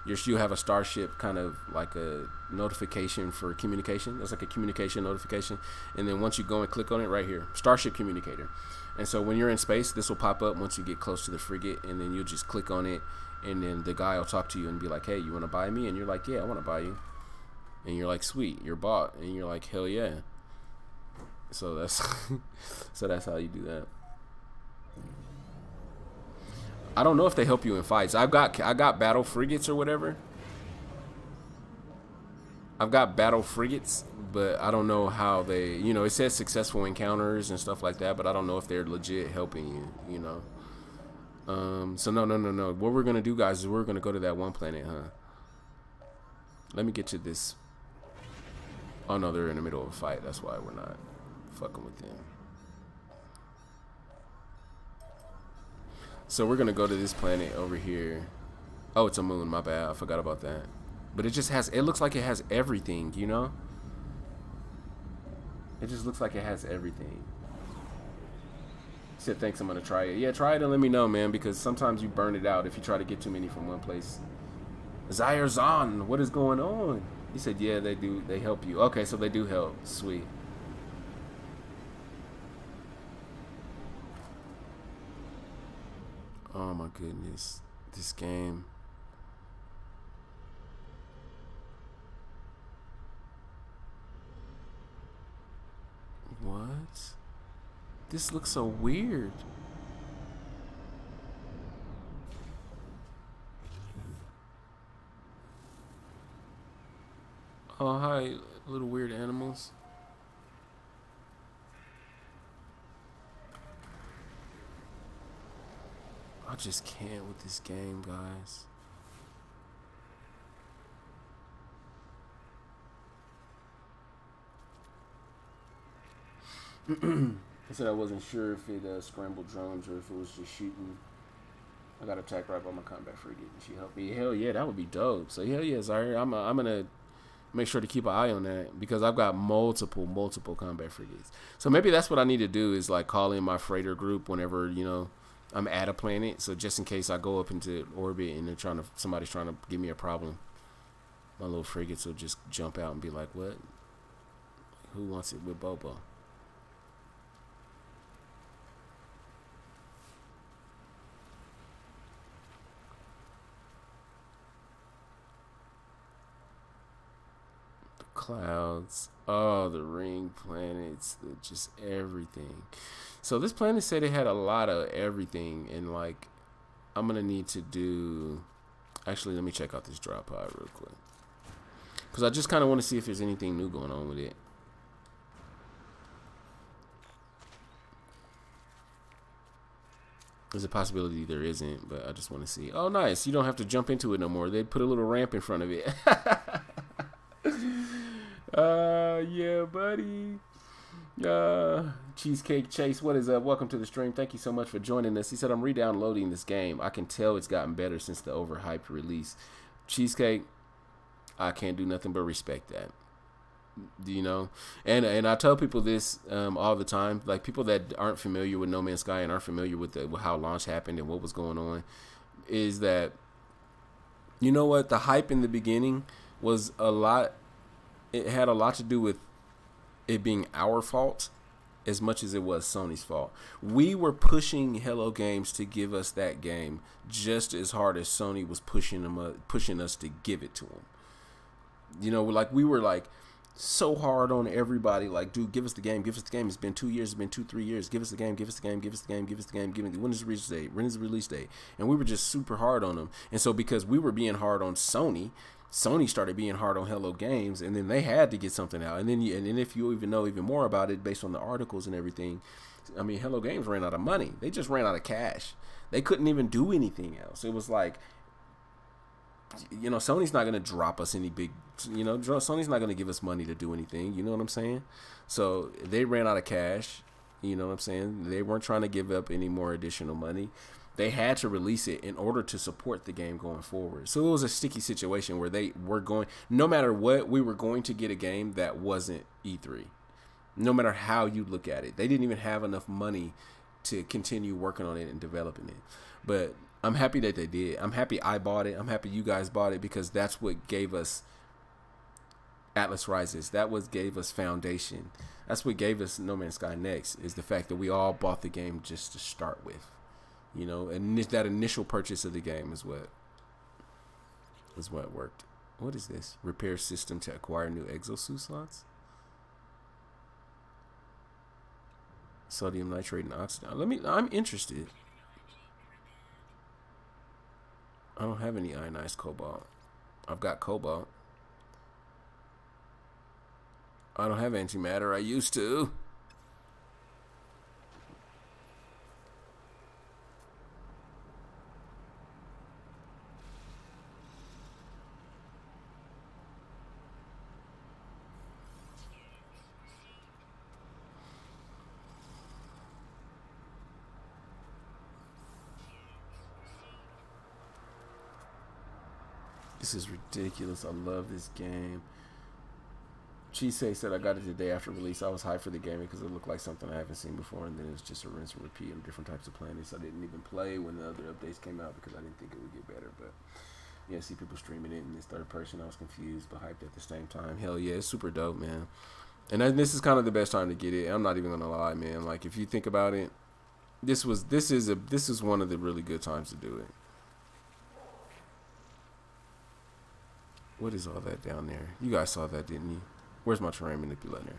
you'll have a starship, kind of like a notification for communication. That's like a communication notification. And then once you go and click on it right here, Starship Communicator. And so when you're in space, this will pop up once you get close to the frigate, and then you'll just click on it, and then the guy will talk to you and be like, hey, you want to buy me? And you're like, yeah, I want to buy you. And you're like, sweet, you're bought. And you're like, hell yeah. So that's so that's how you do that. I don't know if they help you in fights. I got battle frigates or whatever. I've got battle frigates, but I don't know how they, you know, it says successful encounters and stuff like that, but I don't know if they're legit helping you, you know. So no. What we're gonna do, guys, is we're gonna go to that one planet, huh? Let me get to this. Oh no, they're in the middle of a fight. That's why we're not fucking with them. So we're gonna go to this planet over here. Oh, it's a moon, my bad, I forgot about that. But it just has, it looks like it has everything, you know? It just looks like it has everything. He said, thanks, I'm gonna try it. Yeah, try it and let me know, man, because sometimes you burn it out if you try to get too many from one place. Zayrzon, what is going on? He said, yeah, they do, they help you. Okay, so they do help, sweet. Oh my goodness, this game. What? This looks so weird. Oh, hi, little weird animals. I just can't with this game, guys. I said I wasn't sure if it scrambled drones or if it was just shooting. I got attacked right by my combat frigate and she helped me. Hell yeah, that would be dope. So hell yeah, Zaire, I'm gonna make sure to keep an eye on that, because I've got multiple combat frigates. So maybe that's what I need to do, is like call in my freighter group whenever, you know, I'm at a planet, so just in case I go up into orbit and somebody's trying to give me a problem, my little frigates will just jump out and be like, "What? Who wants it with Bobo?" The clouds, oh, the ring planets, just everything. So this planet said it had a lot of everything, and like, I'm gonna need to do. Actually, let me check out this drop pod real quick, because I just kind of want to see if there's anything new going on with it. There's a possibility there isn't, but I just want to see. Oh, nice. You don't have to jump into it no more. They put a little ramp in front of it. Yeah, buddy. Cheesecake Chase, what is up? Welcome to the stream. Thank you so much for joining us. He said, I'm re-downloading this game. I can tell it's gotten better since the overhyped release. Cheesecake, I can't do nothing but respect that. You know, and I tell people this all the time, like people that aren't familiar with No Man's Sky and aren't familiar with how launch happened and what was going on, is that, you know what, the hype in the beginning was a lot. It had a lot to do with it being our fault as much as it was Sony's fault. We were pushing Hello Games to give us that game just as hard as Sony was pushing us to give it to them. You know, like we were like so hard on everybody, like, dude, give us the game, give us the game. It's been 2 years, it's been 3 years. Give us the game, give us the game, give us the game, give us the game. When is the release date? When is the release date? And we were just super hard on them. And so because we were being hard on Sony started being hard on Hello Games, and then they had to get something out. And then if you even know even more about it based on the articles and everything, I mean, Hello Games ran out of money. They just ran out of cash. They couldn't even do anything else. It was like, you know, Sony's not going to drop us any big, you know, Sony's not going to give us money to do anything. You know what I'm saying? So they ran out of cash. You know what I'm saying? They weren't trying to give up any more additional money. They had to release it in order to support the game going forward. So it was a sticky situation where they were going, no matter what, we were going to get a game that wasn't E3. No matter how you look at it. They didn't even have enough money to continue working on it and developing it. But I'm happy that they did. I'm happy I bought it. I'm happy you guys bought it, because that's what gave us Atlas Rises. That was gave us Foundation. That's what gave us No Man's Sky Next, is the fact that we all bought the game just to start with. You know, and that initial purchase of the game is what worked. What is this? Repair system to acquire new exosuit slots? Sodium nitrate and oxygen. I'm interested. I don't have any ionized cobalt. I've got cobalt. I don't have antimatter. I used to. This is ridiculous. I love this game. Cheesecake said, I got it the day after release. I was hyped for the game because it looked like something I haven't seen before, and then it was just a rinse and repeat of different types of planets. I didn't even play when the other updates came out because I didn't think it would get better. But yeah, see people streaming it in this third person. I was confused but hyped at the same time. Hell yeah, it's super dope, man. And this is kind of the best time to get it. I'm not even gonna lie, man. Like, if you think about it, this is one of the really good times to do it. What is all that down there? You guys saw that, didn't you? Where's my terrain manipulator?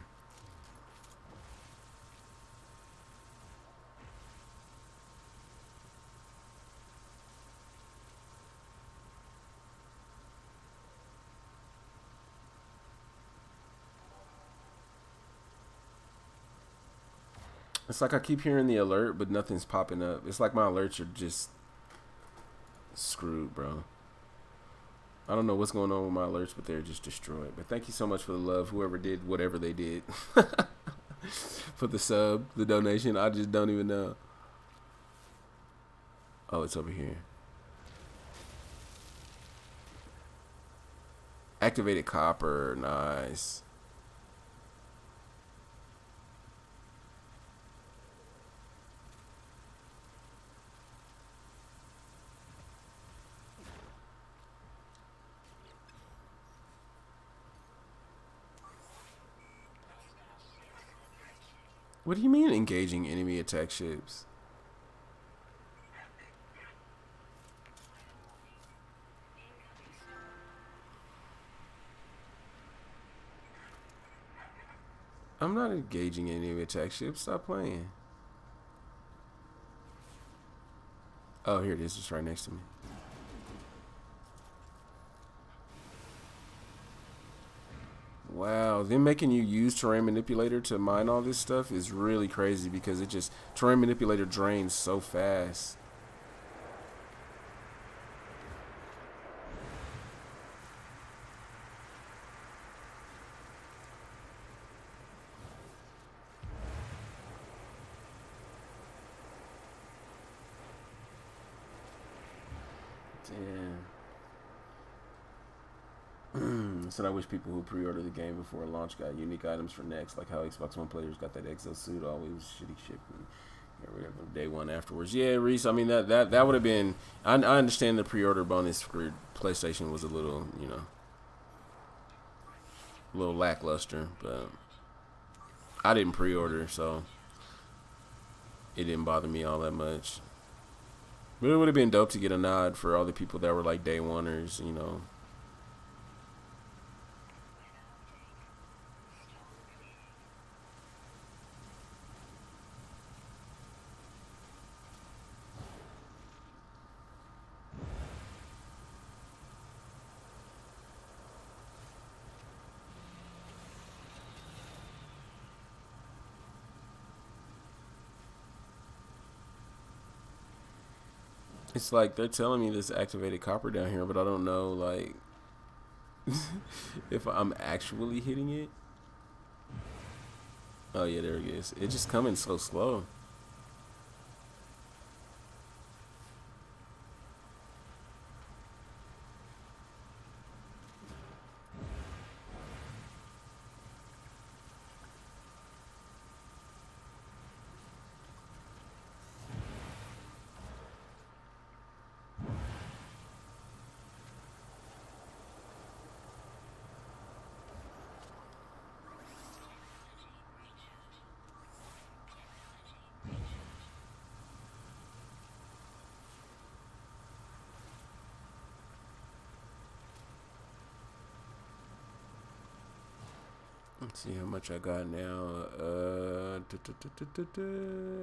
It's like I keep hearing the alert, but nothing's popping up. It's like my alerts are just screwed, bro. I don't know what's going on with my alerts, but they're just destroyed. But thank you so much for the love, whoever did whatever they did. For the sub, the donation. I just don't even know. Oh, it's over here. Activated copper. Nice. What do you mean engaging enemy attack ships? I'm not engaging enemy attack ships. Stop playing. Oh, here it is. It's right next to me. Wow, them making you use terrain manipulator to mine all this stuff is really crazy because it just terrain manipulator drains so fast. Damn. So I wish people who pre-order the game before launch got unique items for next, like how Xbox One players got that exosuit, always shitty shit. Day one afterwards. Yeah, Reese. I mean that would have been. I understand the pre-order bonus for PlayStation was a little, you know, a little lackluster, but I didn't pre-order, so it didn't bother me all that much. But it would have been dope to get a nod for all the people that were like day oneers, you know. It's like they're telling me this activated copper down here, but I don't know like if I'm actually hitting it. Oh yeah, there it is. It's just coming so slow. Let's see how much I got now.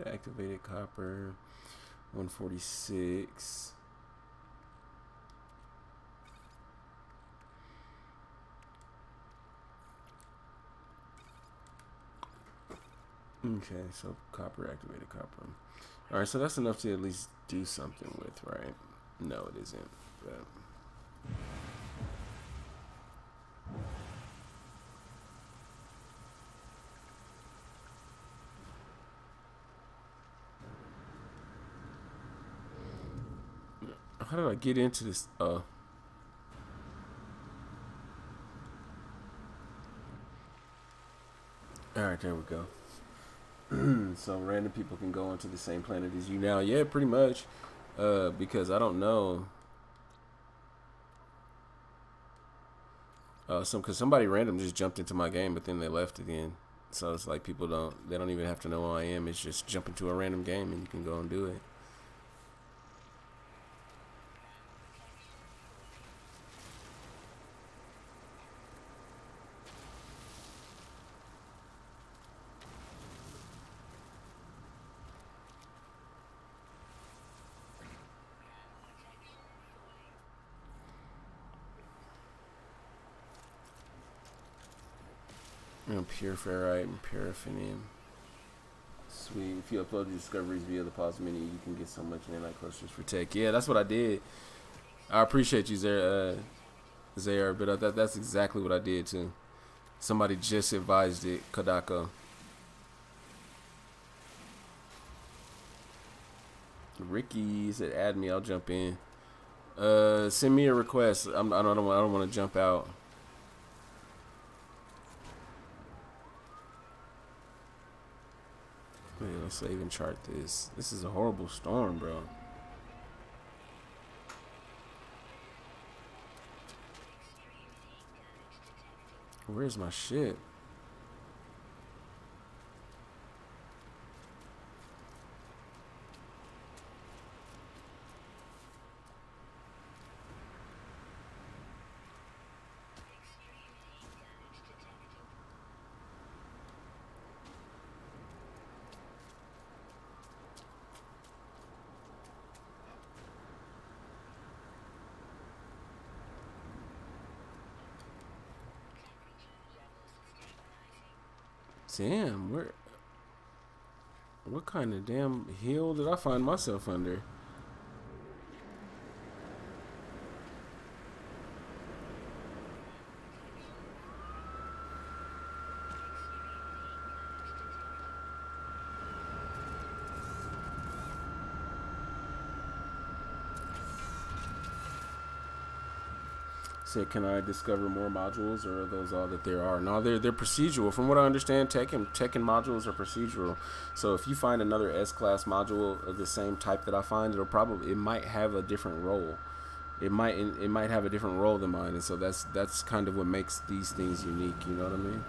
Activated copper, 146. Okay, so copper, activated copper. All right, so that's enough to at least do something with, right? No, it isn't. But how did I get into this? All right, there we go. So random people can go onto the same planet as you now. Yeah, pretty much. Because I don't know. Because somebody random just jumped into my game, but then they left again. So it's like they don't even have to know who I am. It's just jump into a random game and you can go and do it. Pure ferrite and paraffinium. Sweet. If you upload your discoveries via the pause menu, you can get so much nanite clusters for tech. Yeah, that's what I did. I appreciate you, Zayar, but that's exactly what I did too. Somebody just advised it, Kadako. Ricky said, "Add me. I'll jump in. Send me a request. I don't want to jump out." Wait, let's save and chart this. This is a horrible storm, bro. Where's my shit? Damn, what kind of damn hill did I find myself under? Said, can I discover more modules, or are those all that there are? No, they're procedural. From what I understand, Tekken modules are procedural. So if you find another S-class module of the same type that I find, it might have a different role. It might have a different role than mine, and so that's kind of what makes these things unique. You know what I mean?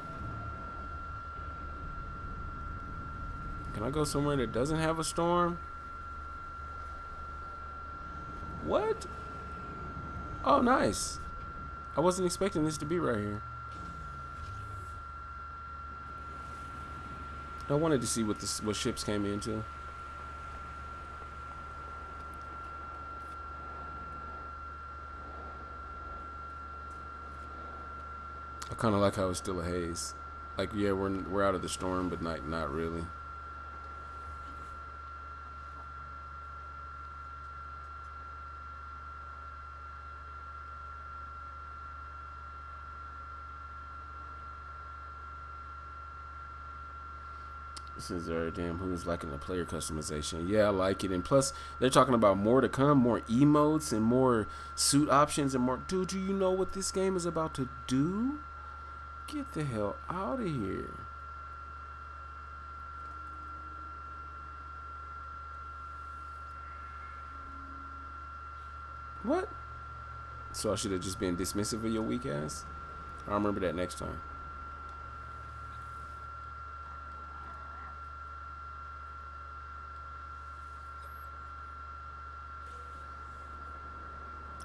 Can I go somewhere that doesn't have a storm? What? Oh, nice. I wasn't expecting this to be right here. I wanted to see what ships came into. I kind of like how it's still a haze. Like, yeah, we're out of the storm, but not really. Says, damn, who's liking the player customization? Yeah, I like it. And plus, they're talking about more to come, more emotes and more suit options and more. Dude, do you know what this game is about to do? Get the hell out of here. What? So I should have just been dismissive of your weak ass? I'll remember that next time.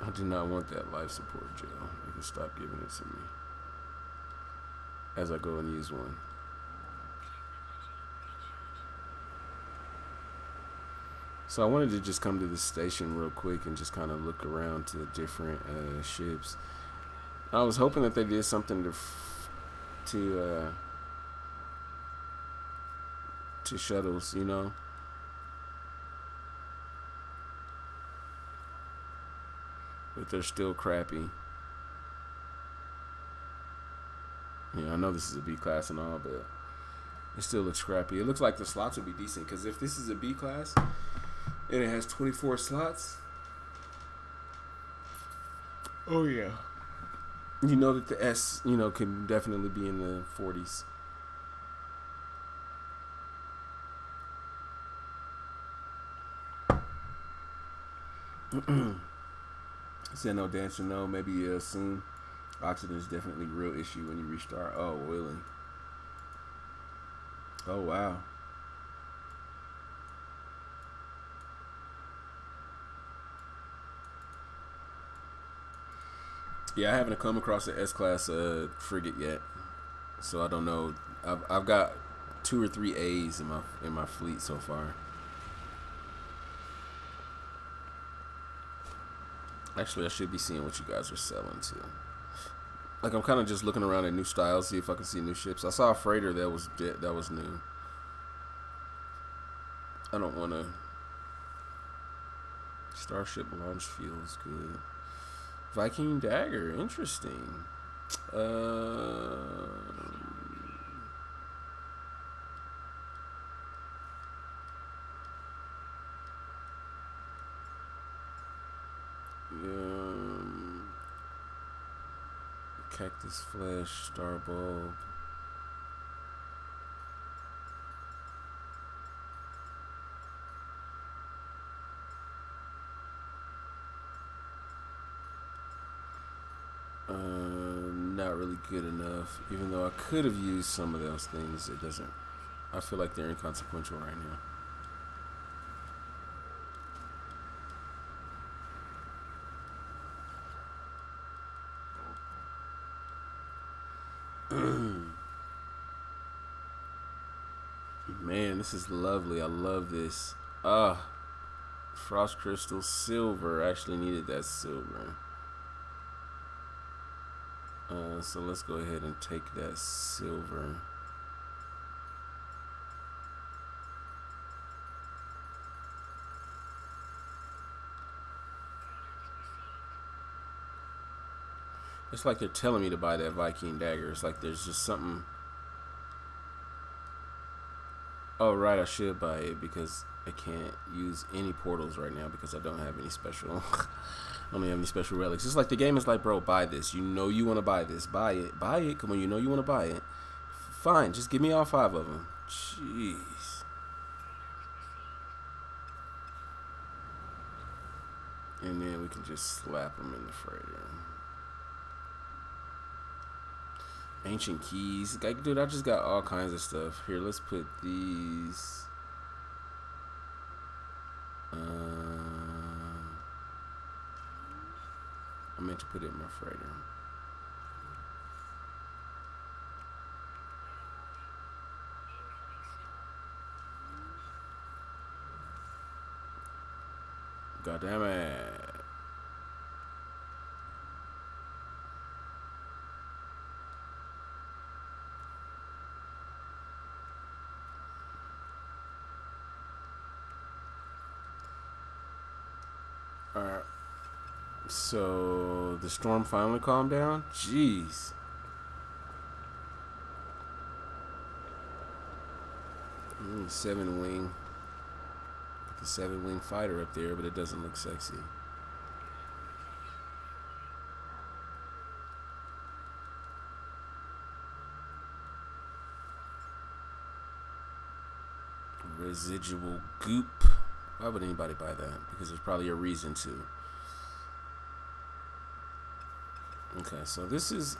I do not want that life support gel. You can stop giving it to me as I go and use one. So I wanted to just come to this station real quick and just kind of look around to the different ships. I was hoping that they did something to shuttles, you know. But they're still crappy. Yeah, I know this is a B class and all, but it still looks crappy. It looks like the slots would be decent, because if this is a B class and it has 24 slots, oh yeah, you know that the S, you know, can definitely be in the 40s. Said no dancer, no. Maybe soon. Oxygen is definitely a real issue when you restart. Oh, really? Oh, wow. Yeah, I haven't come across an S-class frigate yet, so I don't know. I've got 2 or 3 A's in my fleet so far. Actually, I should be seeing what you guys are selling too. Like, I'm kind of just looking around at new styles, see if I can see new ships. I saw a freighter that was new. I don't want to. Starship launch feels good. Viking dagger, interesting. Cactus flesh, star bulb. Not really good enough. Even though I could have used some of those things, it doesn't. I feel like they're inconsequential right now. Man, this is lovely. I love this. Frost crystal silver. I actually needed that silver. So let's go ahead and take that silver. It's like they're telling me to buy that Viking dagger. It's like there's just something. Oh, right, I should buy it because I can't use any portals right now because I don't have any special. I don't have any special relics. It's like the game is like, bro, buy this. You know you want to buy this. Buy it. Buy it. Come on, you know you want to buy it. Fine, just give me all 5 of them. Jeez. And then we can just slap them in the freighter. Ancient keys. Like, dude, I just got all kinds of stuff. Here, let's put these. I meant to put it in my freighter. God damn it. Alright. So the storm finally calmed down? Jeez. Mm, 7-wing. Got the 7-wing fighter up there, but it doesn't look sexy. Residual goop. Why would anybody buy that? Because there's probably a reason to. Okay, so this is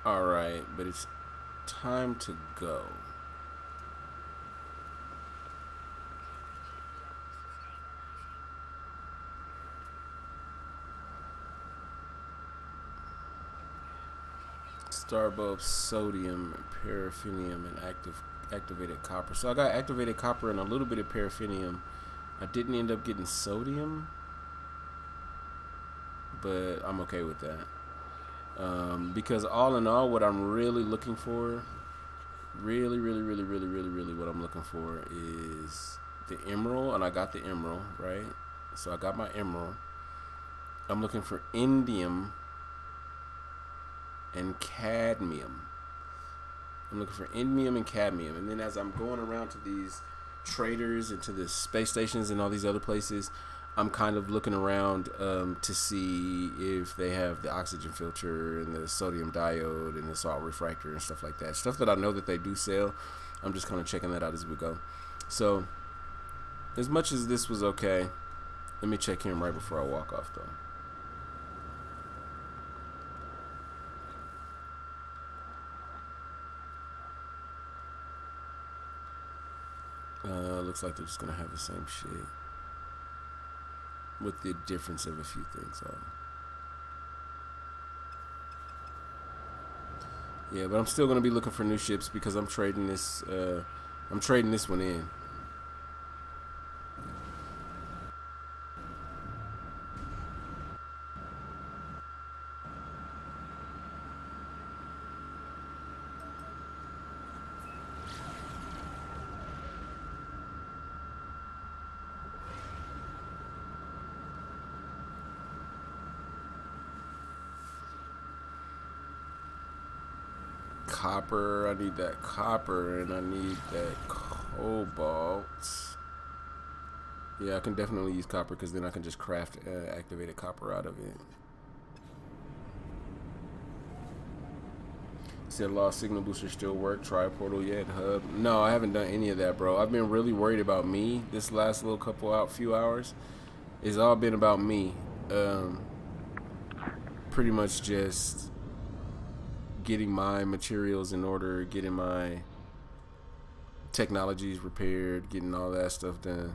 alright, but it's time to go. Starbulb, sodium, paraffinium, and activated copper. So I got activated copper and a little bit of paraffinium. I didn't end up getting sodium, but I'm okay with that. Because all in all, what I'm really looking for, really what I'm looking for is the emerald, and I got the emerald, right? So I got my emerald. I'm looking for indium and cadmium. I'm looking for indium and cadmium, and then as I'm going around to these traders and to the space stations and all these other places, I'm kind of looking around to see if they have the oxygen filter and the sodium diode and the salt refractor and stuff like that. Stuff that I know that they do sell. I'm just kind of checking that out as we go. So, as much as this was okay, let me check him right before I walk off, though. Looks like they're just gonna have the same shit with the difference of a few things. Yeah, but I'm still gonna be looking for new ships because I'm trading this. I'm trading this one in. Copper, I need that copper, and I need that cobalt. Yeah, I can definitely use copper because then I can just craft activated copper out of it. Said lost signal booster still work. Try portal yet? Hub? No, I haven't done any of that, bro. I've been really worried about me this last little few hours. It's all been about me. Pretty much just getting my materials in order, getting my technologies repaired, getting all that stuff done.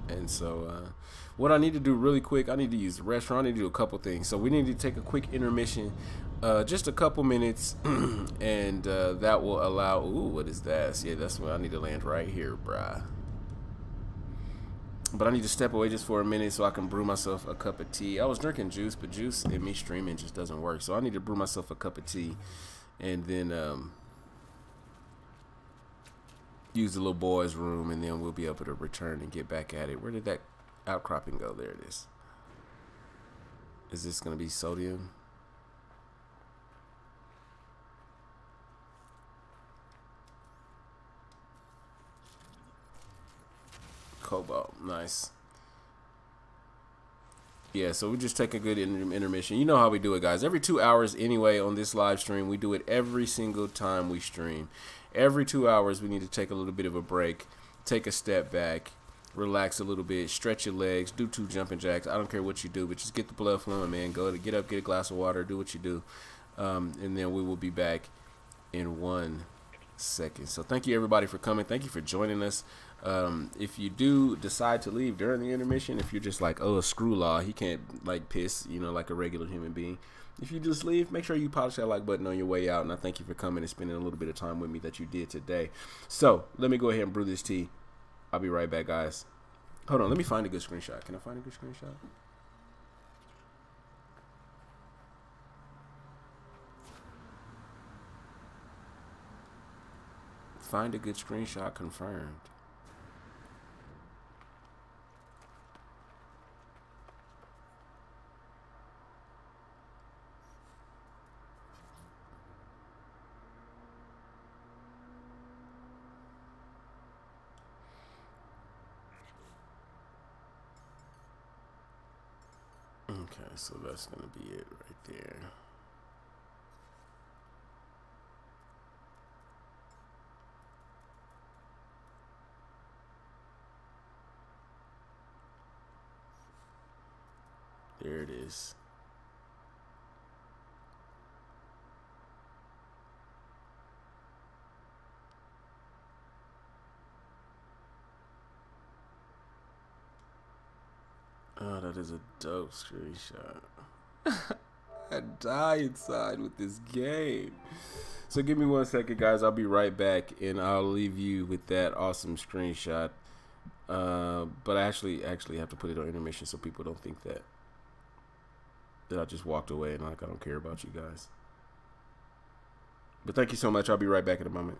And so what I need to do really quick, I need to use the restaurant. I need to do a couple things. So we need to take a quick intermission, just a couple minutes, and that will allow, ooh, what is that? Yeah, that's what I need to land right here, bruh. But I need to step away just for a minute so I can brew myself a cup of tea. I was drinking juice, but juice and me streaming just doesn't work. So I need to brew myself a cup of tea and then use the little boy's room, and then we'll be able to return and get back at it. Where did that outcropping go? There it is. Is this gonna be sodium? Cobalt, nice. Yeah, so we just take a good intermission. You know how we do it, guys. Every 2 hours anyway on this live stream. We do it every single time we stream. Every 2 hours we need to take a little bit of a break, take a step back, relax a little bit, stretch your legs, do 2 jumping jacks. I don't care what you do, but just get the blood flowing, man. Get up, get a glass of water, do what you do. And then we will be back in 1 second. So thank you everybody for coming. Thank you for joining us. If you do decide to leave during the intermission, if you're just like, oh, screw Law, he can't like piss, you know, like a regular human being. If you just leave, make sure you polish that like button on your way out. And I thank you for coming and spending a little bit of time with me that you did today. So let me go ahead and brew this tea. I'll be right back, guys. Hold on, let me find a good screenshot. Can I find a good screenshot? Find a good screenshot confirmed. Okay, so that's gonna be it right there. There it is. Oh, that is a dope screenshot. I die inside with this game. So give me 1 second, guys. I'll be right back, and I'll leave you with that awesome screenshot. But I actually have to put it on intermission so people don't think that I just walked away and like I don't care about you guys. But thank you so much. I'll be right back in a moment.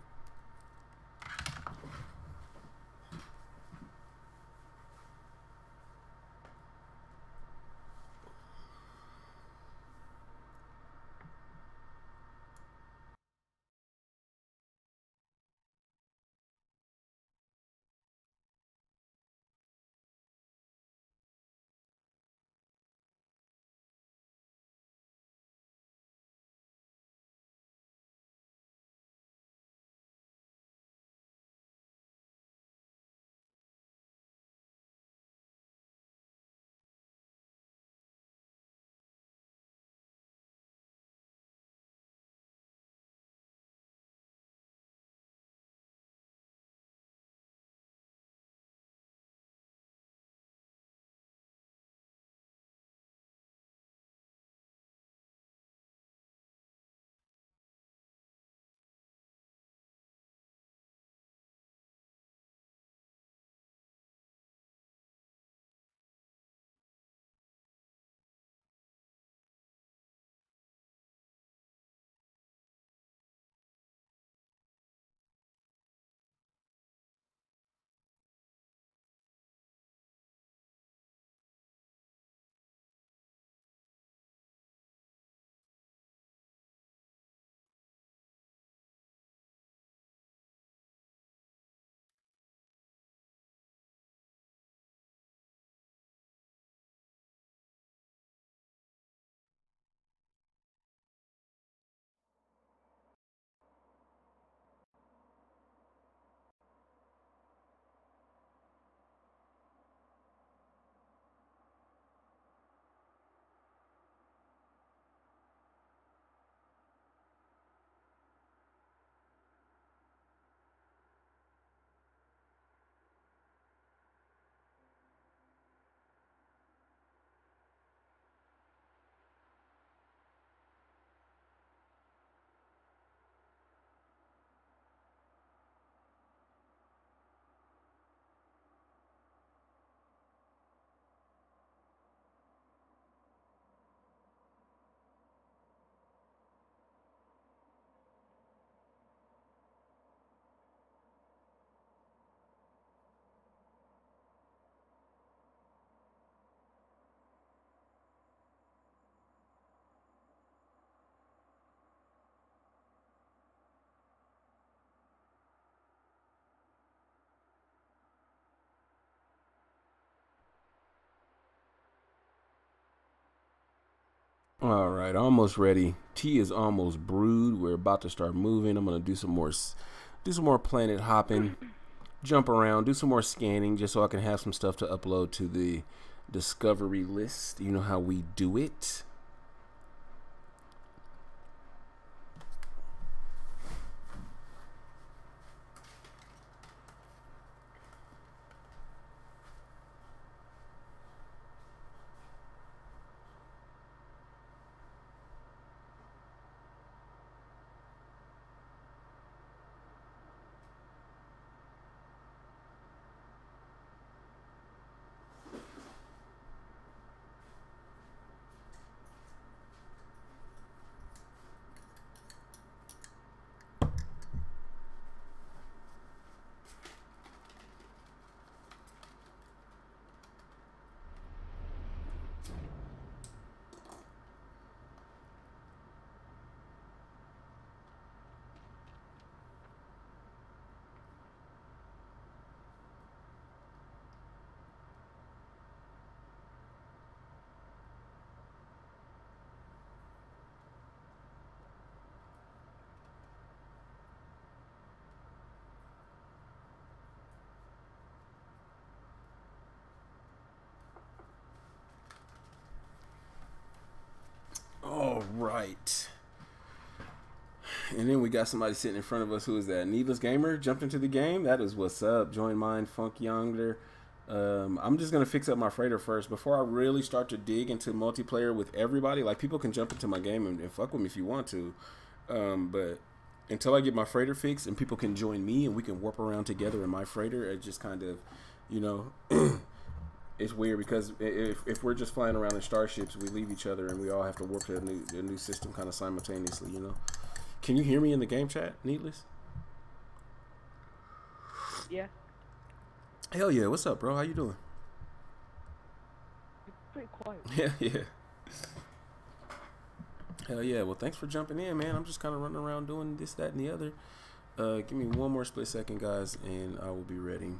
All right, almost ready. Tea is almost brewed. We're about to start moving. I'm gonna do some more planet hopping, jump around, do some more scanning, just so I can have some stuff to upload to the discovery list. You know how we do it. All right. And then we got somebody sitting in front of us. Who is that? Needless Gamer jumped into the game. That is what's up. Join mine, Funk Yonder. I'm just gonna fix up my freighter first before I really start to dig into multiplayer with everybody. Like, people can jump into my game and fuck with me if you want to, but until I get my freighter fixed and people can join me and we can warp around together in my freighter, it just kind of, you know, it's weird because if we're just flying around in starships, we leave each other and we all have to warp to a new system kind of simultaneously, you know. Can you hear me in the game chat, Needless? Yeah. Hell yeah. What's up, bro? How you doing? You're pretty quiet. Yeah. Hell yeah. Well, thanks for jumping in, man. I'm just kind of running around doing this, that, and the other. Give me one more split second, guys, and I will be ready.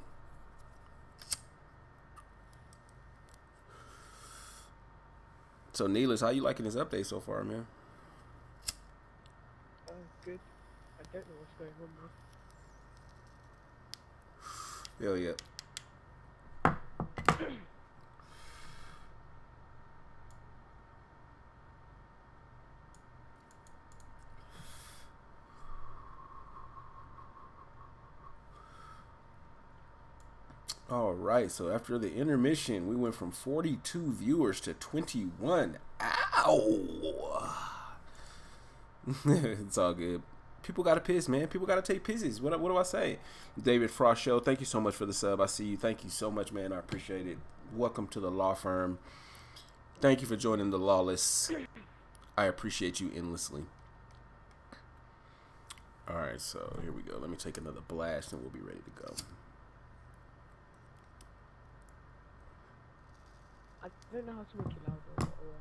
So, Needless, how you liking this update so far, man? Good. I don't know what's going on though. Hell yeah. All right, so after the intermission, we went from 42 viewers to 21. Ow! It's all good. People gotta piss, man. People gotta take pisses. What do I say? David Frost Show, thank you so much for the sub. I see you. Thank you so much, man. I appreciate it. Welcome to the law firm. Thank you for joining the Lawless. I appreciate you endlessly. All right, so here we go. Let me take another blast and we'll be ready to go. I don't know how to make it louder or...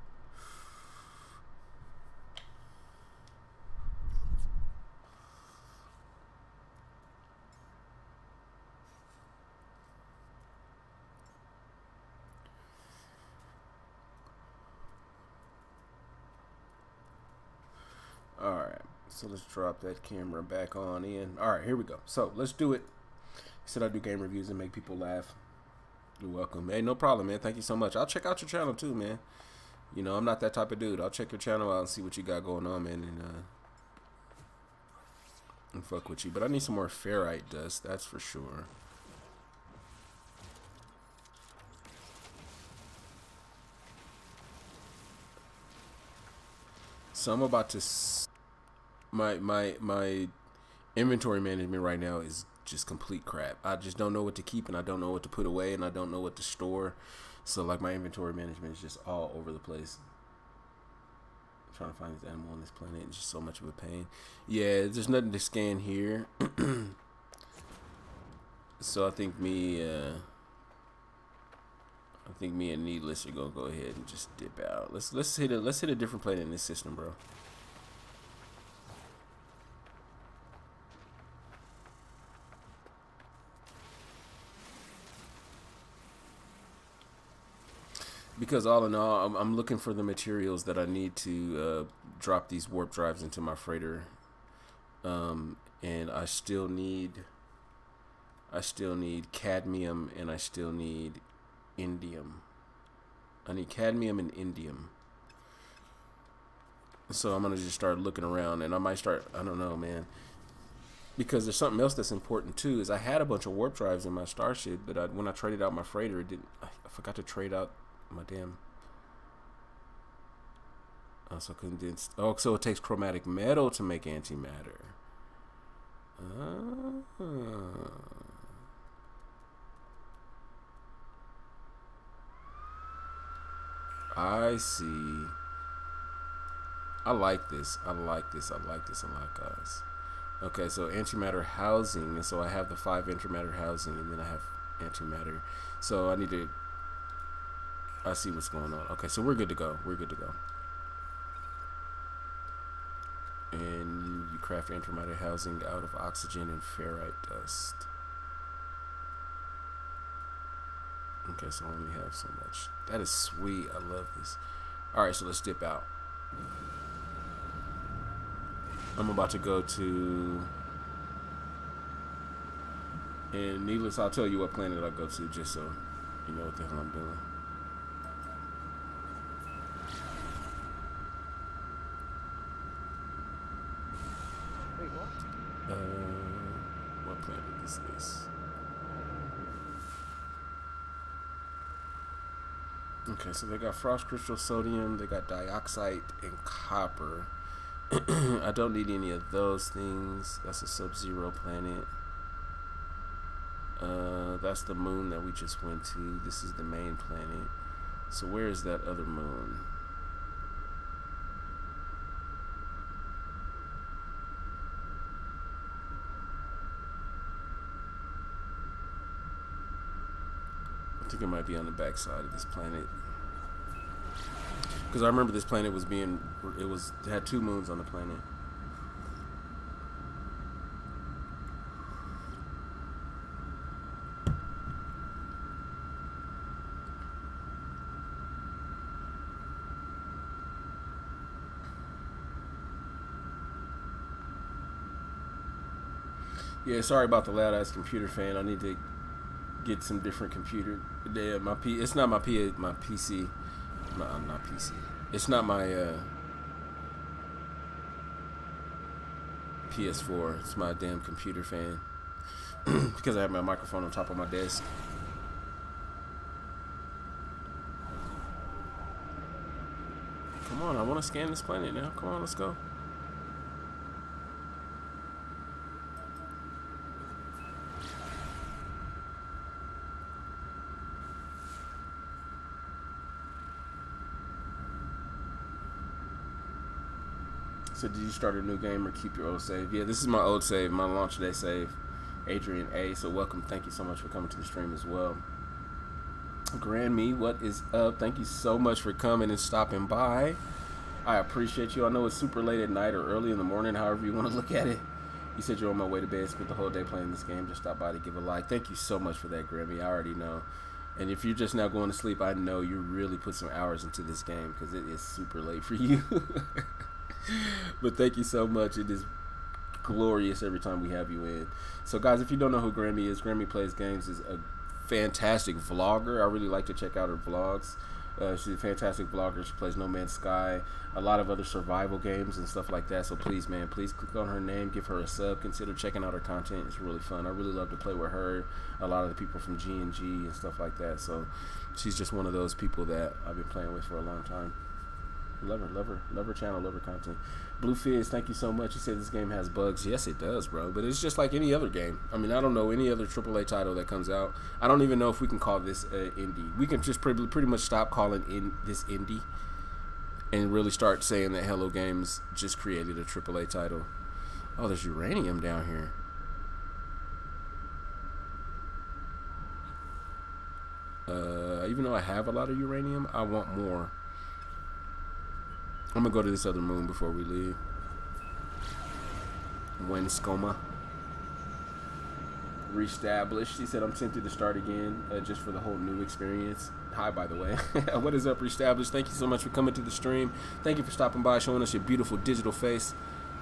All right, so let's drop that camera back on in. All right, here we go. So let's do it. Said I do game reviews and make people laugh. You're welcome. Hey, no problem, man. Thank you so much. I'll check out your channel too, man. You know, I'm not that type of dude. I'll check your channel out and see what you got going on, man, and fuck with you. But I need some more ferrite dust, that's for sure. So I'm about to... My inventory management right now is just complete crap. I just don't know what to keep, and I don't know what to put away, and I don't know what to store. So, like, my inventory management is just all over the place. I'm trying to find this animal on this planet. It's just so much of a pain. Yeah, there's nothing to scan here. So I think me and Needless are gonna go ahead and just dip out. Let's hit a different planet in this system, bro. Because all in all, I'm looking for the materials that I need to drop these warp drives into my freighter, and I still need cadmium, and I still need indium. I need cadmium and indium. So I'm gonna just start looking around, and I might start. I don't know, man. Because there's something else that's important too. Is I had a bunch of warp drives in my starship, but when I traded out my freighter, it didn't. I forgot to trade out my damn. So condensed. Oh, so it takes chromatic metal to make antimatter. I see. I like this. I like this. I like this a lot, guys. Okay, so antimatter housing, and so I have the 5 antimatter housing, and then I have antimatter. So I need to. I see what's going on. Okay, so we're good to go. We're good to go. And you craft antimatter housing out of oxygen and ferrite dust. Okay, so I only have so much. That is sweet. I love this. Alright, so let's dip out. I'm about to go to... And needless, I'll tell you what planet I go to just so you know what the hell I'm doing. Wait, what? What planet is this? Okay, so they got frost crystal, sodium, they got dioxide and copper. I don't need any of those things. That's a sub-zero planet. That's the moon that we just went to. This is the main planet. So where is that other moon? I think it might be on the back side of this planet. Because I remember this planet was being, it had 2 moons on the planet. Yeah, sorry about the loud ass computer fan. I need to get some different computer. Yeah, it's not my PC. No, not PC. It's not my PS4. It's my damn computer fan. Because I have my microphone on top of my desk. Come on, I want to scan this planet now. Come on, let's go. So did you start a new game or keep your old save? Yeah, this is my old save, my launch day save. Adrian A. So welcome. Thank you so much for coming to the stream as well. Grand Me, what is up? Thank you so much for coming and stopping by. I appreciate you. I know it's super late at night or early in the morning, however you want to look at it. You said you're on my way to bed, spent the whole day playing this game. Just stop by to give a like. Thank you so much for that, Grand Me. I already know. And if you're just now going to sleep, I know you really put some hours into this game because it is super late for you. But thank you so much. It is glorious every time we have you in. So guys, if you don't know who Grammy is, Grammy Plays Games is a fantastic vlogger. I really like to check out her vlogs. She's a fantastic vlogger. She plays No Man's Sky, a lot of other survival games and stuff like that. So please, man, please click on her name, give her a sub, consider checking out her content. It's really fun. I really love to play with her, a lot of the people from G&G and stuff like that. So she's just one of those people that I've been playing with for a long time. Love her channel, love her content. Blue Fizz, thank you so much. You said this game has bugs. Yes, it does, bro. But it's just like any other game. I mean, I don't know any other AAA title that comes out. I don't even know if we can call this indie. We can just pretty much stop calling this indie and really start saying that Hello Games just created a AAA title. Oh, there's uranium down here. Even though I have a lot of uranium, I want more. I'm gonna go to this other moon before we leave. Wenskoma. Reestablished. He said, I'm tempted to start again just for the whole new experience. Hi, by the way. What is up, Reestablished? Thank you so much for coming to the stream. Thank you for stopping by, showing us your beautiful digital face.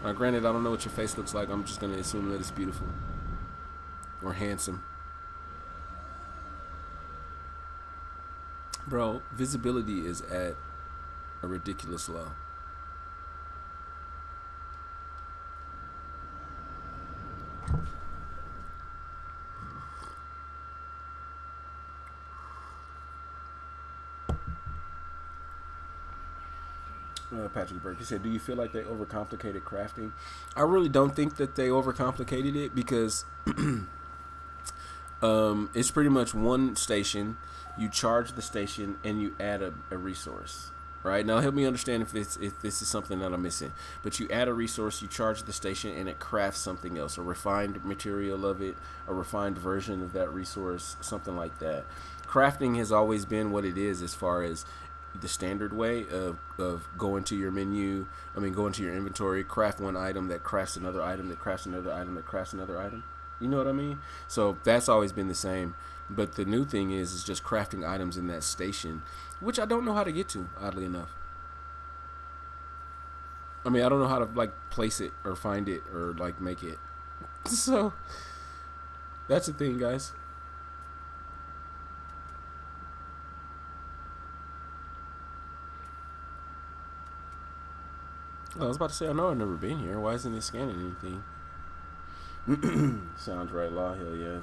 Granted, I don't know what your face looks like. I'm just going to assume that it's beautiful or handsome. Bro, visibility is at a ridiculous low. Patrick Burke, he said, do you feel like they overcomplicated crafting? I really don't think that they overcomplicated it, because it's pretty much one station. You charge the station and you add a resource. Right? Now help me understand if this is something that I'm missing. But you add a resource, you charge the station, and it crafts something else, a refined material of it, a refined version of that resource, something like that. Crafting has always been what it is, as far as the standard way of going to your menu, going to your inventory, craft one item that crafts another item, that crafts another item, that crafts another item. You know what I mean? So that's always been the same. But the new thing is just crafting items in that station, which I don't know how to get to, oddly enough. I don't know how to like place it or find it or like make it. So that's the thing, guys. I was about to say, I know I've never been here. Why isn't it scanning anything? Sounds right, Law. Hell yeah.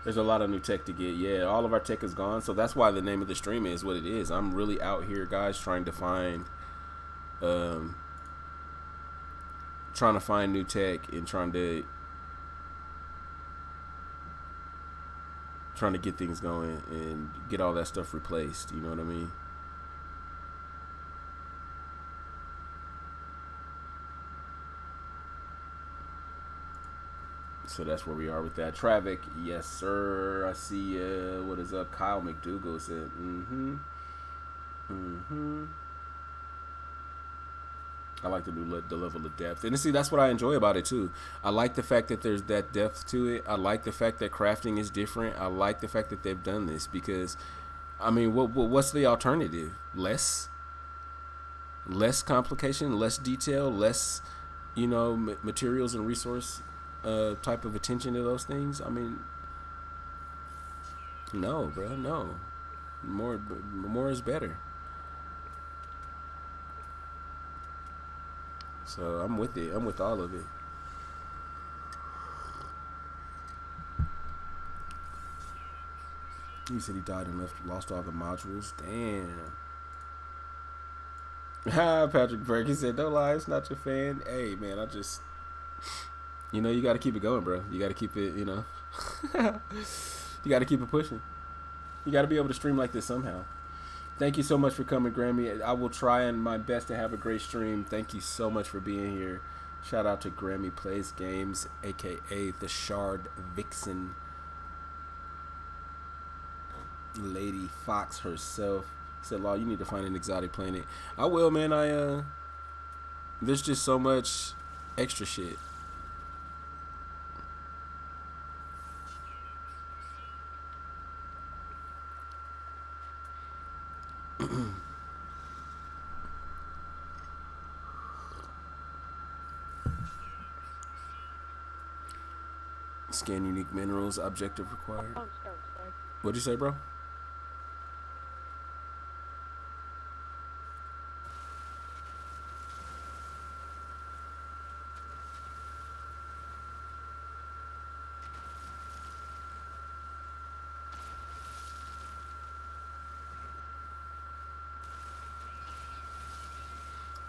There's a lot of new tech to get. Yeah, all of our tech is gone. So that's why the name of the stream is what it is. I'm really out here, guys, trying to find new tech and trying to get things going and get all that stuff replaced. You know what I mean? So that's where we are with that. Travic, yes sir. I see you. What is up? Kyle McDougal said, I like the level of depth. And see, that's what I enjoy about it too. I like the fact that there's that depth to it. I like the fact that crafting is different. I like the fact that they've done this, because what's the alternative? Less complication, less detail, less materials and resource type of attention to those things. No, bro, no. More is better. So I'm with it. I'm with all of it. He said he died and lost all the modules. Damn. Patrick Burke, he said, don't lie, it's not your fan. Hey, man, you got to keep it going, bro. You got to keep it, you got to keep it pushing. You got to be able to stream like this somehow. Thank you so much for coming, Grammy. I will try my best to have a great stream. Thank you so much for being here. Shout out to Grammy Plays Games, a.k.a. the Shard Vixen. Lady Fox herself. Said, Law, you need to find an exotic planet. I will, man. There's just so much extra shit. Scan unique minerals. Objective required. What'd you say, bro?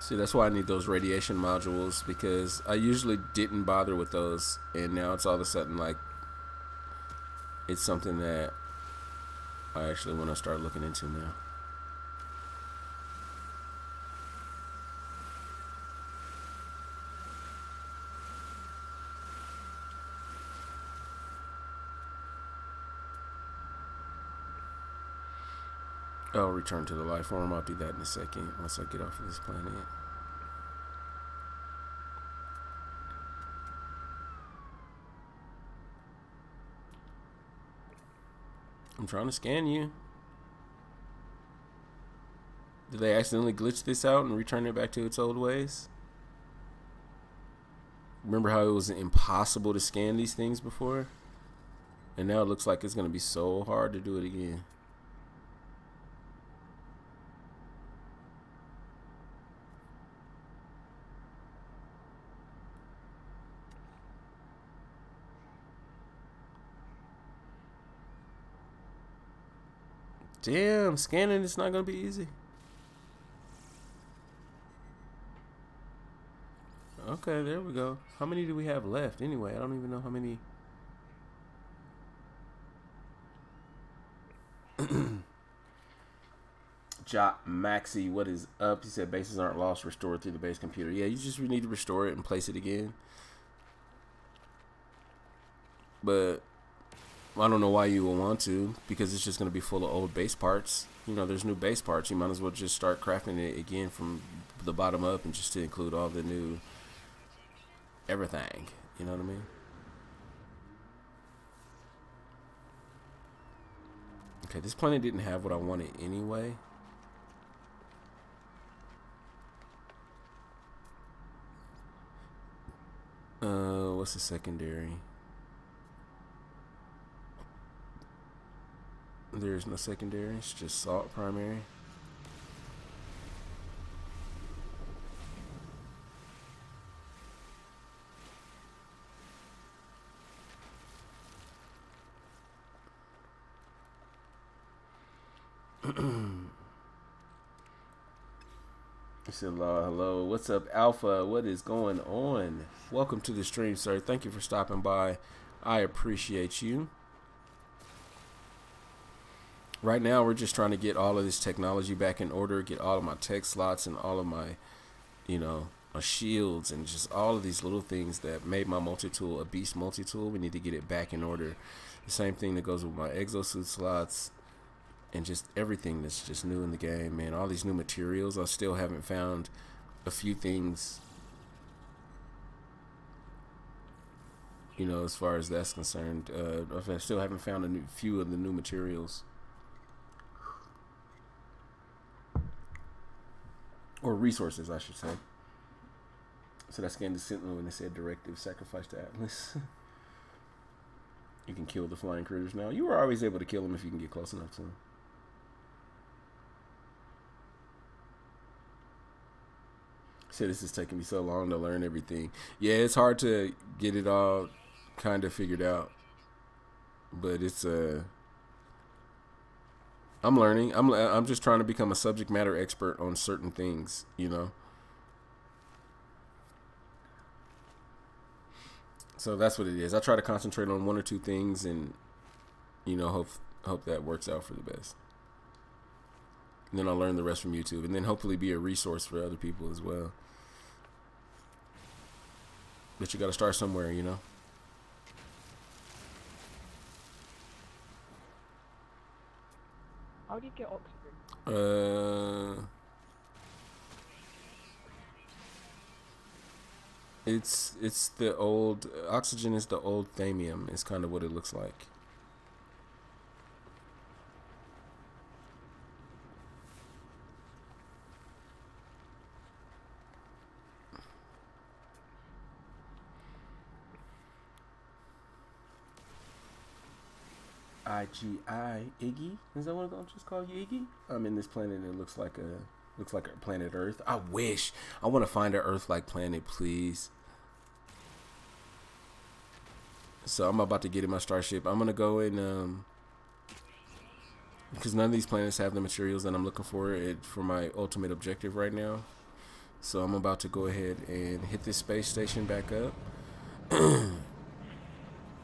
See, that's why I need those radiation modules, because I usually didn't bother with those, and now it's all of a sudden like it's something that I actually want to start looking into now. I'll return to the life form. I'll do that in a second once I get off of this planet. I'm trying to scan you. Did they accidentally glitch this out and return it back to its old ways? Remember how it was impossible to scan these things before? And now it looks like it's going to be so hard to do it again. Damn, scanning is not going to be easy. Okay, there we go. How many do we have left anyway? I don't even know how many. Jot Maxi, what is up? He said bases aren't lost, restored through the base computer. Yeah, you just need to restore it and place it again. But I don't know why you will want to, because it's just going to be full of old base parts. You know, there's new base parts. You might as well just start crafting it again from the bottom up and just to include all the new everything. You know what I mean? Okay, this planet didn't have what I wanted anyway. What's the secondary? There's no secondary, it's just salt primary. He said, hello, what's up, Alpha? What is going on? Welcome to the stream, sir. Thank you for stopping by. I appreciate you. Right now, we're just trying to get all of this technology back in order, get all of my tech slots and all of my, you know, my shields and just all of these little things that made my multi-tool a beast multi-tool. We need to get it back in order. The same thing that goes with my exosuit slots and just everything that's just new in the game, man. All these new materials. I still haven't found a few things, you know, as far as that's concerned. I still haven't found a few of the new materials. Or resources, I should say. So I scanned the Sentinel and it said directive sacrifice to Atlas. You can kill the flying critters now. You were always able to kill them if you can get close enough to them. Said this is taking me so long to learn everything. Yeah, it's hard to get it all kind of figured out. But it's I'm learning. I'm just trying to become a subject matter expert on certain things, you know. So that's what it is. I try to concentrate on one or two things, and you know, hope that works out for the best. And then I'll learn the rest from YouTube, and then hopefully be a resource for other people as well. But you got to start somewhere, you know. How do you get oxygen? It's the old oxygen is the old thamium. Is kind of what it looks like. IGI Iggy, is that what I'm just call you, Iggy? I'm in this planet and it looks like a planet Earth. I wish. I want to find an Earth-like planet, please. So I'm about to get in my starship. I'm gonna go in because none of these planets have the materials that I'm looking for for my ultimate objective right now. So I'm about to go ahead and hit this space station back up.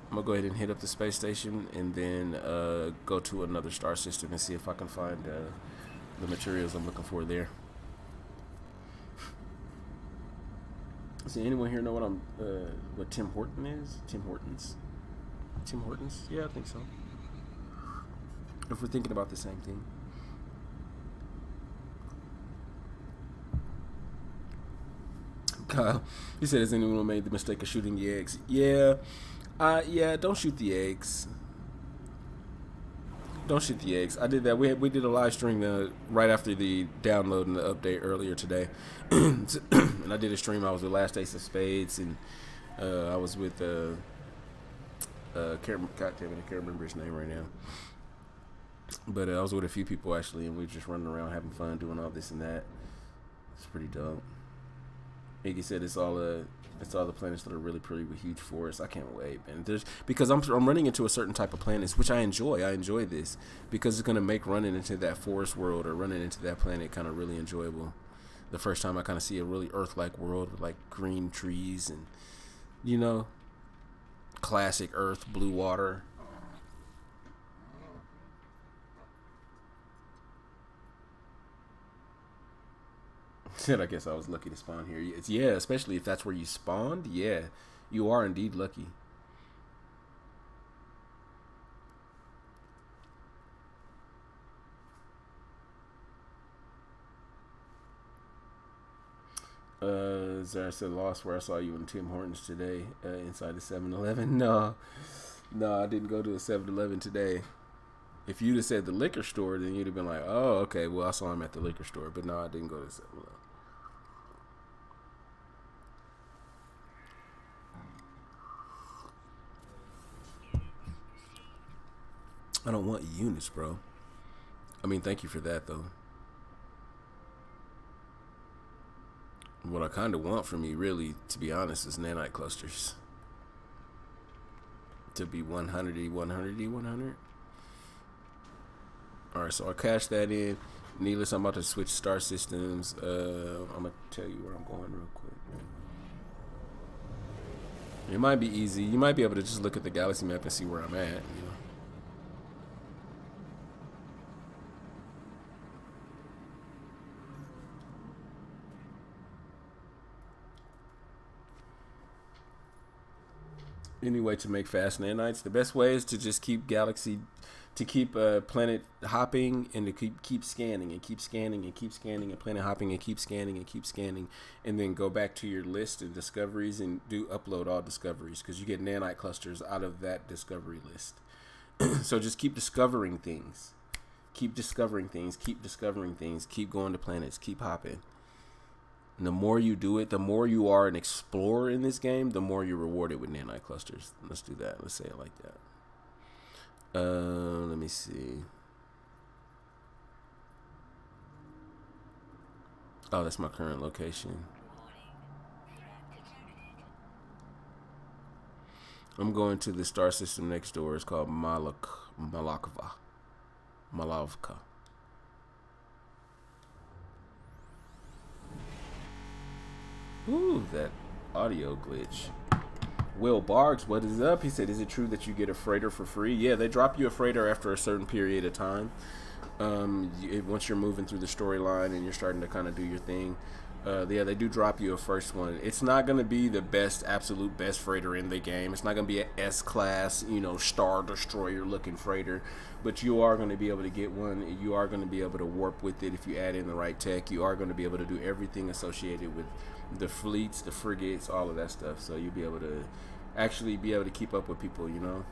I'm gonna go ahead and hit up the space station and then go to another star system and see if I can find the materials I'm looking for there. See, anyone here know what Tim Horton is? Tim Hortons? Tim Hortons? Yeah, I think so. If we're thinking about the same thing. Kyle, he said, has anyone made the mistake of shooting the eggs? Yeah. Yeah, don't shoot the eggs. Don't shoot the eggs. I did that. We did a live stream right after the download and the update earlier today, and I did a stream. I was with Last Ace of Spades, and I was with God damn it, I can't remember his name right now. But I was with a few people actually, and we were just running around having fun, doing all this and that. It's pretty dope. Iggy said it's all the planets that are really pretty with huge forests. I can't wait, man. Because I'm running into a certain type of planets, which I enjoy. I enjoy this because it's gonna make running into that forest world or running into that planet kind of really enjoyable. The first time I kind of see a really Earth-like world with like green trees and, you know, classic Earth, blue water. Said I guess I was lucky to spawn here. Yeah, especially if that's where you spawned. Yeah, you are indeed lucky. Zara said, lost where I saw you in Tim Hortons today inside the 7-Eleven. No, I didn't go to a 7-Eleven today. If you'd have said the liquor store, then you'd have been like, oh, okay, well, I saw him at the liquor store. But no, I didn't go to the 7-Eleven. I don't want units, bro. I mean, thank you for that, though. What I kind of want from you, really, to be honest, is nanite clusters. To be 100-y, 100-y, 100. Alright, so I cashed that in. Needless, I'm about to switch star systems. I'm going to tell you where I'm going real quick. It might be easy. You might be able to just look at the galaxy map and see where I'm at, you know. Any way to make fast nanites? The best way is to just keep planet hopping and to keep scanning and keep scanning and keep scanning and planet hopping and keep scanning and keep scanning, and then go back to your list of discoveries and upload all discoveries, because you get nanite clusters out of that discovery list. So just keep discovering things, keep discovering things, keep discovering things, keep going to planets, keep hopping. And the more you do it, the more you are an explorer in this game, the more you're rewarded with nanite clusters. Let's do that. Let's say it like that. Let me see. Oh, that's my current location. I'm going to the star system next door. It's called Malavka. Ooh, that audio glitch. Will Barks, what is up? He said, is it true that you get a freighter for free? Yeah, they drop you a freighter after a certain period of time. Once you're moving through the storyline and you're starting to kind of do your thing, yeah, they do drop you a first one. It's not going to be the best, absolute best freighter in the game. It's not going to be an S-class, you know, Star Destroyer looking freighter, but you are going to be able to get one. You are going to be able to warp with it if you add in the right tech. You are going to be able to do everything associated with the fleets, the frigates, all of that stuff. So you'll be able to actually be able to keep up with people, you know.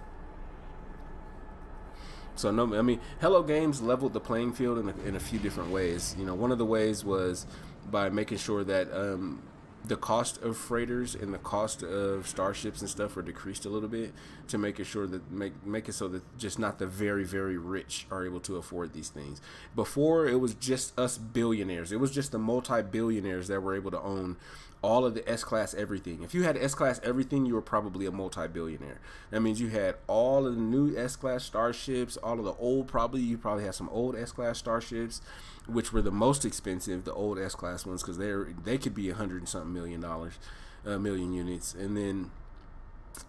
So no, I mean, Hello Games leveled the playing field in a few different ways. You know, one of the ways was by making sure that the cost of freighters and the cost of starships and stuff were decreased a little bit, to making sure that make it so that just not the very, very rich are able to afford these things. Before, it was just us billionaires. It was just the multi-billionaires that were able to own all of the S-class everything. If you had S-class everything, you were probably a multi-billionaire. That means you had all of the new S-class starships, all of the old, you probably had some old S-class starships, which were the most expensive, the old S-class ones, because they could be $100 and something million units. And then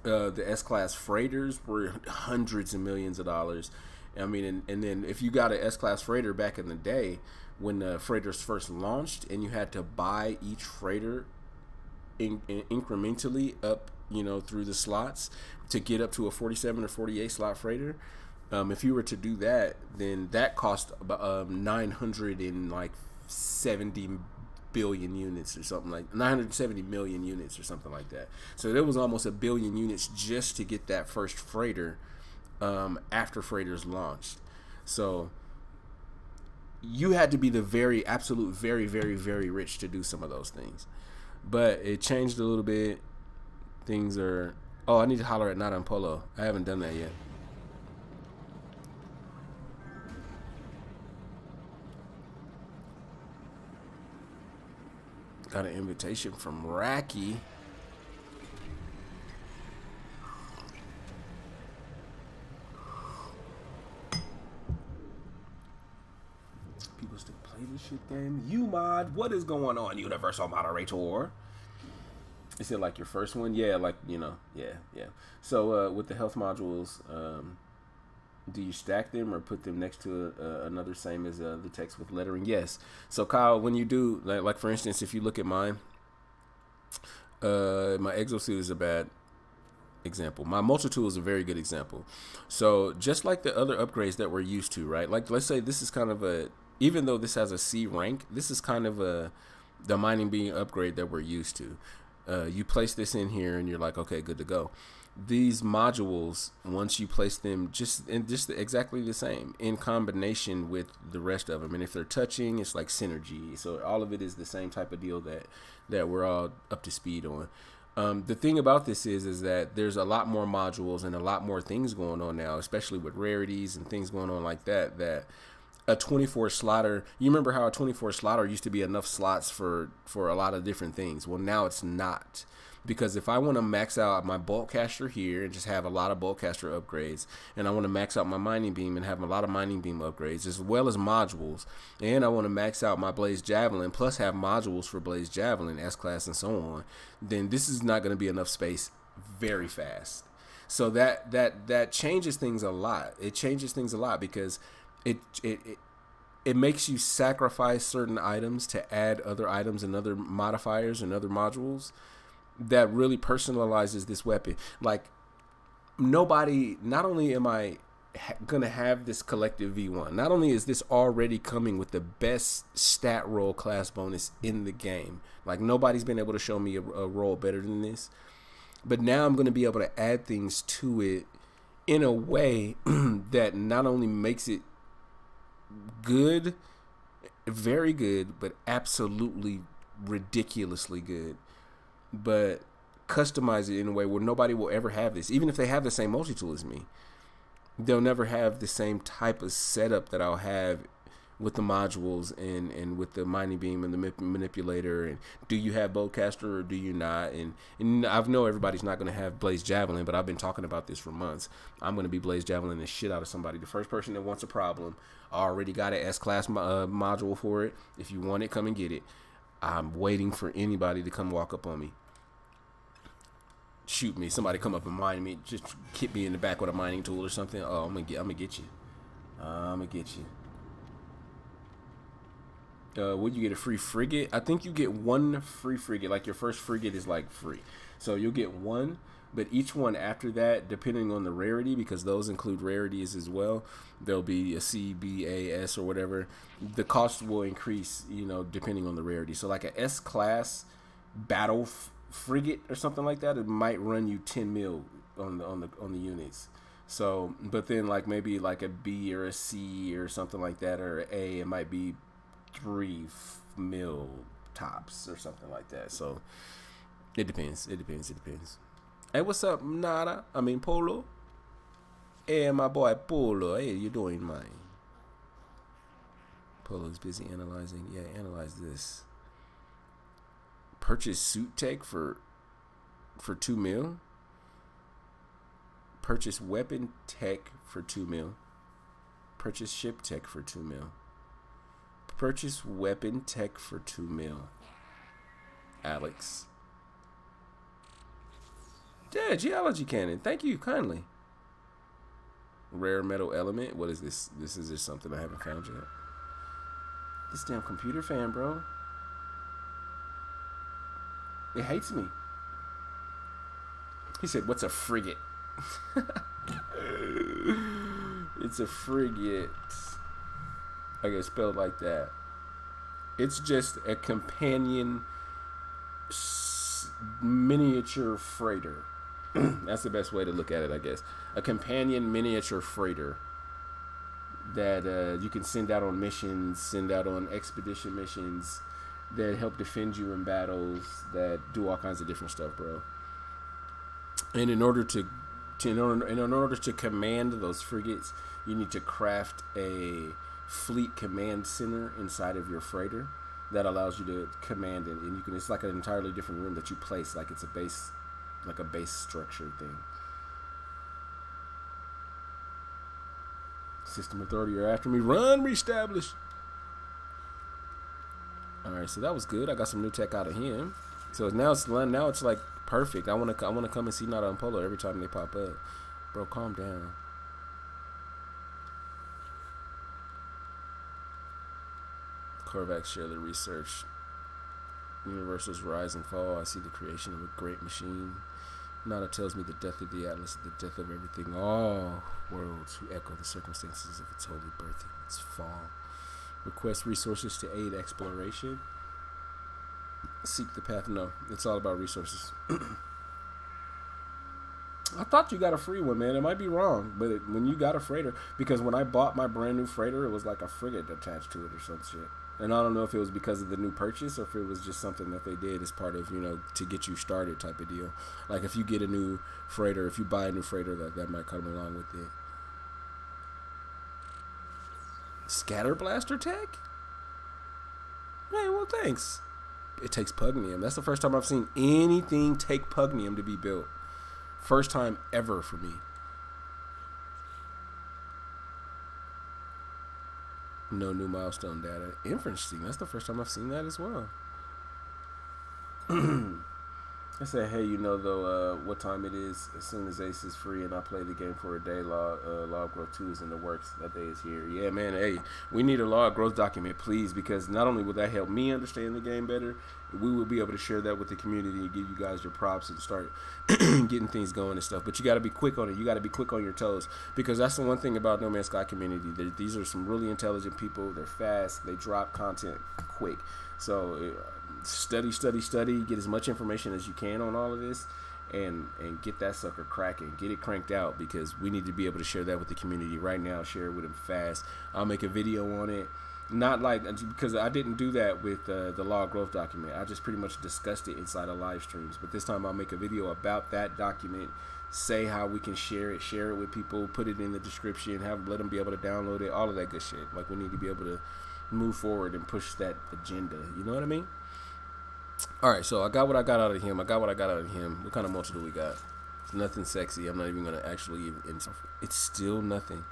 the S-class freighters were hundreds of millions of dollars. I mean, and then if you got an S-class freighter back in the day, when the freighters first launched, and you had to buy each freighter incrementally up, you know, through the slots to get up to a 47 or 48 slot freighter. If you were to do that, then that cost about 970 billion units or something, like 970 million units or something like that. So there was almost 1 billion units just to get that first freighter after freighters launched. So you had to be the very absolute very very very rich to do some of those things. But it changed a little bit. Things are... Oh, I need to holler at Not on Polo. I haven't done that yet. Got an invitation from Racky. People still play this shit game. U-Mod, what is going on, Universal Moderator? Is it like your first one? Yeah, like, you know, yeah. So with the health modules, do you stack them or put them next to another same as the text with lettering? Yes. So Kyle, when you do, like for instance, if you look at mine, my exosuit is a bad example. My multi-tool is a very good example. So just like the other upgrades that we're used to, right? Like let's say this is kind of a, even though this has a C rank, this is kind of the mining beam upgrade that we're used to. You place this in here and you're like, okay, good to go. These modules, once you place them just exactly the same in combination with the rest of them, and if they're touching, it's like synergy. So all of it is the same type of deal that we're all up to speed on. The thing about this is that there's a lot more modules and a lot more things going on now, especially with rarities and things going on like that, that a 24 slotter, you remember how a 24 slotter used to be enough slots for a lot of different things. Well, now it's not, because if I want to max out my bulk caster here and just have a lot of bulk caster upgrades, and I want to max out my mining beam and have a lot of mining beam upgrades as well as modules, and I want to max out my blaze javelin plus have modules for blaze javelin, S-class and so on, then this is not going to be enough space very fast. So that changes things a lot. It changes things a lot because it makes you sacrifice certain items to add other items and other modifiers and other modules that really personalizes this weapon. Like, nobody, not only am I gonna have this collective V1, not only is this already coming with the best stat roll class bonus in the game, like nobody's been able to show me a roll better than this, but now I'm gonna be able to add things to it in a way that not only makes it good, very good, but absolutely ridiculously good, but customize it in a way where nobody will ever have this. Even if they have the same multi-tool as me, they'll never have the same type of setup that I'll have with the modules and with the mining beam and the manipulator, and do you have bowcaster or do you not, and I know everybody's not going to have blaze javelin, but I've been talking about this for months. I'm going to be blaze javelin the shit out of somebody. The first person that wants a problem, I already got an S-class module for it. If you want it, come and get it. I'm waiting for anybody to come walk up on me, shoot me, somebody come up and mine me, just hit me in the back with a mining tool or something. Oh, I'm gonna get you. I'm gonna get you. Would you get a free frigate? I think you get one free frigate. Like your first frigate is like free, so you'll get one. But each one after that, depending on the rarity, because those include rarities as well, there'll be a C, B, A, S, or whatever. The cost will increase, you know, depending on the rarity. So like a S class battle frigate or something like that, it might run you 10 mil on the units. So, but then like maybe like a B or a C or something like that, or an A, it might be 3 mil tops or something like that. So it depends. Hey, what's up, Nada? I mean, Polo. Hey, my boy Polo. Hey, you doing, man? Polo's busy analyzing. Yeah, analyze this. Purchase suit tech for 2 mil. Purchase weapon tech for 2 mil. Purchase ship tech for 2 mil. Purchase weapon tech for 2 mil. Alex. Yeah, geology cannon. Thank you kindly. Rare metal element. What is this? This is just something I haven't found yet. This damn computer fan, bro. It hates me. He said, what's a frigate? It's a frigate. I get spelled like that. It's just a companion miniature freighter. That's the best way to look at it, I guess. A companion miniature freighter that you can send out on missions, send out on expedition missions that help defend you in battles, that do all kinds of different stuff, bro. And in order to command those frigates, you need to craft a fleet command center inside of your freighter that allows you to command it, and you can. It's like an entirely different room that you place, like it's a base, like a base structure thing. System authority are after me. Run, reestablish. All right, so that was good. I got some new tech out of him. So now it's like perfect. I want to come and see Nada and Polo every time they pop up. Bro, calm down. Korvax share the research. Universal's rise and fall. I see the creation of a great machine. Nada tells me the death of the Atlas is the death of everything. All worlds who echo the circumstances of its holy birth and its fall. Request resources to aid exploration. Seek the path. No, it's all about resources. I thought you got a free one, man. It might be wrong, but when you got a freighter, because when I bought my brand new freighter, it was like a frigate attached to it or some shit. And I don't know if it was because of the new purchase or if it was just something that they did as part of, you know, to get you started type of deal. Like if you get a new freighter, if you buy a new freighter, that might come along with it. Scatter blaster tech? Man, well, thanks. It takes pugnium. That's the first time I've seen anything take pugnium to be built. First time ever for me. No new milestone data. Interesting. That's the first time I've seen that as well. I said, hey, you know, though, what time it is as soon as Ace is free and I play the game for a day. Law of Growth 2 is in the works. That day is here. Yeah, man, hey, we need a Law of Growth document, please, because not only will that help me understand the game better, we will be able to share that with the community and give you guys your props and start getting things going and stuff. But you got to be quick on it. You got to be quick on your toes, because that's the one thing about No Man's Sky community. These are some really intelligent people. They're fast. They drop content quick. So study, get as much information as you can on all of this, and get that sucker cracking, get it cranked out, because we need to be able to share that with the community right now. Share it with them fast. I'll make a video on it, not like, because I didn't do that with the Law of Growth document. I just pretty much discussed it inside of live streams, but this time I'll make a video about that document, say how we can share it with people, put it in the description, let them be able to download it, all of that good shit. Like, we need to be able to move forward and push that agenda, you know what I mean? Alright, so I got what I got out of him. What kind of multi do we got? It's nothing sexy. I'm not even going to actually even... It's still nothing.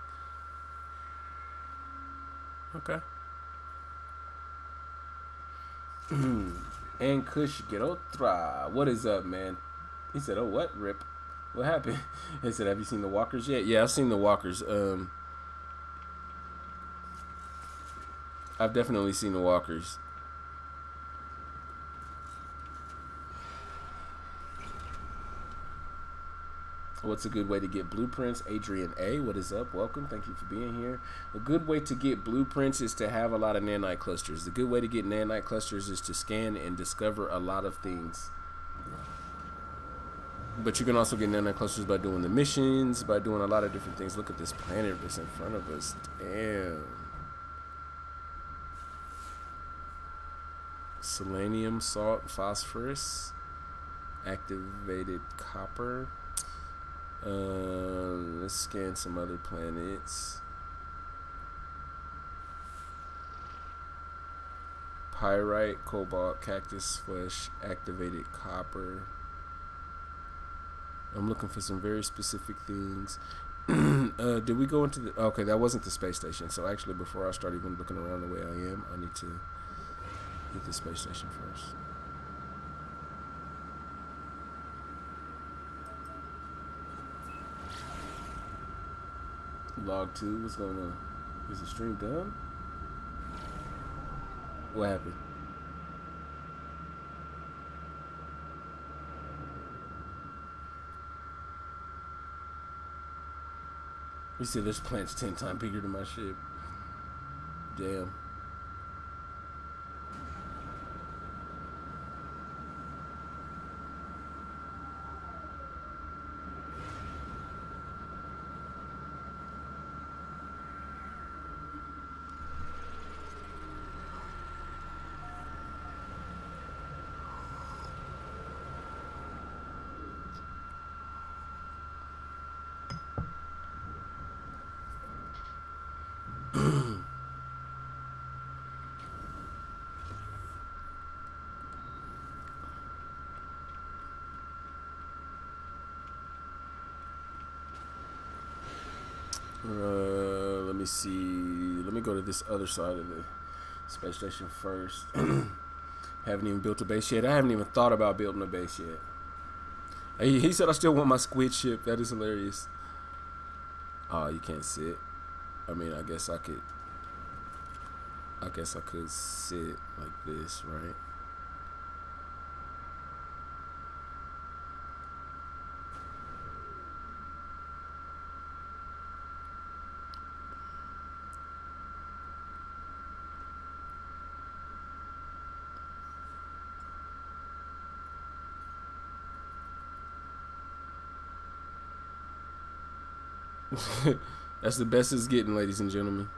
Okay. And Kush get otra. What is up, man? He said, oh, what? Rip. What happened? He said, have you seen the walkers yet? Yeah, I've seen the walkers. I've definitely seen the walkers. What's a good way to get blueprints? Adrian A, what is up? Welcome. Thank you for being here. A good way to get blueprints is to have a lot of nanite clusters. The good way to get nanite clusters is to scan and discover a lot of things. But you can also get nanite clusters by doing the missions, by doing a lot of different things. Look at this planet that's in front of us. Damn. Selenium, salt, phosphorus, activated copper. Let's scan some other planets. Pyrite, cobalt, cactus flesh, activated copper. I'm looking for some very specific things. Did we go into the... Okay, that wasn't the space station. So actually, before I start even looking around the way I am, I need to hit the space station first. Log 2, what's going on? Is the stream done? What happened? You said this plant's 10 times bigger than my ship. Damn. Let me see. Let me go to this other side of the space station first. Haven't even built a base yet. I haven't even thought about building a base yet. Hey, he said I still want my squid ship. That is hilarious. Oh, you can't sit. I mean, I guess I could sit like this, right? That's the best it's getting, ladies and gentlemen.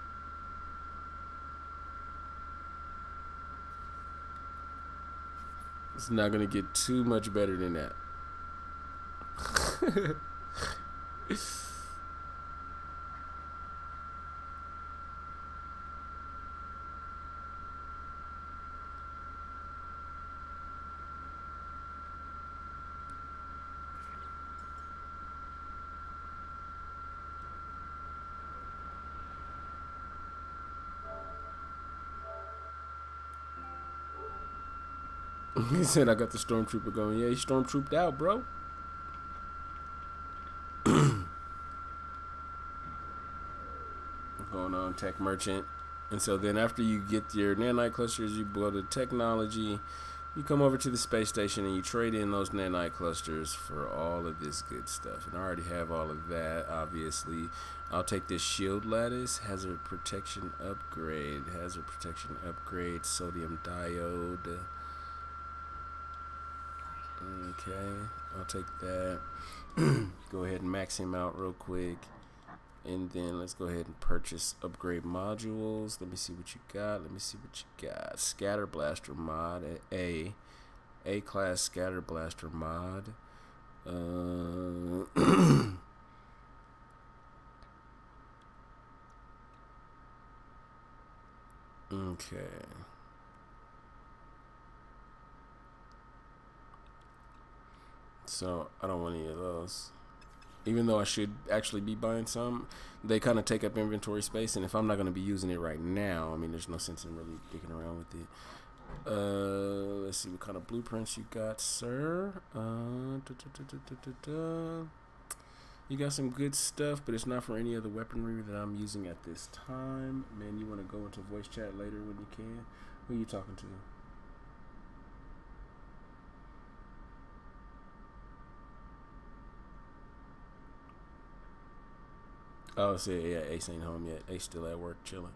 It's not gonna get too much better than that. He said I got the stormtrooper going. Yeah, he stormtrooped out, bro. Going on, tech merchant. And so then after you get your nanite clusters, you go to technology. You come over to the space station and you trade in those nanite clusters for all of this good stuff. And I already have all of that, obviously. I'll take this shield lattice, hazard protection upgrade, sodium diode. Okay, I'll take that. Go ahead and max him out real quick. And then let's go ahead and purchase upgrade modules. Let me see what you got. Scatter blaster mod. A class scatter blaster mod. Okay. So I don't want any of those. Even though I should actually be buying some, they kind of take up inventory space, and if I'm not going to be using it right now, I mean, there's no sense in really dicking around with it. Let's see what kind of blueprints you got, sir. You got some good stuff, but it's not for any of the weaponry that I'm using at this time. Man, you want to go into voice chat later when you can? Who are you talking to? Oh, so yeah, Ace ain't home yet. Ace still at work chilling.